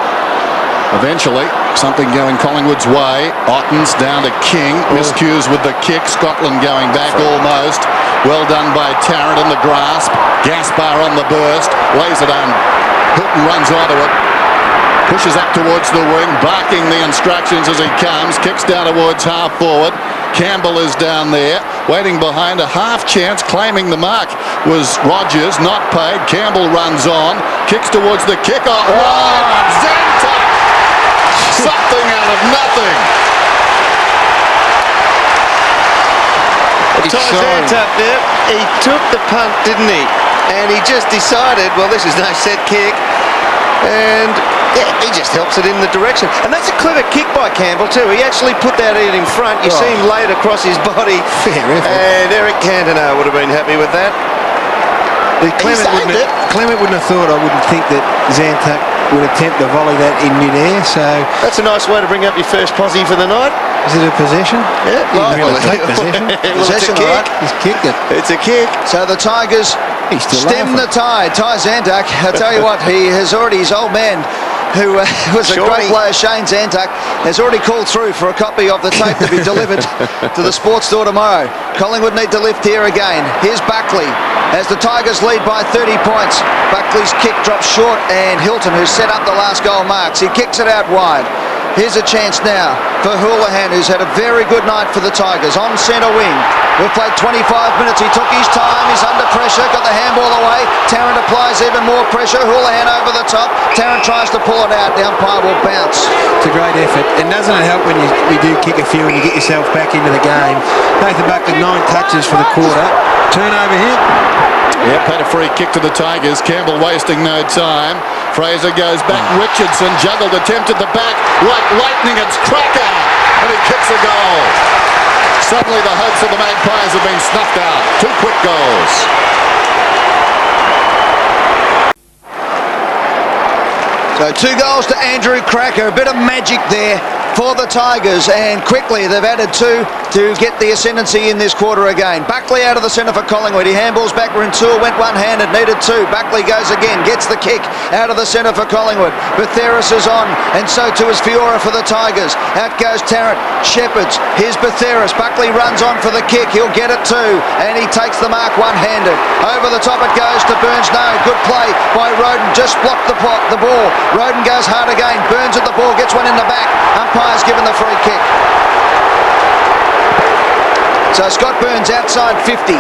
Eventually, something going Collingwood's way. Ottens down to King. Miscues with the kick. Scotland going back almost. Well done by Tarrant in the grasp. Gaspar on the burst. Lays it on. Hilton runs onto it. Pushes up towards the wing. Barking the instructions as he comes. Kicks down towards half forward. Campbell is down there. Waiting behind a half chance. Claiming the mark was Rogers. Not paid. Campbell runs on. Kicks towards the kick-off. Zantuck! Something out of nothing.
Zantuck there, he took the punt, didn't he? And he just decided, well, this is no set kick. And yeah, he just helps it in the direction. And that's a clever kick by Campbell too. He actually put that in front. You see him laid across his body.
Fair effort.
And Eric Cantona would have been happy with that.
Clement wouldn't have thought, I wouldn't think that Zantuck would attempt to volley that in mid-air, so...
That's a nice way to bring up your first posse for the night.
Is it a possession?
Yeah,
Really take possession.
Possession,
kick.
right?
He's kicked it.
It's a kick.
So the Tigers stem the tide. Ty Zantuck, I tell you what, he has already, his old man, who was a great player, Shane Zantuck, has already called through for a copy of the tape to be delivered to the sports store tomorrow. Collingwood need to lift here again. Here's Buckley as the Tigers lead by 30 points. Buckley's kick drops short, and Hilton, who set up the last goal, marks. He kicks it out wide. Here's a chance now for Houlihan, who's had a very good night for the Tigers. On centre wing. We've played 25 minutes. He took his time. He's under pressure. Got the handball away. Tarrant applies even more pressure. Houlihan over the top. Tarrant tries to pull it out. The umpire will bounce.
It's a great effort. And doesn't it help when you do kick a few and you get yourself back into the game? Nathan Buckley, 9 touches for the quarter. Turnover here.
Yep, had a free kick to the Tigers. Campbell wasting no time. Fraser goes back. Richardson juggled, attempted the back. Like lightning, it's Cracker. And he kicks a goal. Suddenly the hopes of the Magpies have been snuffed out. 2 quick goals.
So 2 goals to Andrew Cracker. A bit of magic there for the Tigers, and quickly they've added 2 to get the ascendancy in this quarter again. Buckley out of the centre for Collingwood. He handballs back. Rintoul went one-handed, needed 2. Buckley goes again, gets the kick out of the centre for Collingwood. Batheris is on, and so too is Fiora for the Tigers. Out goes Tarrant. Shepherds. Here's Batheris. Buckley runs on for the kick. He'll get it too, and he takes the mark one-handed. Over the top it goes to Burns. No, good play by Rodan. Just blocked the ball. Rodan goes hard again. Burns at the ball, gets one in the back. Umpire's given the free kick. So Scott Burns outside 50.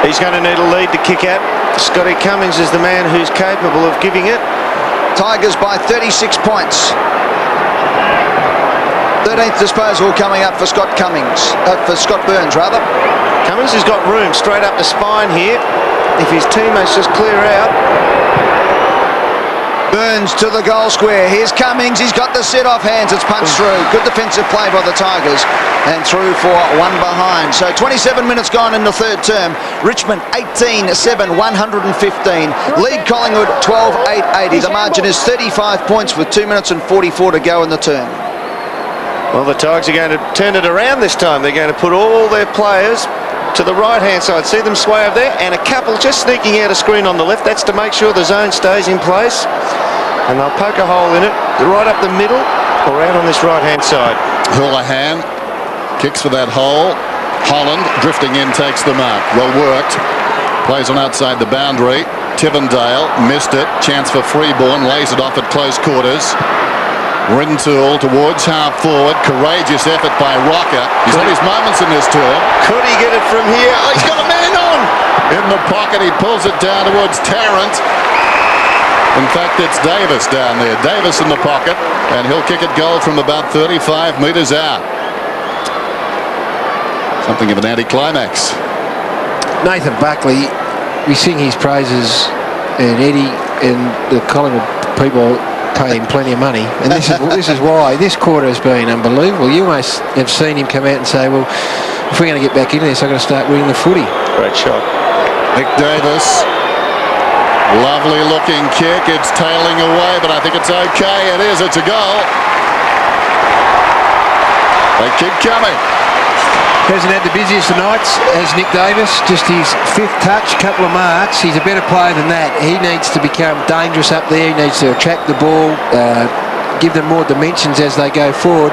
He's going to need a lead to kick at. Scotty Cummings is the man who's capable of giving it.
Tigers by 36 points. 13th disposal coming up for Scott Burns, rather.
Cummings has got room straight up the spine here. If his teammates just clear out.
Burns to the goal square. Here's Cummings. He's got the set-off hands. It's punched through. Good defensive play by the Tigers. And through for 1 behind. So 27 minutes gone in the third term. Richmond 18-7, 115. Lead Collingwood 12-8-80. The margin is 35 points with 2 minutes and 44 to go in the term.
Well, the Tigers are going to turn it around this time. They're going to put all their players to the right-hand side. See them sway over there, and a couple just sneaking out a screen on the left. That's to make sure the zone stays in place. And they'll poke a hole in it, right up the middle, or out on this right-hand side.
Houlihan kicks for that hole. Holland drifting in, takes the mark. Well worked. Plays on outside the boundary. Tivendale missed it. Chance for Freeborn. Lays it off at close quarters. Rintoul towards half forward. Courageous effort by Rocca. He's had his moments in this term.
Could he get it from here? Oh, he's got a man on!
In the pocket, he pulls it down towards Tarrant. In fact, it's Davis down there. Davis in the pocket, and he'll kick it goal from about 35 metres out. Something of an anticlimax.
Nathan Buckley, we sing his praises, and Eddie and the Collingwood people pay him plenty of money, and this is why this quarter has been unbelievable. You almost have seen him come out and say, well, if we're going to get back into this, I've got to start winning the footy.
Great shot.
Nick Davis. Lovely looking kick. It's tailing away, but I think it's okay. It is. It's a goal. They keep coming.
Hasn't had the busiest of nights as Nick Davis. Just his 5th touch, couple of marks. He's a better player than that. He needs to become dangerous up there. He needs to attract the ball, give them more dimensions as they go forward.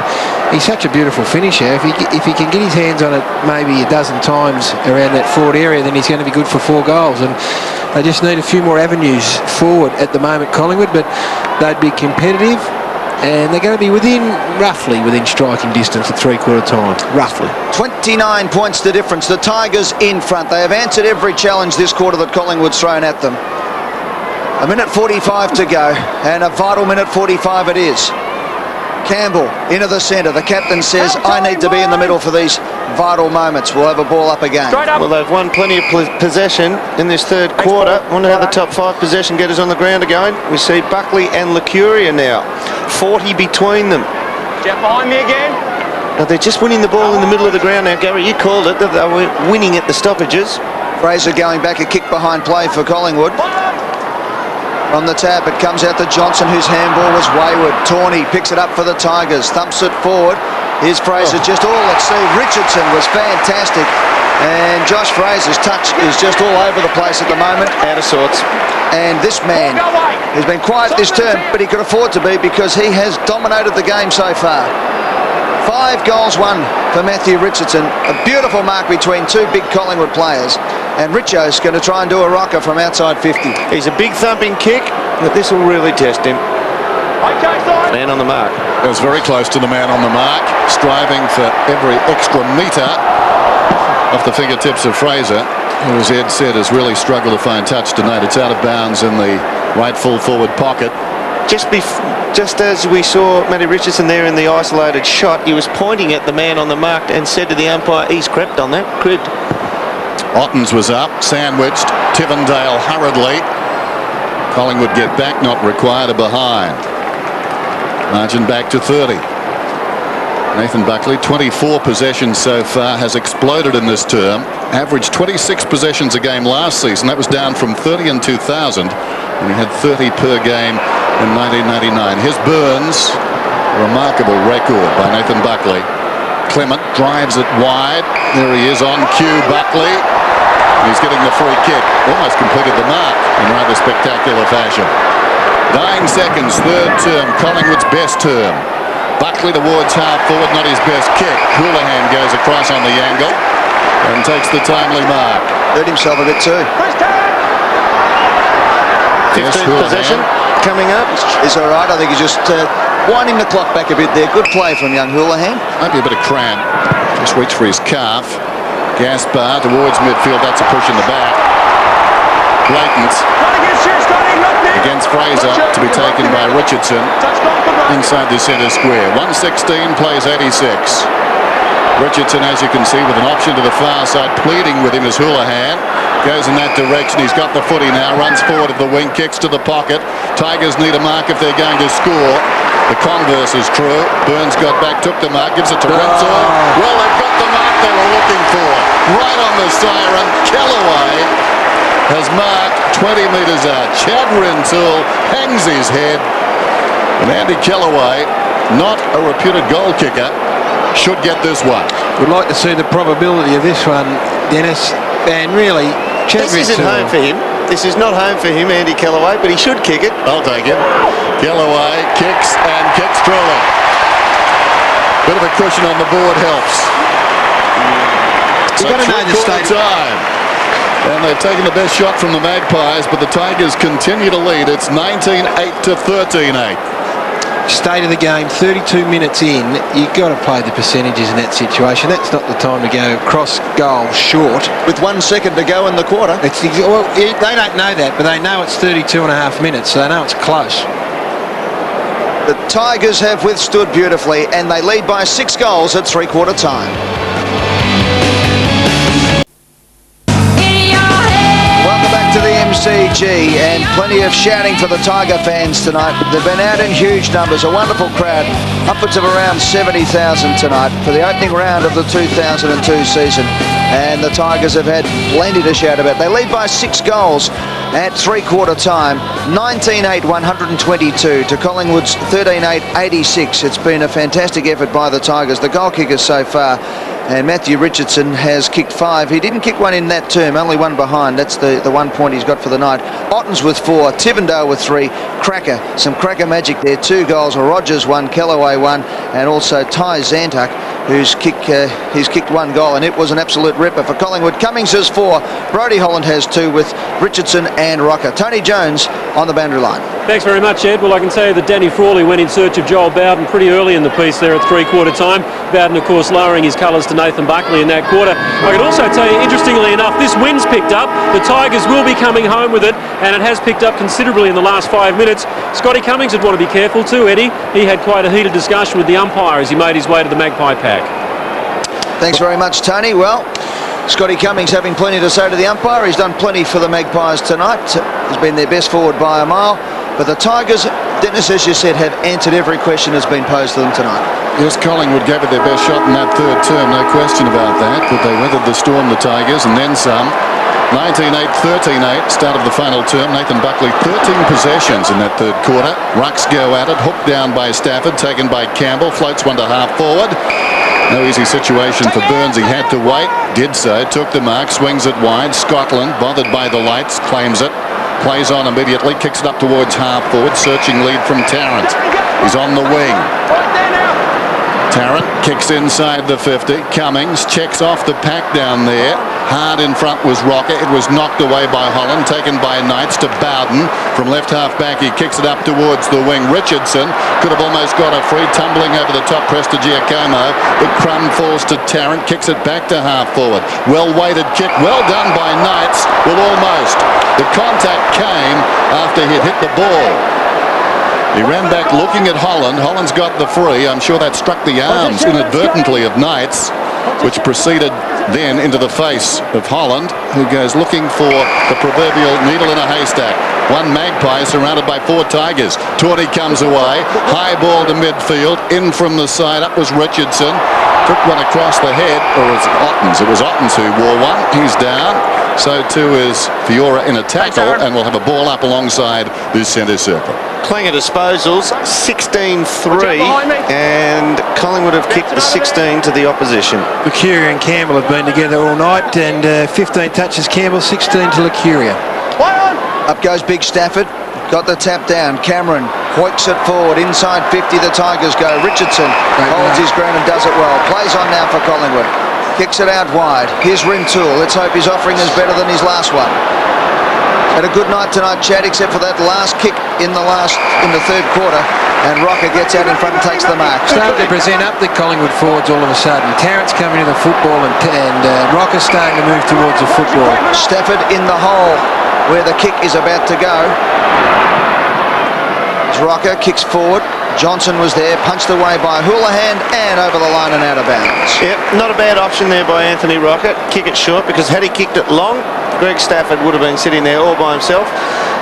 He's such a beautiful finisher. If he can get his hands on it maybe a dozen times around that forward area, then he's going to be good for 4 goals. And they just need a few more avenues forward at the moment, Collingwood, but they'd be competitive. And they're going to be roughly within striking distance at 3/4 time, roughly.
29 points the difference. The Tigers in front. They have answered every challenge this quarter that Collingwood's thrown at them. A minute 45 to go, and a vital minute 45 it is. Campbell into the centre. The captain says, I need to be in the middle for these vital moments. We'll have a ball up again.
Well, they've won plenty of possession in this third quarter. Wonder how the top 5 possession getters on the ground are going. We see Buckley and Lacuria now. 40 between them.
Get behind me again.
Now, they're just winning the ball in the middle of the ground now. Gary, you called it. They were winning at the stoppages.
Fraser going back, a kick behind play for Collingwood. On the tap, it comes out to Johnson, whose handball was wayward. Tawney picks it up for the Tigers, thumps it forward. Here's Fraser, just all at sea. Richardson was fantastic. And Josh Fraser's touch is just all over the place at the moment.
Out of sorts.
And this man has been quiet this term, but he could afford to be because he has dominated the game so far. 5 goals won for Matthew Richardson. A beautiful mark between 2 big Collingwood players. And Richo's going to try and do a rocker from outside 50.
He's a big thumping kick, but this will really test him. Man on the mark.
It was very close to the man on the mark, striving for every extra metre off the fingertips of Fraser, who, as Ed said, has really struggled to find touch tonight. It's out of bounds in the right full forward pocket.
Just as we saw Matty Richardson there in the isolated shot, he was pointing at the man on the mark and said to the umpire, he's crept on that. Good.
Ottens was up, sandwiched. Tivendale hurriedly. Collingwood get back, not required, a behind. Margin back to 30. Nathan Buckley, 24 possessions so far, has exploded in this term. Averaged 26 possessions a game last season. That was down from 30 in 2000, when he had 30 per game in 1999. Here's Burns, a remarkable record by Nathan Buckley. Clement drives it wide. There he is on cue, Buckley. He's getting the free kick. Almost completed the mark in rather spectacular fashion. 9 seconds, third term, Collingwood's best term. Buckley towards half forward, not his best kick. Houlihan goes across on the angle and takes the timely mark.
Hurt himself a bit too.
15th possession coming up.
It's all right. I think he's just winding the clock back a bit there. Good play from young Houlihan.
Might be a bit of cramp. Just reached for his calf. Gaspar towards midfield. That's a push in the back. Blatant against Fraser to be taken by Richardson inside the centre square. 116 plays 86. Richardson, as you can see, with an option to the far side, pleading with him as Houlihan goes in that direction. He's got the footy now, runs forward at the wing, kicks to the pocket. Tigers need a mark if they're going to score. The converse is true. Burns got back, took the mark, gives it to Rintoul. Well, they've got the mark they were looking for. Right on the siren. Kellaway has marked 20 metres out. Chad Rintoul hangs his head. And Andy Kellaway, not a reputed goal kicker, should get this one.
We'd like to see the probability of this one, Dennis. And really, Chad
This isn't home for him. This is not home for him, Andy Kellaway, but he should kick it.
I'll take it. Kellaway kicks and kicks truly. Bit of a cushion on the board helps.
You've got to know the state
time. And they've taken the best shot from the Magpies, but the Tigers continue to lead. It's 19-8 to 13-8.
State of the game, 32 minutes in, you've got to play the percentages in that situation. That's not the time to go cross goal short.
With 1 second to go in the quarter.
Well, they don't know that, but they know it's 32 and a half minutes, so they know it's close.
The Tigers have withstood beautifully, and they lead by 6 goals at 3/4 time. Plenty of shouting for the Tiger fans tonight. They've been out in huge numbers, a wonderful crowd, upwards of around 70,000 tonight for the opening round of the 2002 season. And the Tigers have had plenty to shout about. They lead by 6 goals at three-quarter time, 19-8, 122 to Collingwood's 13-8, 86. It's been a fantastic effort by the Tigers, the goal kickers so far. And Matthew Richardson has kicked 5. He didn't kick one in that term, only one behind. That's the 1 point he's got for the night. Ottens with 4, Tivendale with 3, Cracker, some Cracker magic there. 2 goals, Rogers 1, Kellaway 1, and also Zantuck, who's kicked 1 goal, and it was an absolute ripper for Collingwood. Cummings has 4, Brodie Holland has 2 with Richardson and Rocca. Tony Jones on the boundary line.
Thanks very much, Ed. Well, I can tell you that Danny Frawley went in search of Joel Bowden pretty early in the piece there at three-quarter time. Bowden, of course, lowering his colours to Nathan Buckley in that quarter. I can also tell you, interestingly enough, this wind's picked up. The Tigers will be coming home with it, and it has picked up considerably in the last 5 minutes. Scotty Cummings would want to be careful too, Eddie. He had quite a heated discussion with the umpire as he made his way to the Magpie pack.
Thanks very much, Tony. Well, Scotty Cummings having plenty to say to the umpire. He's done plenty for the Magpies tonight. He's been their best forward by a mile. But the Tigers, Dennis, as you said, have answered every question that's been posed to them tonight.
Yes, Collingwood gave it their best shot in that third term, no question about that. But they weathered the storm, the Tigers, and then some. 19-8, 13-8, start of the final term. Nathan Buckley, 13 possessions in that third quarter. Rucks go at it, hooked down by Stafford, taken by Campbell, floats one to half forward. No easy situation for Burns. He had to wait, did so, took the mark, swings it wide. Scotland, bothered by the lights, claims it. Plays on immediately, kicks it up towards half forward, searching lead from Tarrant. He's on the wing. Tarrant kicks inside the 50. Cummings checks off the pack down there. Hard in front was Rocca. It was knocked away by Holland, taken by Knights to Bowden. From left half back, he kicks it up towards the wing. Richardson could have almost got a free, tumbling over the top press to Giacomo. The crumb falls to Tarrant, kicks it back to half forward. Well-weighted kick, well done by Knights. Well, almost. The contact came after he'd hit the ball. He ran back looking at Holland. Holland's got the free. I'm sure that struck the arms inadvertently of Knights, which proceeded then into the face of Holland, who goes looking for the proverbial needle in a haystack. 1 Magpie surrounded by 4 Tigers. Tawney comes away. High ball to midfield. In from the side. Up was Richardson. Took one across the head. Or was it Ottens? It was Ottens who wore one. He's down. So too is Fiora in a tackle, and we'll have a ball up alongside this centre circle.
Clanger disposals, 16-3, and Collingwood have kicked the 16 to the opposition.
McGuire and Campbell have been together all night, and 15 touches Campbell, 16 to McGuire.
Up goes Big Stafford. Got the tap down. Cameron hoiks it forward. Inside 50, the Tigers go. Richardson holds his ground and does it well. Plays on now for Collingwood. Kicks it out wide. Here's Rintoul. Let's hope his offering is better than his last one. Had a good night tonight, Chad, except for that last kick in the third quarter, and Rocca gets out in front and takes the mark.
Starting to present up the Collingwood forwards all of a sudden. Tarrant's coming to the football, and Rocca's starting to move towards the football.
Stafford in the hole where the kick is about to go. Rocca kicks forward. Johnson was there, punched away by Houlihan, and over the line and out of bounds.
Yep, not a bad option there by Anthony Rocca. Kick it short, because had he kicked it long, Greg Stafford would have been sitting there all by himself.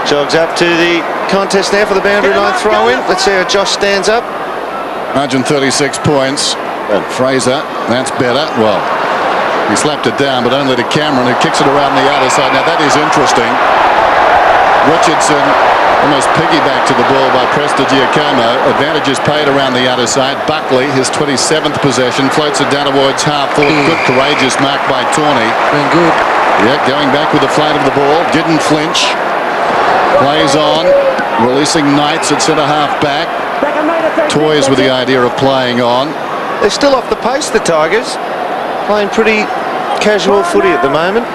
Jogs up to the contest now for the boundary line throw-in. Let's see how Josh stands up.
136 points. Fraser, that's better. Well, he slapped it down, but only to Cameron, who kicks it around the outer side. Now that is interesting. Richardson almost piggyback to the ball by Giacomo. Advantage is paid around the outer side. Buckley, his 27th possession, floats it down towards half forward. Good courageous mark by Tawney.
Been good.
Yeah, going back with the flight of the ball. Didn't flinch. Plays on. Releasing Knights at centre half back. Toys with the idea of playing on.
They're still off the pace, the Tigers. Playing pretty casual footy at the moment.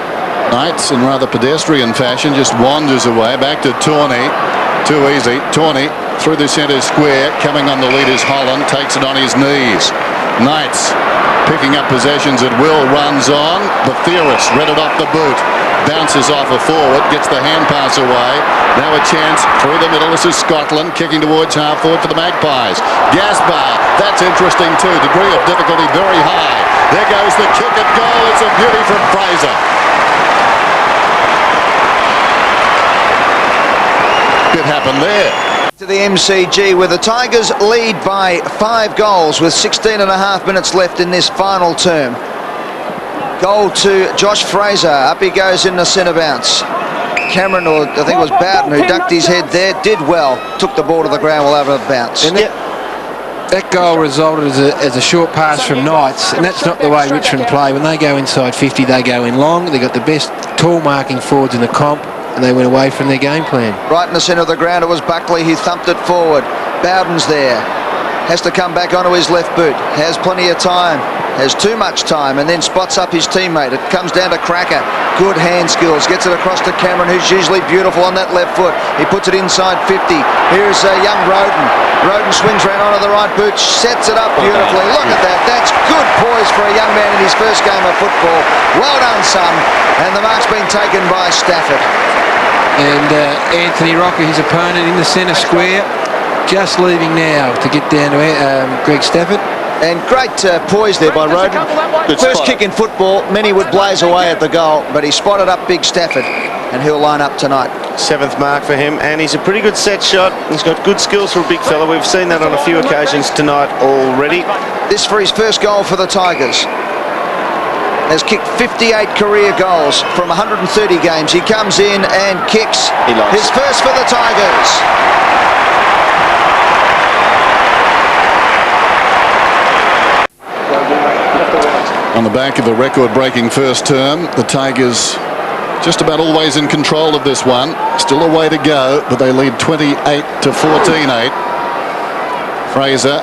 Knights, in rather pedestrian fashion, just wanders away. Back to Tawney. Too easy. Tawney through the centre square. Coming on the lead is Holland. Takes it on his knees. Knights picking up possessions at will. Runs on. Theorist read it off the boot. Bounces off a forward. Gets the hand pass away. Now a chance through the middle. This is Scotland kicking towards half forward for the Magpies. Gaspar. That's interesting too. Degree of difficulty very high. There goes the kick at goal. It's a beauty from Fraser. bit happened there.
To the MCG, where the Tigers lead by 5 goals with 16 and a half minutes left in this final term. Goal to Josh Fraser. Up he goes in the centre bounce. Cameron, or I think it was Bowden, who ducked his head there, did well. Took the ball to the ground while over the bounce.
And that goal resulted as a short pass from Knights, and that's not the way Richmond play. When they go inside 50, they go in long. They've got the best tall marking forwards in the comp, and they went away from their game plan.
Right in the centre of the ground, it was Buckley. He thumped it forward. Bowden's there. Has to come back onto his left boot. Has plenty of time. Has too much time, and then spots up his teammate. It comes down to Krakouer. Good hand skills. Gets it across to Cameron, who's usually beautiful on that left foot. He puts it inside 50. Here's young Rodan. Rodan swings round onto the right boot, sets it up beautifully. Look at that. That's good poise for a young man in his first game of football. Well done, son. And the mark's been taken by Stafford.
And Anthony Rocca, his opponent, in the centre square, just leaving now to get down to Greg Stafford.
And great poise there by Rodan. First kick in football, many would blaze away at the goal, but he spotted up big Stafford, and he'll line up tonight.
7th mark for him, and he's a pretty good set shot. He's got good skills for a big fella. We've seen that on a few occasions tonight already.
This for his first goal for the Tigers. Has kicked 58 career goals from 130 games. He comes in and kicks his first for the Tigers.
On the back of a record-breaking first term, the Tigers just about always in control of this one. Still a way to go, but they lead 28 to 14-8. Fraser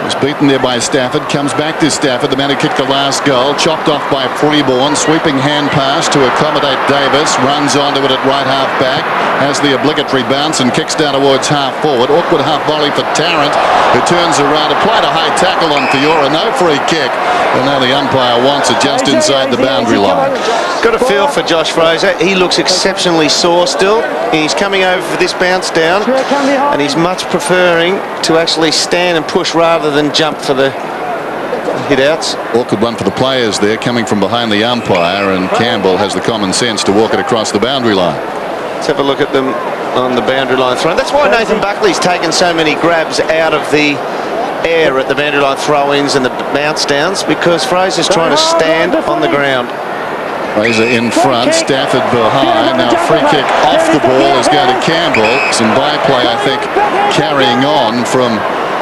was beaten there by Stafford, comes back to Stafford, the man who kicked the last goal, chopped off by Freeborn, sweeping hand pass to accommodate Davis, runs onto it at right half back, has the obligatory bounce and kicks down towards half forward. Awkward half volley for Tarrant, who turns around, applied a high tackle on Fiora, no free kick, and now the umpire wants it just inside the boundary line.
Got a feel for Josh Fraser. He looks exceptionally sore still. He's coming over for this bounce down, and he's much preferring to actually stand and push rather than jump for the hit outs.
Awkward one for the players there, coming from behind the umpire, and Campbell has the common sense to walk it across the boundary line.
Let's have a look at them on the boundary line throw. That's why Nathan Buckley's taken so many grabs out of the air at the boundary line throw-ins and the bounce downs, because Fraser's trying to stand on the ground.
Fraser in front, Stafford behind. Now free kick off the ball is going to Campbell. Some byplay, I think, carrying on from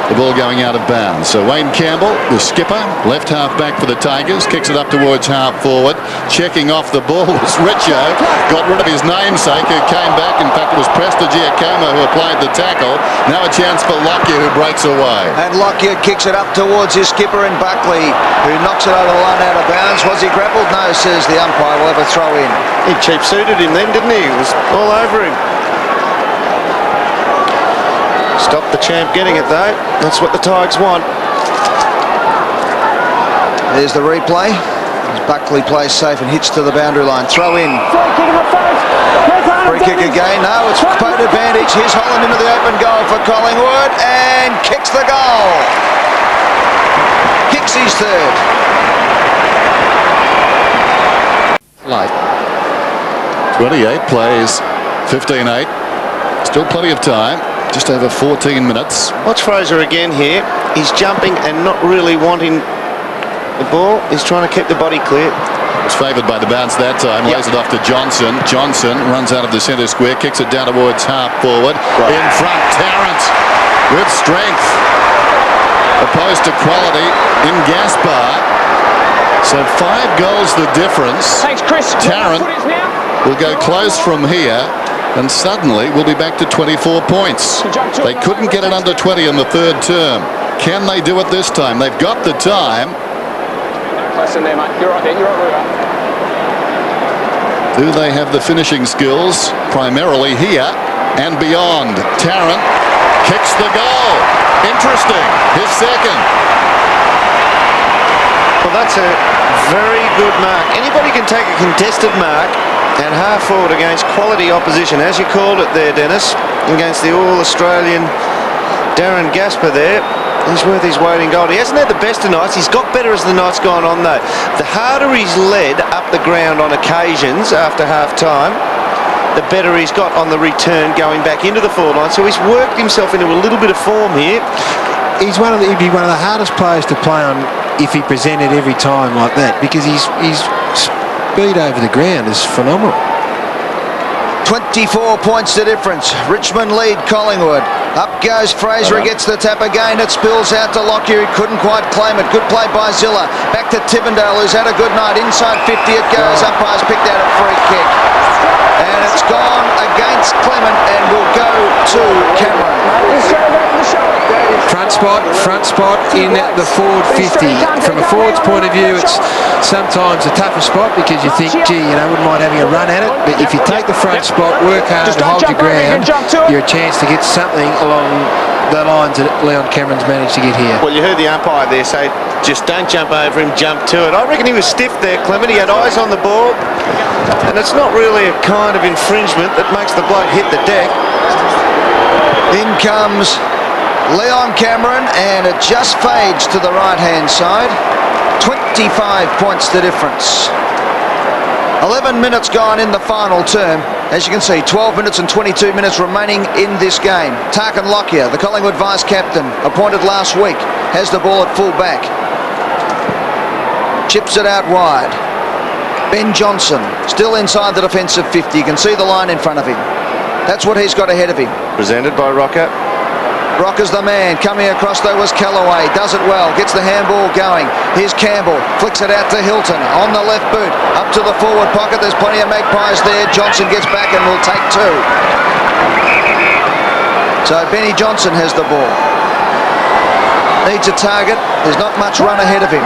the ball going out of bounds. So Wayne Campbell, the skipper, left half back for the Tigers, kicks it up towards half forward. Checking off the ball was Richo. Got rid of his namesake, who came back. In fact, it was Prestigiacomo who applied the tackle. Now a chance for Lockyer, who breaks away.
And Lockyer kicks it up towards his skipper in Buckley, who knocks it over the line out of bounds. Was he grappled? No, says the umpire. Will have a throw in.
He cheap-suited him then, didn't he? He was all over him. Stopped the champ getting it though. That's what the Tigers want.
There's the replay. As Buckley plays safe and hits to the boundary line. Throw in. Free kick again. No, it's boat advantage. Here's Holland into the open goal for Collingwood and kicks the goal. Kicks his third.
Late. 28 plays 15-8. Still plenty of time. Just over 14 minutes.
Watch Fraser again here. He's jumping and not really wanting the ball. He's trying to keep the body clear.
Was favoured by the bounce that time. Lays it off to Johnson. Johnson runs out of the centre square, kicks it down towards half forward. Right. In front, Tarrant with strength. Opposed to quality in Gaspar. So 5 goals the difference.
Thanks, Chris.
Tarrant will go close from here, and suddenly we'll be back to 24 points. They couldn't get it under 20 in the third term. Can they do it this time? They've got the time.
Close in there, mate. You're right there. You're right there.
Do they have the finishing skills? Primarily here and beyond. Tarrant kicks the goal. Interesting. His second.
Well, that's a very good mark. Anybody can take a contested mark and half forward against quality opposition, as you called it there, Dennis, against the All-Australian Darren Gaspar there. He's worth his weight in gold. He hasn't had the best of nights. He's got better as the night's gone on, though. The harder he's led up the ground on occasions after half-time, the better he's got on the return going back into the forward line. So he's worked himself into a little bit of form here.
He'd be one of the hardest players to play on if he presented every time like that, because his speed over the ground is phenomenal.
24 points the difference. Richmond lead Collingwood. Up goes Fraser, he gets the tap again. It spills out to Lockyer. He couldn't quite claim it. Good play by Sziller. Back to Tivendale, who's had a good night. Inside 50 it goes. Umpire's picked out a free kick. And it's gone against Clement and will go to Cameron.
Front spot in the forward 50. From a forward's point of view, it's sometimes a tougher spot because you think, gee, wouldn't mind having a run at it. But if you take the front spot, work hard and hold your ground, you're a chance to get something along the lines that Leon Cameron's managed to get here.
Well, you heard the umpire there say, just don't jump over him, jump to it. I reckon he was stiff there, Clement. He had eyes on the ball. And it's not really a kind of infringement that makes the bloke hit the deck.
In comes Leon Cameron, and it just fades to the right-hand side. 25 points the difference. 11 minutes gone in the final term. As you can see, 12 minutes and 22 minutes remaining in this game. Tarrant Lockyer, the Collingwood vice-captain, appointed last week, has the ball at full back. Chips it out wide. Ben Johnson, still inside the defensive 50. You can see the line in front of him. That's what he's got ahead of him.
Presented by Rocca.
Rocca's the man. Coming across though was Kellaway. Does it well. Gets the handball going. Here's Campbell. Flicks it out to Hilton. On the left boot. Up to the forward pocket. There's plenty of Magpies there. Johnson gets back and will take two. So Benny Johnson has the ball. Needs a target. There's not much run ahead of him.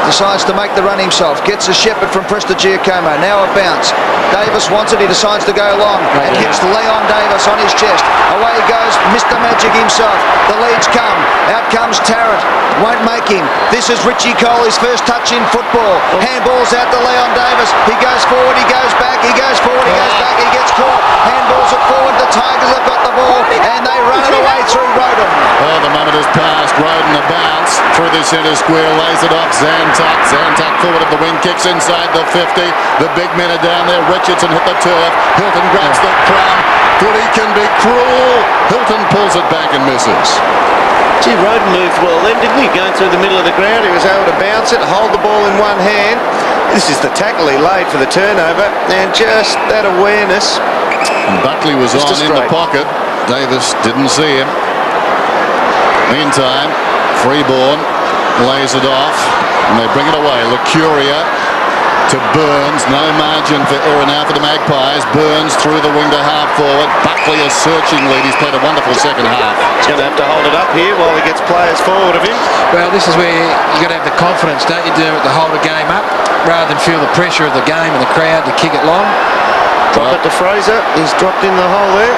Decides to make the run himself. Gets a shepherd from Prestigiacomo. Now a bounce. Davis wants it. He decides to go long and hits Leon Davis on his chest. Away goes Mr. Magic himself. The leads come. Out comes Tarrant. Won't make him. This is Richie Cole, his first touch in football. Handballs out to Leon Davis. He goes forward. He goes back. He goes forward. He goes back. He gets caught. Handballs it forward. The Tigers have got the ball and they run it away through Rodan.
Oh, the moment has passed. Rodan a bounce through the centre square. Lays it off. Zantuck forward of the wing, kicks inside the 50. The big men are down there. Richardson hit the turf. Hilton grabs the crumb. Footy can be cruel. Hilton pulls it back and misses.
Gee, Rodan moved well then, didn't he? Going through the middle of the ground, he was able to bounce it, hold the ball in one hand. This is the tackle he laid for the turnover, and just that awareness.
And Buckley was on in the pocket. Davis didn't see him. Meantime, Freeborn lays it off, and they bring it away. Lucuria to Burns. No margin for error now for the Magpies. Burns through the wing to half forward. Buckley a searching lead. He's played a wonderful second half.
He's going to have to hold it up here while he gets players forward of him.
Well, this is where you've got to have the confidence, don't you, Dermott, to hold a game up rather than feel the pressure of the game and the crowd to kick it long.
Drop it to Fraser. He's dropped in the hole there.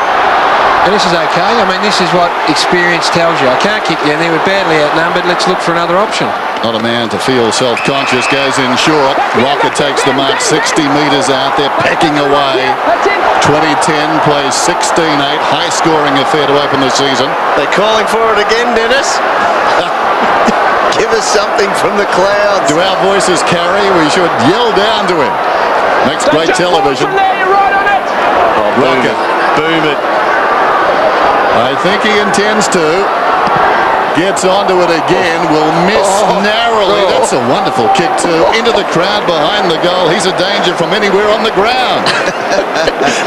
And this is okay. I mean, this is what experience tells you. I can't kick you in there. We're badly outnumbered. Let's look for another option.
Not a man to feel self-conscious. Goes in short. Rocca takes the mark 60 metres out there, pecking away. 2010 plays 16-8. High-scoring affair to open the season.
They're calling for it again, Dennis. Give us something from the clouds.
Do our voices carry? We should yell down to him. Makes great television.
Rocca, boom it.
I think he intends to. Gets onto it again. Will miss narrowly. That's a wonderful kick too. Into the crowd behind the goal. He's a danger from anywhere on the ground.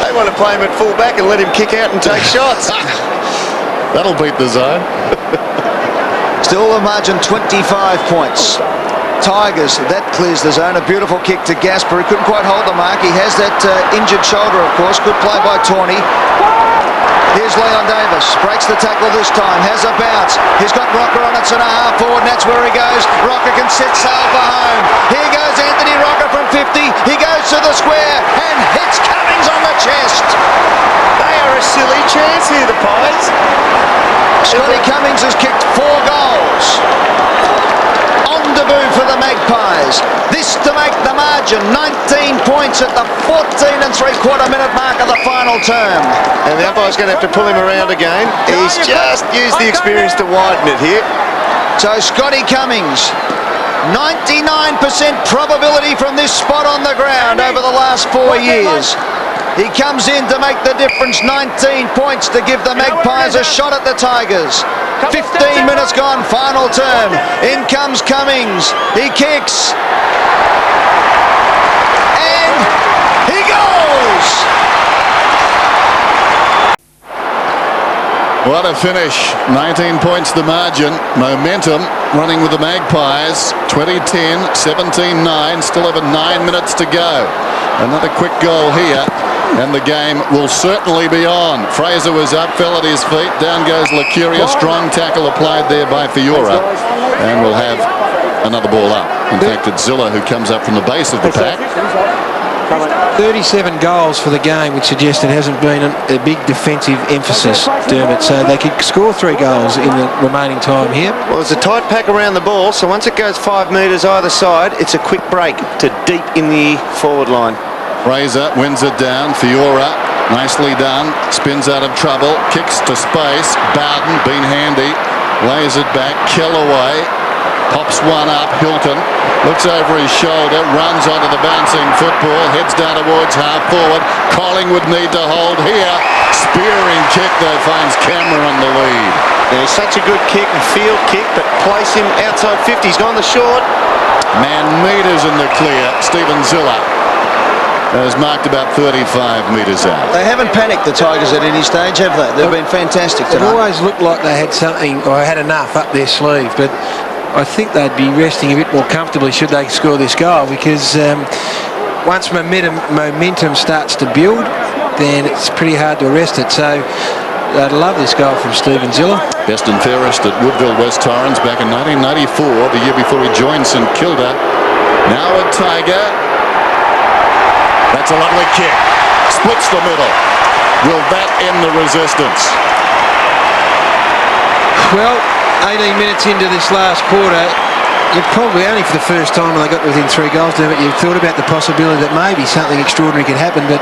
They want to play him at full back and let him kick out and take shots.
That'll beat the zone.
Still the margin 25 points. Tigers, that clears the zone. A beautiful kick to Gaspar. He couldn't quite hold the mark. He has that injured shoulder, of course. Good play by Tawney. Here's Leon Davis. Breaks the tackle this time. Has a bounce. He's got Rocca on it, centre half forward, and that's where he goes. Rocca can set sail for home. Here goes Anthony Rocca from 50. He goes to the square and hits Cummings on the chest.
They are a silly chance here, the Pies.
Scotty Cummings has kicked 4 goals. On debut for the Magpies. This to make the margin 19 points at the 14 3/4 minute mark of the final term.
And the umpire's going to have to pull him around again. He's just used the experience to widen it here.
So Scotty Cummings, 99% probability from this spot on the ground over the last 4 years. He comes in to make the difference. 19 points to give the Magpies a shot at the Tigers. 15 minutes gone, final term. In comes Cummings. He kicks. And he goes!
What a finish. 19 points the margin. Momentum running with the Magpies. 20-10, 17-9. Still over 9 minutes to go. Another quick goal here, and the game will certainly be on. Fraser was up, fell at his feet. Down goes Lacuria. Strong tackle applied there by Fiora. And we'll have another ball up. In fact, it's Sziller who comes up from the base of the pack.
37 goals for the game, which suggests it hasn't been a big defensive emphasis, Dermott, so they could score 3 goals in the remaining time here.
Well, there's a tight pack around the ball, so once it goes 5 metres either side, it's a quick break to deep in the forward line.
Fraser wins it down. Fiora, nicely done, spins out of trouble, kicks to space. Bowden, been handy, lays it back. Kellaway pops one up. Hilton looks over his shoulder, runs onto the bouncing football, heads down towards half forward. Collingwood need to hold here. Spearing kick though finds Cameron on the lead.
There's such a good kick and field kick, but place him outside 50. He's gone the short.
Man meters in the clear. Stephen Sziller has marked about 35 metres out.
They haven't panicked, the Tigers, at any stage, have they? They've been fantastic
It
tonight.
always looked like they had something, or had enough up their sleeve, but I think they'd be resting a bit more comfortably should they score this goal, because once momentum starts to build, then it's pretty hard to arrest it. So I'd love this goal from Stephen Sziller.
Best and fairest at Woodville West Torrens back in 1994, the year before he joined St Kilda. Now a Tiger. That's a lovely kick. Splits the middle. Will that end the resistance?
Well, 18 minutes into this last quarter, you're probably only for the first time when they got within 3 goals, Dermott, you've thought about the possibility that maybe something extraordinary could happen, but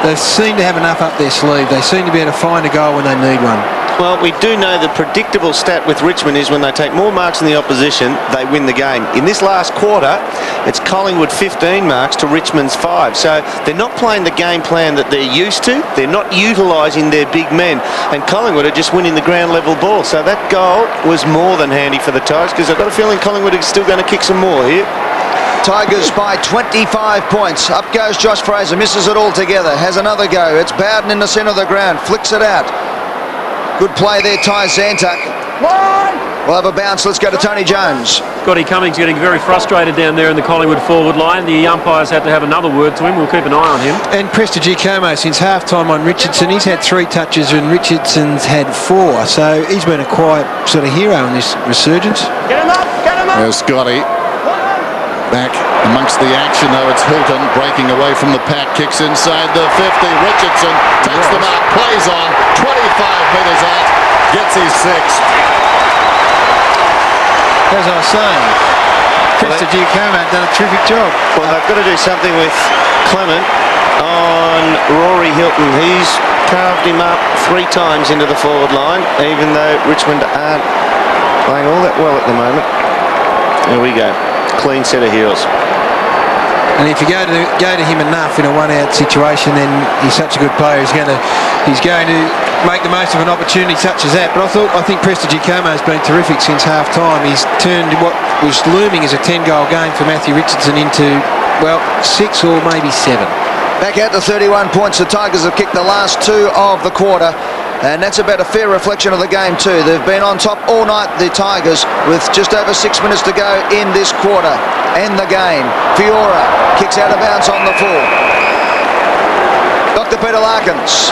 they seem to have enough up their sleeve. They seem to be able to find a goal when they need one.
Well, we do know the predictable stat with Richmond is when they take more marks than the opposition, they win the game. In this last quarter, it's Collingwood 15 marks to Richmond's 5. So they're not playing the game plan that they're used to. They're not utilising their big men. And Collingwood are just winning the ground level ball. So that goal was more than handy for the Tigers, because I've got a feeling Collingwood is still going to kick some more here.
Tigers by 25 points. Up goes Josh Fraser, misses it altogether. Has another go. It's Bowden in the centre of the ground. Flicks it out. Good play there, Ty Zantuck. We'll have a bounce. Let's go to Tony Jones.
Scotty Cummings getting very frustrated down there in the Collingwood forward line. The umpires had to have another word to him. We'll keep an eye on him.
And Prestigiacomo since half-time on Richardson. He's had 3 touches and Richardson's had 4. So he's been a quiet sort of hero in this resurgence.
Get him up! Get him up!
There's Scotty. Back amongst the action, though, it's Hilton breaking away from the pack, kicks inside the 50. Richardson takes them out, plays on, 25 metres out, gets his 6th.
As I was saying, Prestigiacomo had done a terrific job.
Well, they've got to do something with Clement on Rory Hilton. He's carved him up 3 times into the forward line, even though Richmond aren't playing all that well at the moment. There we go. Clean set of heels.
And if you go to him enough in a one-out situation, then he's such a good player. He's going to make the most of an opportunity such as that. But I think Prestigiacomo has been terrific since half-time. He's turned what was looming as a 10-goal game for Matthew Richardson into, well, 6 or maybe 7.
Back out to 31 points. The Tigers have kicked the last 2 of the quarter. And that's about a fair reflection of the game too. They've been on top all night, the Tigers, with just over 6 minutes to go in this quarter. End the game. Fiora kicks out of bounds on the full. Dr. Peter Larkins.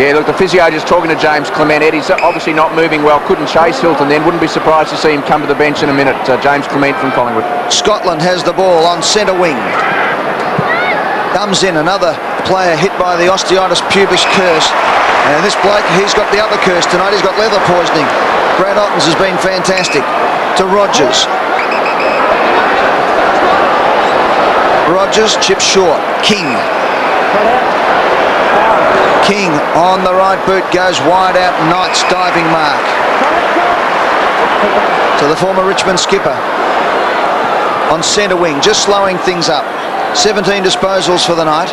Yeah, look, the physio just talking to James Clement. Eddie's obviously not moving well. Couldn't chase Hilton then. Wouldn't be surprised to see him come to the bench in a minute. James Clement from Collingwood.
Scotland has the ball on centre wing. Comes in another player hit by the osteitis pubis curse. And this bloke, he's got the other curse tonight. He's got leather poisoning. Brad Ottens has been fantastic. To Rogers. Rogers chips short. King. King on the right boot goes wide out. Knight's diving mark. To the former Richmond skipper. On centre wing, just slowing things up. 17 disposals for the night.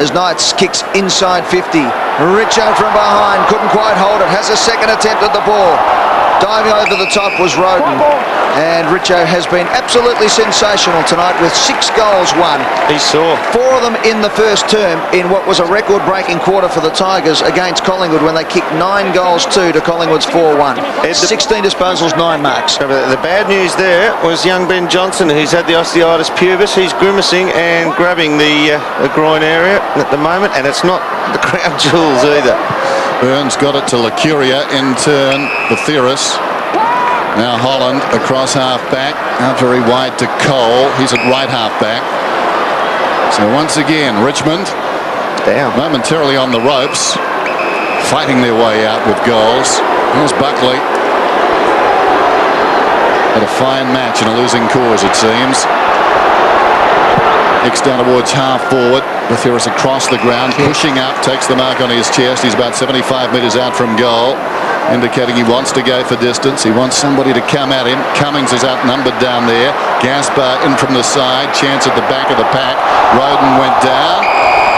as Knights kicks inside 50. Richo from behind, couldn't quite hold it, has a second attempt at the ball. Diving over the top was Rodan, and Richo has been absolutely sensational tonight with 6 goals won.
He saw
4 of them in the first term in what was a record-breaking quarter for the Tigers against Collingwood when they kicked 9 goals to Collingwood's 4-1. 16 disposals, 9 marks.
The bad news there was young Ben Johnson, who's had the osteitis pubis. He's grimacing and grabbing the groin area at the moment, and it's not the crown jewels either.
Burns got it to Lacuria, in turn Theris. Now Holland across half-back, out very wide to Cole. He's at right half-back. So once again, Richmond
down
momentarily on the ropes, fighting their way out with goals. Here's Buckley. Had a fine match in a losing cause, it seems. Kicks down towards half-forward. Theris across the ground, pushing up, takes the mark on his chest. He's about 75 metres out from goal, indicating he wants to go for distance. He wants somebody to come at him. Cummings is outnumbered down there. Gaspar in from the side, chance at the back of the pack. Rodan went down.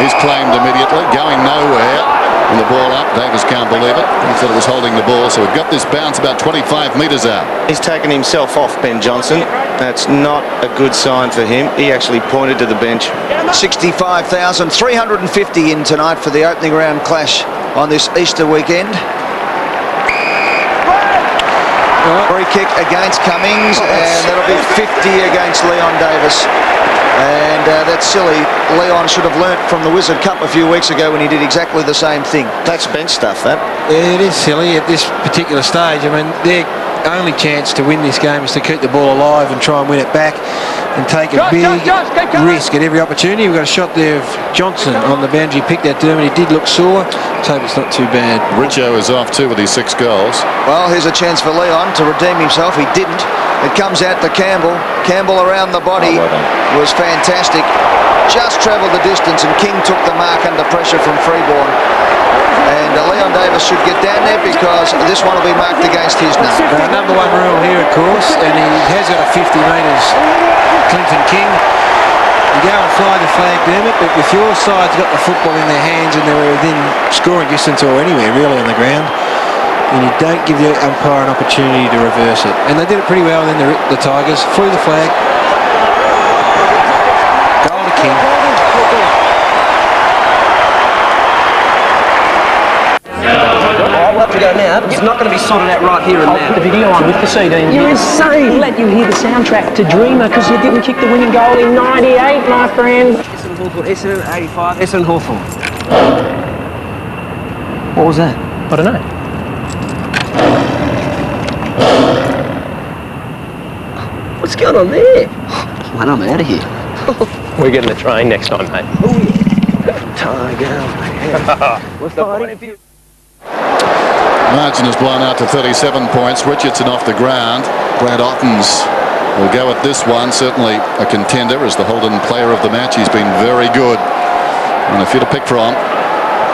He's claimed immediately, going nowhere. And the ball up, Davis can't believe it. He thought it was holding the ball, so we've got this bounce about 25 metres out.
He's taken himself off, Ben Johnson. That's not a good sign for him. He actually pointed to the bench.
65,350 in tonight for the opening round clash on this Easter weekend. Free kick against Cummings, and that'll be 50 against Leon Davis. And that's silly. Leon should have learnt from the Wizard Cup a few weeks ago when he did exactly the same thing.
That's bench stuff, that.
It is silly at this particular stage. I mean, their only chance to win this game is to keep the ball alive and try and win it back and take a big risk at every opportunity. We've got a shot there of Johnson on the boundary. He picked that Dermott. He did look sore. Let's hope it's not too bad.
Richo is off too with his 6 goals.
Well, here's a chance for Leon to redeem himself. He didn't. It comes out to Campbell. Campbell around the body was fantastic. Just travelled the distance, and King took the mark under pressure from Freeborn. And Leon Davis should get down there because this one will be marked against his name.
Number 1 rule here, of course, and he has got a 50 metres. Clinton King. You go and fly the flag, Dermott, but if your side's got the football in their hands and they're within scoring distance or anywhere really on the ground, then you don't give the umpire an opportunity to reverse it. And they did it pretty well then, the Tigers. Flew the flag. Goal to King.
We'll have to go now, but it's not going to be sorted out right here and now.
Put the video on with the CD. You're insane. Let you hear the soundtrack to Dreamer because you didn't kick the winning goal in 98, my friend.
Essendon Hawthorn, Essendon 85, Essendon Hawthorn. What was that?
I don't know.
What's going on there? Man, I'm out of here.
We're getting the train next time, mate.
Oh, yeah. Tiger. What's the point of you?
Margin has blown out to 37 points. Richardson off the ground. Brad Ottens will go at this one. Certainly a contender as the Holden player of the match. He's been very good. And a few to pick from.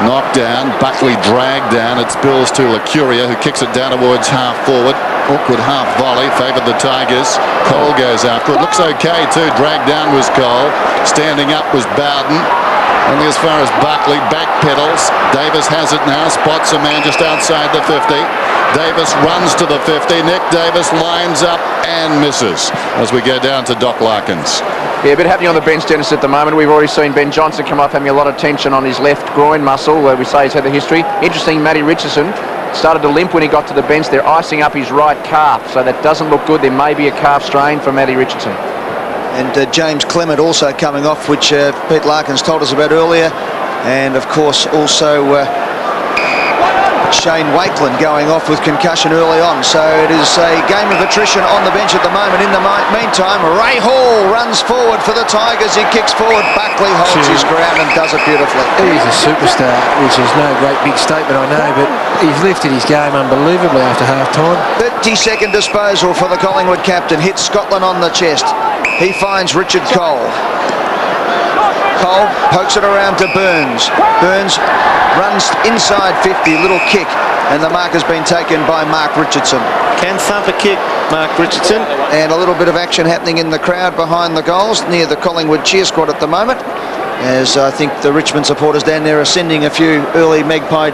Knocked down. Buckley dragged down. It spills to Lacuria, who kicks it down towards half forward. Awkward half volley. Favoured the Tigers. Cole goes after it. Looks okay too. Dragged down was Cole. Standing up was Bowden. Only as far as Buckley, back pedals. Davis has it now, spots a man just outside the 50. Davis runs to the 50. Nick Davis lines up and misses as we go down to Doc Larkins.
Yeah, a bit happening on the bench, Dennis, at the moment. We've already seen Ben Johnson come up having a lot of tension on his left groin muscle, where we say he's had the history. Interesting, Matty Richardson started to limp when he got to the bench. They're icing up his right calf, so that doesn't look good. There may be a calf strain for Matty Richardson.
And James Clement also coming off, which Pete Larkins told us about earlier. And, of course, also Shane Wakeland going off with concussion early on. So it is a game of attrition on the bench at the moment. In the meantime, Ray Hall runs forward for the Tigers. He kicks forward. Buckley holds his ground and does it beautifully.
He's a superstar, which is no great big statement, I know, but he's lifted his game unbelievably after half-time.
32nd disposal for the Collingwood captain. Hits Scotland on the chest. He finds Richard Cole. Cole pokes it around to Burns. Burns runs inside 50, little kick, and the mark has been taken by Mark Richardson.
Can thump a kick, Mark Richardson.
And a little bit of action happening in the crowd behind the goals near the Collingwood cheer squad at the moment. as I think the Richmond supporters down there are sending a few early Magpie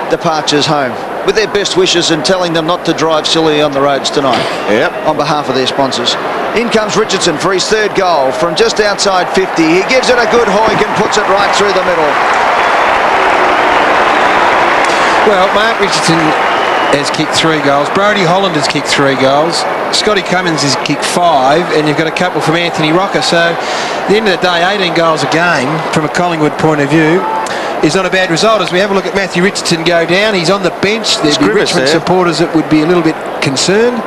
departures home with their best wishes and telling them not to drive silly on the roads tonight.
Yep.
On behalf of their sponsors. In comes Richardson for his third goal from just outside 50. He gives it a good hoik and puts it right through the middle.
Well, Mark Richardson has kicked 3 goals. Brodie Holland has kicked 3 goals. Scotty Cummings has kicked 5, and you've got a couple from Anthony Rocca. So, at the end of the day, 18 goals a game from a Collingwood point of view is not a bad result. As we have a look at Matthew Richardson go down, he's on the bench. There'd be Richmond supporters that would be a little bit concerned.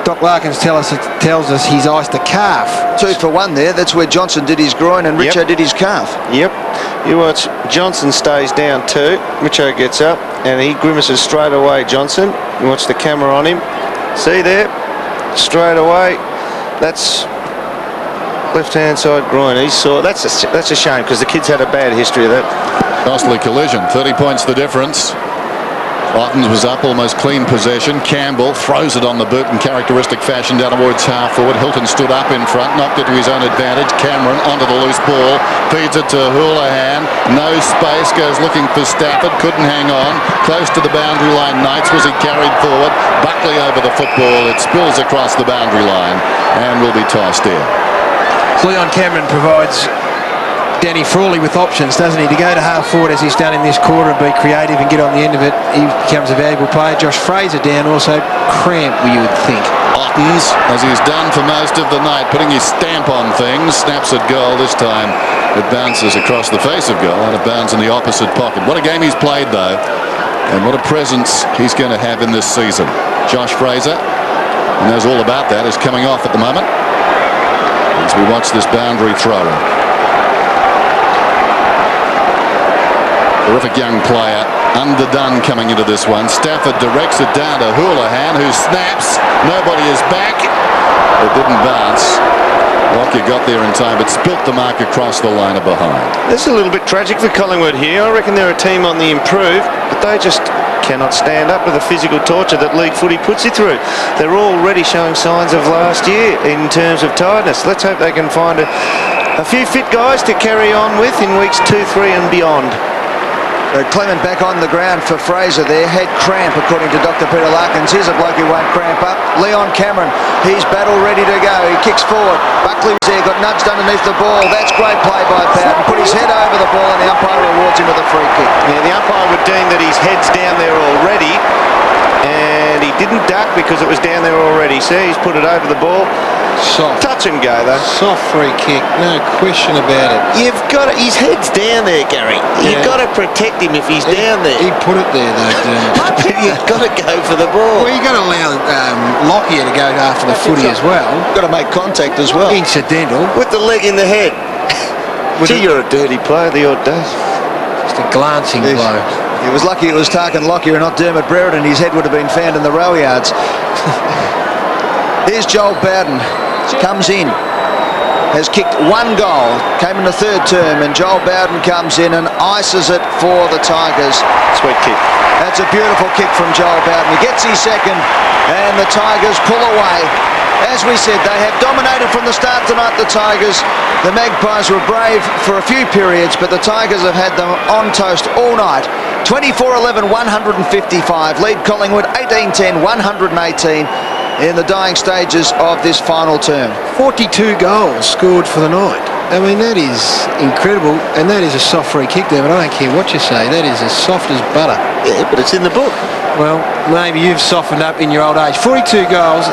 Doc Larkins tells us he's iced a calf.
2 for 1 there. That's where Johnson did his groin and Richo did his calf.
Yep. You watch, Johnson stays down 2. Richo gets up and he grimaces straight away, Johnson. You watch the camera on him. See there? Straight away. That's left-hand side groin. He saw. That's a shame because the kid's had a bad history of that.
Costly collision. 30 points the difference. Ottens was up, almost clean possession. Campbell throws it on the boot in characteristic fashion down towards half forward. Hilton stood up in front, knocked it to his own advantage. Cameron onto the loose ball, feeds it to Houlihan. No space, goes looking for Stafford, couldn't hang on. Close to the boundary line, Knights was he carried forward. Buckley over the football, it spills across the boundary line and will be tossed in.
Leon Cameron provides Danny Frawley with options, doesn't he, to go to half forward as he's done in this quarter and be creative and get on the end of it. He becomes a valuable player. Josh Fraser down also cramped, you would think.
Ottens, as he's done for most of the night, putting his stamp on things, snaps at goal. This time it bounces across the face of goal, out of bounds in the opposite pocket. What a game he's played though, and what a presence he's going to have in this season. Josh Fraser, who knows all about that, is coming off at the moment as we watch this boundary throw. Terrific young player, underdone coming into this one. Stafford directs it down to Houlihan, who snaps. Nobody is back. It didn't bounce. Rocca got there in time, but spilt the mark across the line of behind.
This is a little bit tragic for Collingwood here. I reckon they're a team on the improve, but they just cannot stand up to the physical torture that league footy puts you through. They're already showing signs of last year in terms of tiredness. Let's hope they can find a few fit guys to carry on with in weeks 2, 3 and beyond.
Clement back on the ground for Fraser there. Head cramp, according to Dr. Peter Larkins. Here's a bloke who won't cramp up. Leon Cameron, he's battle ready to go. He kicks forward. Buckley's there, got nudged underneath the ball. That's great play by Bowden. Put his head over the ball and the umpire rewards him with a free kick.
Yeah, the umpire would deem that his head's down there already, and he didn't duck because it was down there already. See, he's put it over the ball.
Soft.
Touch and go though.
Soft free kick, no question about it.
You've got his head's down there, Gary. You've got to protect him if he's down there.
He put it there though, Dermott.
You've got to go for the ball.
Well, you've got to allow Lockyer to go after the footy as well.
Got to make contact as well.
Incidental.
With the leg in the head. Gee, you're a dirty player the odd day.
Just a glancing blow.
He was lucky it was Tarrant Lockyer and not Dermott Brereton. His head would have been found in the rail yards. Here's Joel Bowden. Comes in, has kicked 1 goal, came in the 3rd term, and Joel Bowden comes in and ices it for the Tigers.
Sweet kick.
That's a beautiful kick from Joel Bowden. He gets his 2nd, and the Tigers pull away. As we said, they have dominated from the start tonight, the Tigers. The Magpies were brave for a few periods, but the Tigers have had them on toast all night. 24-11, 155. Lead Collingwood 18-10, 118. In the dying stages of this final term.
42 goals scored for the night. I mean, that is incredible, and that is a soft free kick there, but I don't care what you say, that is as soft as butter.
Yeah, but it's in the book.
Well, maybe you've softened up in your old age. 42 goals,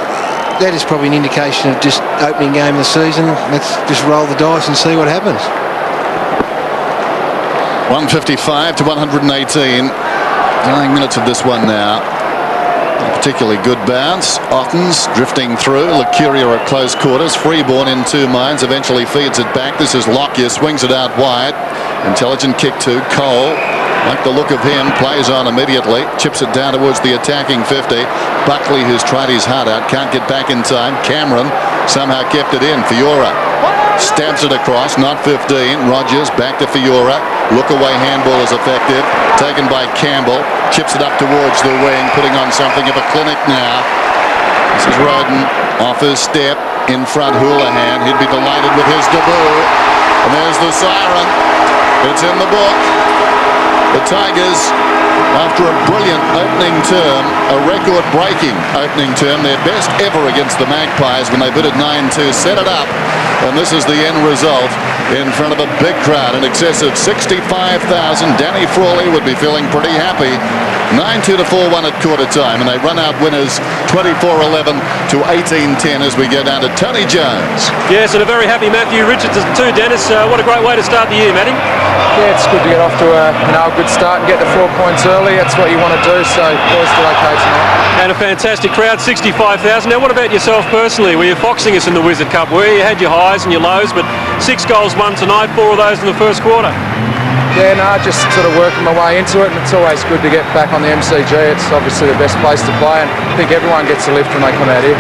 that is probably an indication of just opening game of the season. Let's just roll the dice and see what happens.
155 to 118. Dying minutes of this one now. A particularly good bounce. Ottens drifting through. Krakouer at close quarters. Freeborn in 2 minds. Eventually feeds it back. This is Lockyer. Swings it out wide. Intelligent kick to Cole. Like the look of him. Plays on immediately. Chips it down towards the attacking 50. Buckley, who's tried his heart out, can't get back in time. Cameron somehow kept it in. Fiora stabs it across. Not 15. Rogers back to Fiora. Look away handball is effective. Taken by Campbell. Chips it up towards the wing. Putting on something of a clinic now. This is Rodan off his step in front. Houlihan, he'd be delighted with his debut. And there's the siren. It's in the book. The Tigers, after a brilliant opening term, a record-breaking opening term, their best ever against the Magpies when they beat it 9-2, set it up, and this is the end result in front of a big crowd in excess of 65,000. Danny Frawley would be feeling pretty happy. 9-2 to 4-1 at quarter time, and they run out winners 24-11 to 18-10 as we go down to Tony Jones.
Yes, and a very happy Matthew Richardson too, Dennis. What a great way to start the year, Matty.
Yeah, it's good to get off to a good start and get the 4 points early. That's what you want to do, so boys did okay tonight.
And a fantastic crowd, 65,000. Now, what about yourself personally? Were you foxing us in the Wizard Cup? Where you had your highs and your lows, but 6 goals won tonight, 4 of those in the first quarter.
Yeah, no, just sort of working my way into it, and it's always good to get back on the MCG. It's obviously the best place to play, and I think everyone gets a lift when they come out here.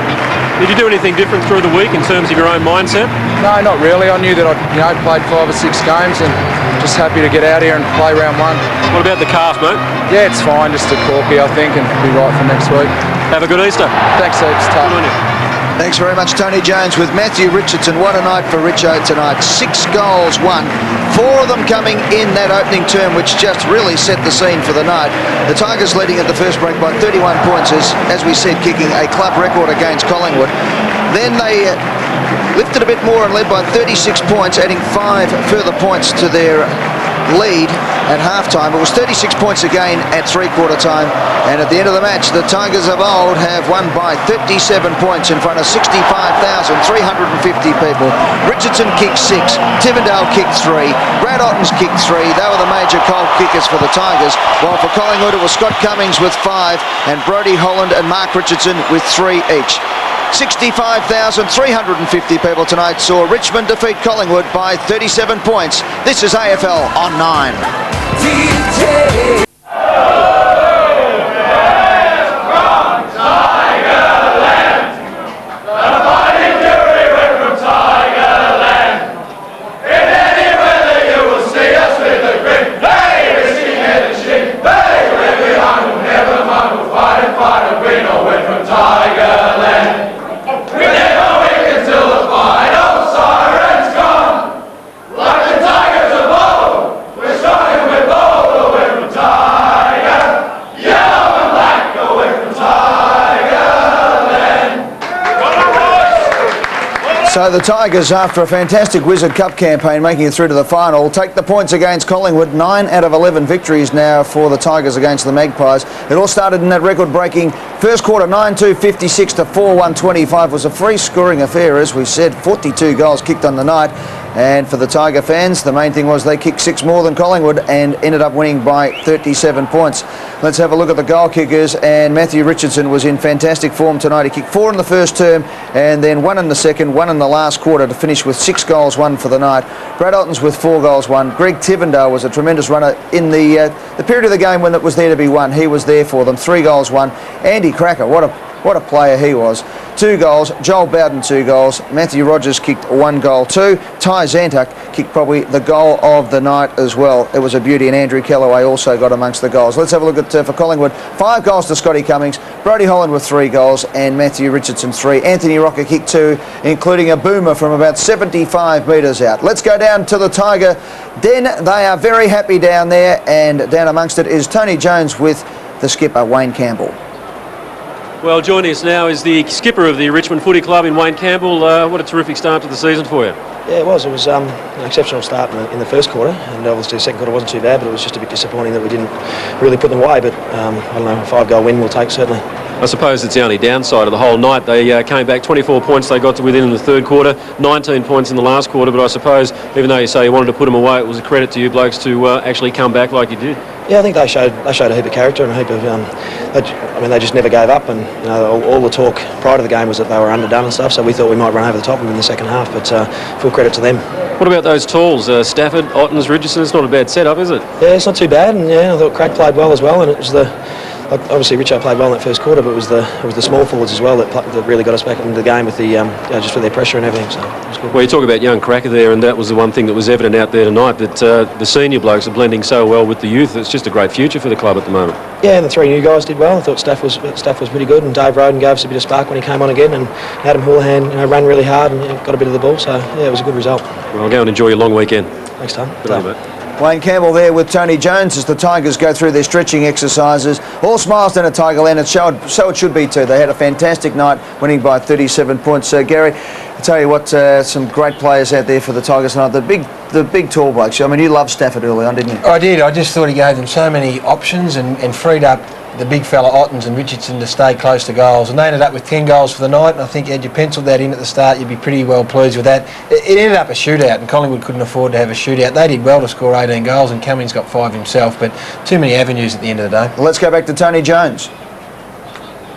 Did you do anything different through the week in terms of your own mindset?
No, not really. I knew that I'd played 5 or 6 games, and just happy to get out here and play round 1.
What about the calf, mate?
Yeah, it's fine. Just a corky, I think, and be right for next week.
Have a good Easter.
Thanks, heaps.
Good on you.
Thanks very much, Tony Jones, with Matthew Richardson. What a night for Richo tonight. 6 goals won, 4 of them coming in that opening term, which just really set the scene for the night. The Tigers leading at the first break by 31 points, as we said, kicking a club record against Collingwood. Then they lifted a bit more and led by 36 points, adding 5 further points to their lead at half-time. It was 36 points again at three-quarter time, and at the end of the match, the Tigers of old have won by 37 points in front of 65,350 people. Richardson kicked 6, Tivendale kicked 3, Brad Ottens kicked 3. They were the major goal kickers for the Tigers, while for Collingwood it was Scott Cummings with 5 and Brodie, Holland and Mark Richardson with 3 each. 65,350 people tonight saw Richmond defeat Collingwood by 37 points. This is AFL on 9. So the Tigers, after a fantastic Wizard Cup campaign, making it through to the final, take the points against Collingwood. 9 out of 11 victories now for the Tigers against the Magpies. It all started in that record-breaking first quarter, 9-2, 56 to 4-1, 25. Was a free-scoring affair, as we said. 42 goals kicked on the night. And for the Tiger fans, the main thing was they kicked 6 more than Collingwood and ended up winning by 37 points. Let's have a look at the goal kickers, and Matthew Richardson was in fantastic form tonight. He kicked 4 in the first term and then 1 in the second, 1 in the last quarter to finish with 6 goals won for the night. Brad Ottens with 4 goals won. Greg Tivendale was a tremendous runner in the period of the game when it was there to be won. He was there for them. 3 goals won. Andy Krakouer, what a player he was. 2 goals. Joel Bowden 2 goals. Matthew Rogers kicked 1 goal too. Zantuck kicked probably the goal of the night as well. It was a beauty, and Andrew Kellaway also got amongst the goals. Let's have a look at for Collingwood. 5 goals to Scotty Cummings. Brodie Holland with 3 goals and Matthew Richardson 3. Anthony Rocca kicked 2, including a boomer from about 75 metres out. Let's go down to the Tiger Den. They are very happy down there, and down amongst it is Tony Jones with the skipper Wayne Campbell.
Well, joining us now is the skipper of the Richmond Footy Club in Wayne Campbell. What a terrific start to the season for you.
Yeah, it was. It was an exceptional start in the first quarter, and obviously the second quarter wasn't too bad, but it was just a bit disappointing that we didn't really put them away. But I don't know, a 5-goal win we'll take, certainly.
I suppose it's the only downside of the whole night. They came back 24 points they got to within in the third quarter, 19 points in the last quarter, but I suppose even though you say you wanted to put them away, it was a credit to you blokes to actually come back like you did.
Yeah, I think they showed a heap of character and a heap of they just never gave up, and all the talk prior to the game was that they were underdone and stuff, so we thought we might run over the top of them in the second half, but full credit to them.
What about those talls? Stafford, Ottens, Richardson? It's not a bad setup, is it?
Yeah, it's not too bad, and I thought Craig played well as well, and it was the obviously Richard played well in that first quarter, but it was the small forwards as well that really got us back into the game with the just with their pressure and everything. So it was good.
Well, you talk about young Krakouer there, and that was the one thing that was evident out there tonight, that the senior blokes are blending so well with the youth. It's just a great future for the club at the moment.
Yeah, and the three new guys did well. I thought Staff was pretty good, and Dave Rodan gave us a bit of spark when he came on again, and Adam Houlihan ran really hard and got a bit of the ball. So yeah, it was a good result.
Well, go and enjoy your long weekend.
Thanks, Tom.
Good day, mate.
Wayne Campbell there with Tony Jones as the Tigers go through their stretching exercises. All smiles down at Tigerland, and so it should be too. They had a fantastic night, winning by 37 points. Gary, I tell you what, some great players out there for the Tigers tonight. The big tall blokes. I mean, you loved Stafford early on, didn't you?
I did. I just thought he gave them so many options and freed up the big fella Ottens and Richardson to stay close to goals, and they ended up with 10 goals for the night, and I think had you penciled that in at the start, you'd be pretty well pleased with that. It ended up a shootout, and Collingwood couldn't afford to have a shootout. They did well to score 18 goals, and Cummings got 5 himself, but too many avenues at the end of the day.
Well, let's go back to Tony Jones.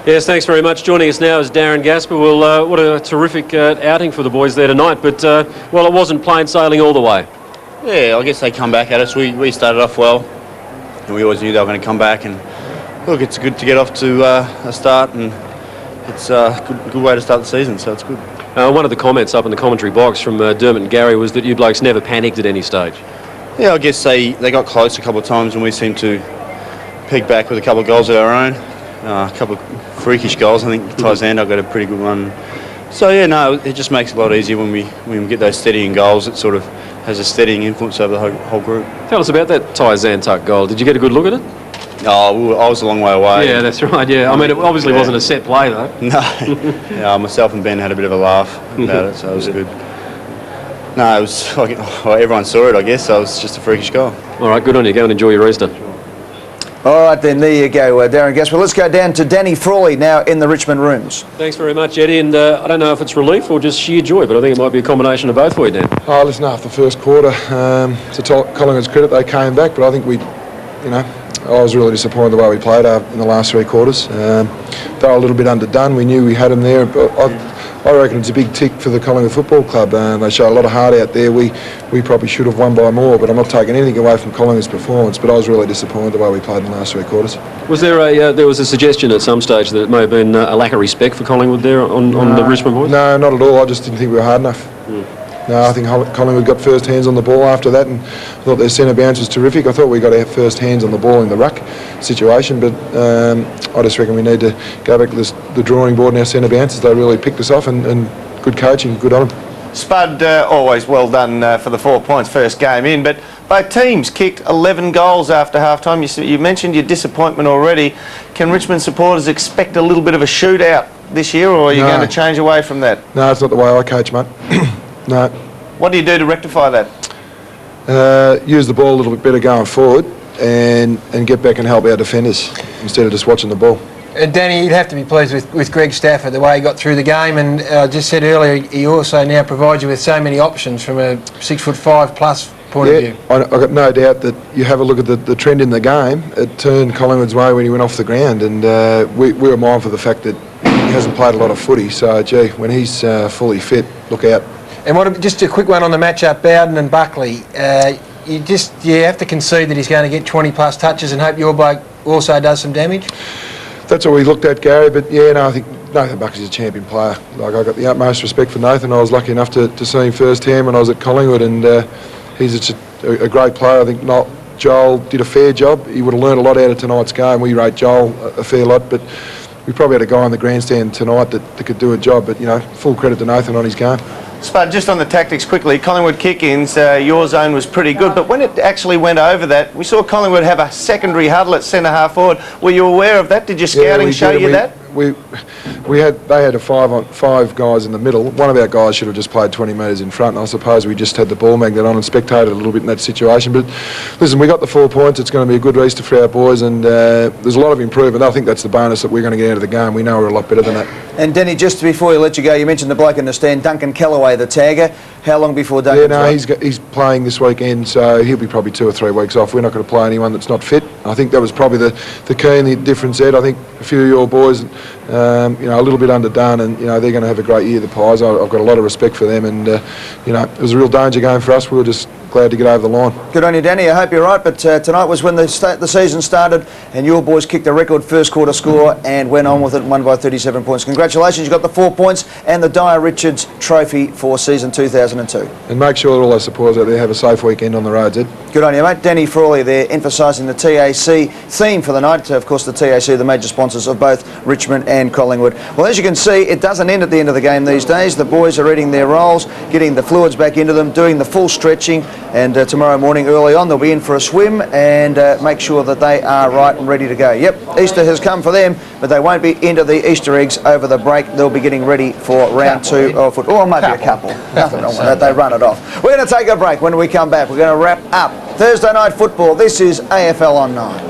Yes, thanks very much. Joining us now is Darren Gaspar. Well, what a terrific outing for the boys there tonight, but well, it wasn't plain sailing all the way.
Yeah, I guess they come back at us. We started off well, and we always knew they were going to come back, and look, it's good to get off to a start, and it's a good way to start the season, so it's good.
One of the comments up in the commentary box from Dermott and Garry was that you blokes never panicked at any stage.
Yeah, I guess they got close a couple of times, and we seemed to peg back with a couple of goals of our own. A couple of freakish goals. I think Tivendale got a pretty good run. So yeah, no, it just makes it a lot easier when we get those steadying goals. It sort of has a steadying influence over the whole group.
Tell us about that Zantuck goal. Did you get a good look at it?
Oh, I was a long way away.
Yeah, that's right, yeah. I mean, it obviously wasn't a set play, though.
No. Yeah, myself and Ben had a bit of a laugh about it, so it was good. No, it was, everyone saw it, I guess, so it was just a freakish goal.
All right, good on you. Go and enjoy your Easter.
All right, then, there you go, Darren Gaspar. Let's go down to Danny Frawley now in the Richmond rooms.
Thanks very much, Eddie, and I don't know if it's relief or just sheer joy, but I think it might be a combination of both for you, Dan.
Oh, listen, after the first quarter, to Collingwood's credit, they came back, but I think I was really disappointed the way we played in the last 3 quarters. They were a little bit underdone. We knew we had them there, but I reckon it's a big tick for the Collingwood Football Club. They show a lot of heart out there. We probably should have won by more, but I'm not taking anything away from Collingwood's performance. But I was really disappointed the way we played in the last 3 quarters.
Was there there was a suggestion at some stage that it may have been a lack of respect for Collingwood there on the Richmond boys?
No, not at all. I just didn't think we were hard enough. No, I think Collingwood got first hands on the ball after that, and I thought their centre bounce was terrific. I thought we got our first hands on the ball in the ruck situation, but I just reckon we need to go back to the drawing board and our centre bounces. They really picked us off, and good coaching, good on them.
Spud, always well done for the 4 points first game in, but both teams kicked 11 goals after half-time. You mentioned your disappointment already. Can Richmond supporters expect a little bit of a shootout this year, or are you going to change away from that?
No, it's not the way I coach, mate. No.
What do you do to rectify that?
Use the ball a little bit better going forward and get back and help our defenders instead of just watching the ball.
And Danny, you'd have to be pleased with Greg Stafford, the way he got through the game, and I just said earlier, he also now provides you with so many options from a 6'5" plus point of view.
I got no doubt that you have a look at the trend in the game. It turned Collingwood's way when he went off the ground, and we were mindful of the fact that he hasn't played a lot of footy, so gee, when he's fully fit, look out.
And just a quick one on the matchup, Bowden and Buckley. You have to concede that he's going to get 20 plus touches and hope your bloke also does some damage?
That's what we looked at, Gary, but yeah, no, I think Nathan Buckley's a champion player. Like, I got the utmost respect for Nathan. I was lucky enough to see him firsthand when I was at Collingwood, and he's a great player. I think Joel did a fair job. He would have learned a lot out of tonight's game. We rate Joel a fair lot, but we probably had a guy on the grandstand tonight that could do a job, but full credit to Nathan on his game.
Spud, just on the tactics quickly, Collingwood kick-ins, your zone was pretty good, but when it actually went over that, we saw Collingwood have a secondary huddle at centre half forward. Were you aware of that? Did your scouting show you that?
They had 5 guys in the middle. One of our guys should have just played 20 metres in front, and I suppose we just had the ball magnet on and spectated a little bit in that situation. But listen, we got the 4 points. It's going to be a good Easter for our boys, and there's a lot of improvement. I think that's the bonus that we're going to get out of the game. We know we're a lot better than that.
And Denny, just before we let you go, you mentioned the bloke in the stand, Duncan Kellaway, the tagger. How long before Duncan?
Yeah, no, he's playing this weekend, so he'll be probably 2 or 3 weeks off. We're not going to play anyone that's not fit. I think that was probably the key and the difference, Ed. I think a few of your boys, a little bit underdone, and they're going to have a great year, the Pies. I've got a lot of respect for them, and it was a real danger game for us. We were just glad to get over the line.
Good on you, Danny. I hope you're right, but tonight was when the season started and your boys kicked a record first quarter score and went on with it and won by 37 points. Congratulations, you got the 4 points and the Dyer Richards trophy for season 2002.
And make sure that all those supporters out there have a safe weekend on the roads, Ed.
Good on you, mate. Danny Frawley there, emphasising the TAC theme for the night. Of course, the TAC, the major sponsors of both Richmond and Collingwood. Well, as you can see, it doesn't end at the end of the game these days. The boys are eating their rolls, getting the fluids back into them, doing the full stretching, and tomorrow morning early on they'll be in for a swim and make sure that they are right and ready to go. Yep, Easter has come for them, but they won't be into the Easter eggs over the break. They'll be getting ready for round 2 of football. Or maybe a couple. Nothing wrong with that. They run it off. We're going to take a break. When we come back, we're going to wrap up Thursday night football. This is AFL on 9.